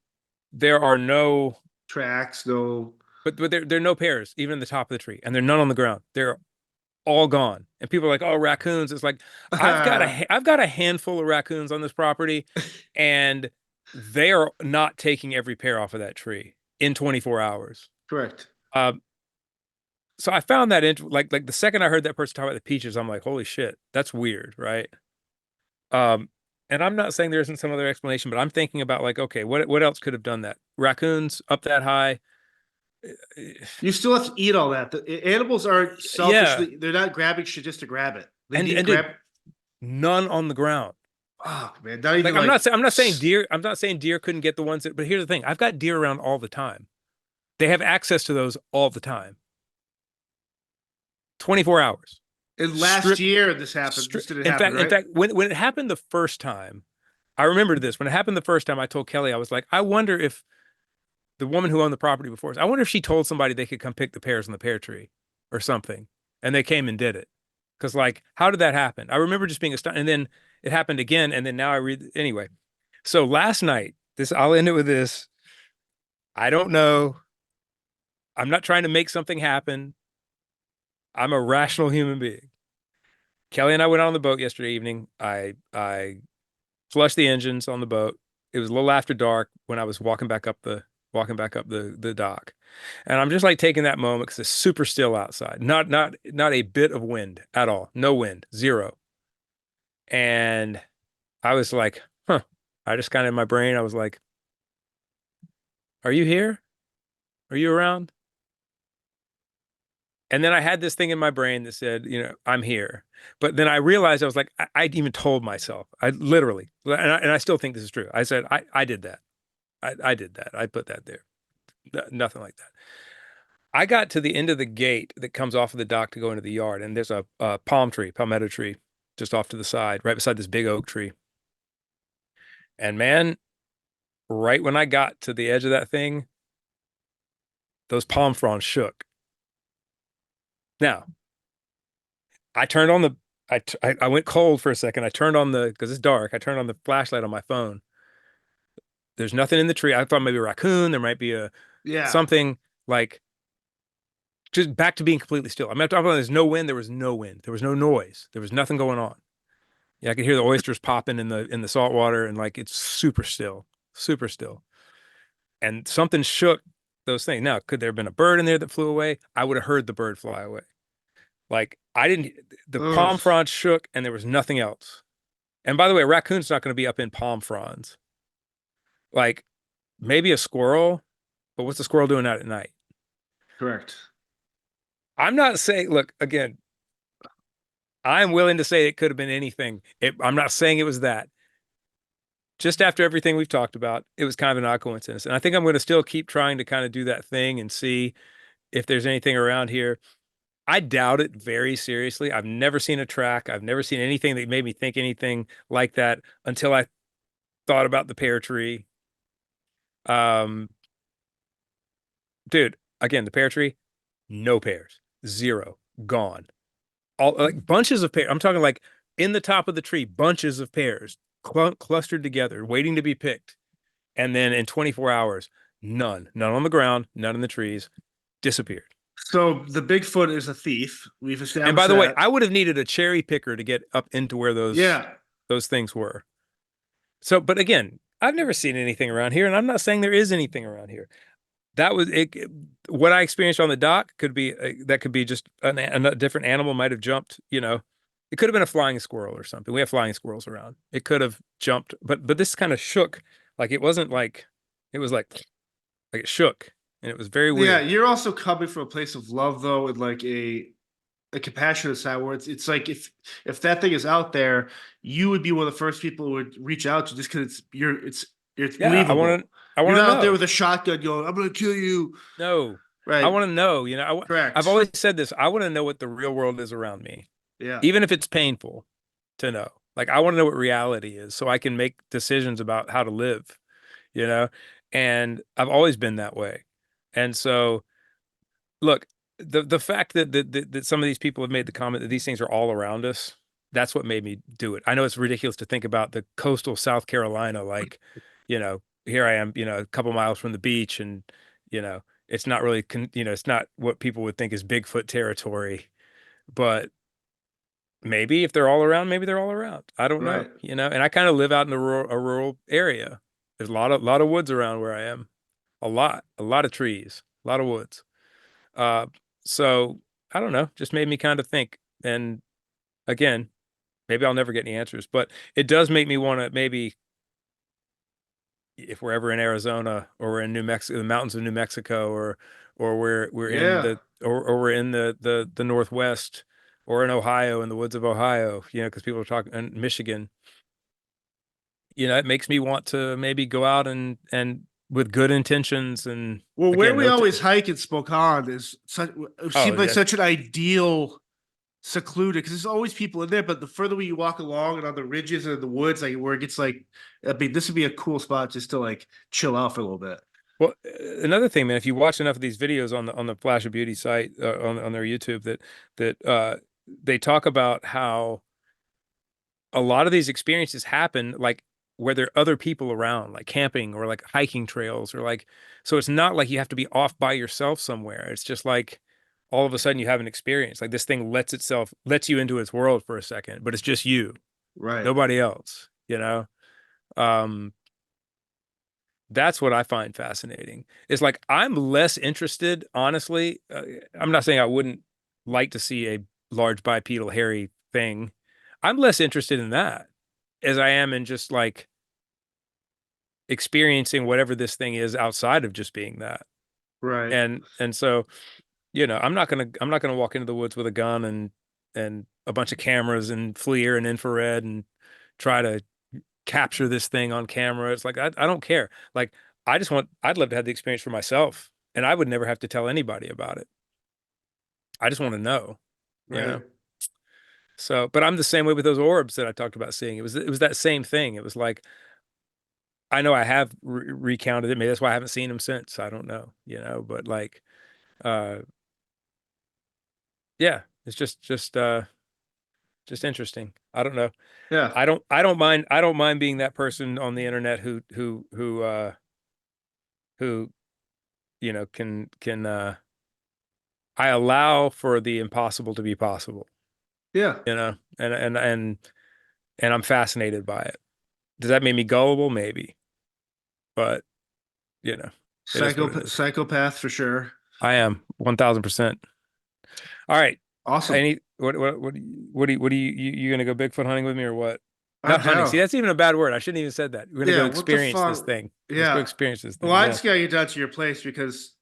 there are no, Tracks, no. but there are no pears even in the top of the tree, and they're none on the ground. They're all gone. And people are like, "Oh, raccoons." It's like I've got a handful of raccoons on this property, and they are not taking every pear off of that tree in 24 hours. Correct. Um, so I found that like the second I heard that person talk about the peaches, I'm like, holy shit, that's weird, right? Um, and I'm not saying there isn't some other explanation, but I'm thinking about like, okay, what else could have done that? Raccoons up that high? You still have to eat all that. The animals aren't Yeah, selfishly, they're not grabbing shit just to grab it. They and need and dude, grab. none on the ground. Oh man, not Like even like. I'm not saying deer. I'm not saying deer couldn't get the ones that. But here's the thing: I've got deer around all the time. They have access to those all the time, 24 hours. And last Strip, year this happened. This didn't happen, in right? fact, when it happened the first time, I remembered this. When it happened the first time, I told Kelly, I was like, I wonder if the woman who owned the property before us, I wonder if she told somebody they could come pick the pears on the pear tree or something, and they came and did it. Because like, how did that happen? I remember just being astonished, and then it happened again, and then now I read anyway. So last night, this I'll end it with this. I don't know. I'm not trying to make something happen. I'm a rational human being. Kelly and I went on the boat yesterday evening. I flushed the engines on the boat. It was a little after dark when I was walking back up the dock. And I'm just like taking that moment because it's super still outside. Not a bit of wind at all. No wind, zero. And I was like, huh. I just kind of in my brain, I was like, are you here? Are you around? And then I had this thing in my brain that said, I'm here. But then I realized I was like, I'd even told myself, I literally, and I still think this is true. I said, I did that. I did that. I put that there. Nothing like that. I got to the end of the gate that comes off of the dock to go into the yard, and there's a palmetto tree, just off to the side, right beside this big oak tree. And man, right when I got to the edge of that thing, those palm fronds shook. Now, I turned on the I went cold for a second. I turned on because it's dark. I turned on the flashlight on my phone. There's nothing in the tree. I thought maybe a raccoon. There might be a Yeah. something like just back to being completely still. I mean, I'm talking about there's no wind. There was no wind. There was no noise. There was nothing going on. Yeah, I could hear the oysters popping in the salt water, and like it's super still, super still. And something shook those things. Now, could there have been a bird in there that flew away? I would have heard the bird fly away. Like I didn't. The Ugh. palm frond shook, and there was nothing else. And by the way, a raccoon's not going to be up in palm fronds. Like maybe a squirrel, but what's a squirrel doing out at night? Correct. I'm not saying, look, again, I'm willing to say it could have been anything. I'm not saying it was that. Just after everything we've talked about, it was kind of an odd coincidence. And I think I'm going to still keep trying to kind of do that thing and see if there's anything around here. I doubt it very seriously. I've never seen a track. I've never seen anything that made me think anything like that until I thought about the pear tree. Um, dude, again, the pear tree, no pears. zero, gone. All like bunches of pears. I'm talking like in the top of the tree, bunches of pears clustered together, waiting to be picked. And then in 24 hours, none on the ground, none in the trees, disappeared. So the Bigfoot is a thief. We've And by established the way, that. I would have needed a cherry picker to get up into where Yeah. those things were. So, but again, I've never seen anything around here, and I'm not saying there is anything around here. That was it. What I experienced on the dock could be that could be just a different animal might have jumped. It could have been a flying squirrel or something. We have flying squirrels around. It could have jumped, but this kind of shook. Like it wasn't like it was like it shook, and it was very Yeah, weird. you're also coming from a place of love though, and like a compassionate side where it's like if that thing is out there, you would be one of the first people who would reach out to just because it's Yeah, believable. I You're want to not out there know. with a shotgun going, "I'm gonna kill you." No, I Right. want to know. I've Correct. always said this. I want to know what the real world is around me, Yeah. even if it's painful to know. Like I want to know what reality is so I can make decisions about how to live, you know? And I've always been that way. And so, look, the fact that some of these people have made the comment that these things are all around us, that's what made me do it. I know it's ridiculous to think about the coastal South Carolina, like, here I am, a couple miles from the beach, and it's not really, it's not what people would think is Bigfoot territory, but maybe if they're all around, maybe they're all around. I don't know, Right. and I kind of live out in a rural area. There's a lot of woods around where I am, a lot of trees, a lot of woods. Uh, so I don't know, just made me kind of think. And again, maybe I'll never get any answers, but it does make me want to maybe if we're ever in Arizona or we're in New Mexico, the mountains of New Mexico, or we're in Yeah. or we're in the Northwest or in Ohio in the woods of Ohio, because people are talking in Michigan, it makes me want to maybe go out and with good intentions and Well, where again, we no, always hike in Spokane is such it oh, seems like that's such an ideal secluded because there's always people in there. But the further you walk along and on the ridges and the woods, like where it gets like, I mean, this would be a cool spot just to like chill out for a little bit. Well, another thing, man, if you watch enough of these videos on the Flash of Beauty site on their YouTube, that they talk about how a lot of these experiences happen like where there are other people around, like camping or like hiking trails or like so it's not like you have to be off by yourself somewhere. It's just like all of a sudden you have an experience. Like this thing lets you into its world for a second, but it's just you, Right. nobody else. Um, That's what I find fascinating. It's like I'm less interested, honestly. I'm not saying I wouldn't like to see a large bipedal hairy thing. I'm less interested in that as I am in just like experiencing whatever this thing is outside of just being that. Right. And so, I'm not gonna walk into the woods with a gun and a bunch of cameras and FLIR and infrared and try to capture this thing on camera. It's like I don't care. Like I'd love to have the experience for myself, and I would never have to tell anybody about it. I just want to know, you Right. know. So, but I'm the same way with those orbs that I talked about seeing. It was that same thing. It was like I know I have recounted it. Maybe that's why I haven't seen them since. I don't know, but like uh yeah, it's just interesting. I don't know. Yeah. I don't mind being that person on the internet who can I allow for the impossible to be possible, Yeah. and I'm fascinated by it. Does that make me gullible? Maybe, but you know, it is what it is. Psychopath for sure. I am 1000%. All right. Awesome. Any what do you gonna go Bigfoot hunting with me or what? I'm Not hunting. See, down. that's even a bad word. I shouldn't even said that. We're gonna Yeah. go What the experience this fuck? thing. Let's go Yeah. experience this Well, thing. I Yeah. just gotta get down to your place because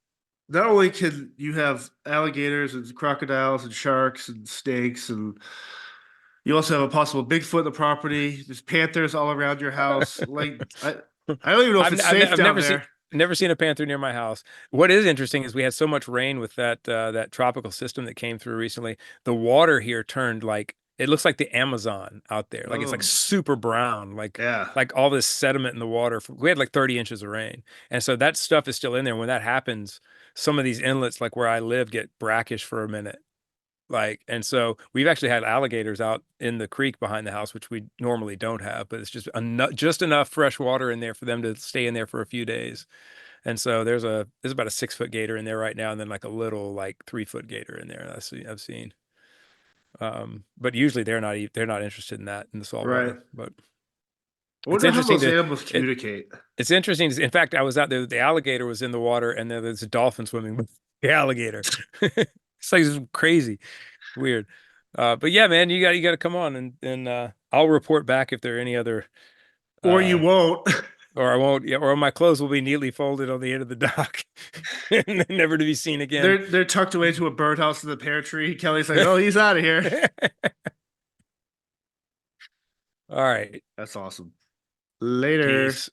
not only can you have alligators and crocodiles and sharks and snakes, and you also have a possible Bigfoot in the property. There's panthers all around your house. Like I don't even know if it's safe I've down never seen there. never seen a panther near my house. What is interesting is we had so much rain with that tropical system that came through recently. The water here turned like it looks like the Amazon out there. Like it's like Oh, super brown, like yeah. like all this sediment in the water. We had like 30 inches of rain. And so that stuff is still in there. When that happens, some of these inlets like where I live get brackish for a minute. Like, and so we've actually had alligators out in the creek behind the house, which we normally don't have, but it's just enough fresh water in there for them to stay in there for a few days. And so there's about a 6 foot gator in there right now, and then like a little like 3 foot gator in there. I've seen. But usually they're not interested in that in the salt Right. water. But I it's wonder how interesting those to animals it, communicate. it's interesting. In fact, I was out there. The alligator was in the water, and there's a dolphin swimming with the alligator. It's like it's crazy, weird. But yeah, man, you got to come on, and I'll report back if there are any other. Or you Uh, won't. or I won't. Yeah, or my clothes will be neatly folded on the end of the dock, and never to be seen again. They're tucked away to a birdhouse in the pear tree. Kelly's like, oh, he's out of here. All right. That's awesome. Later. Peace.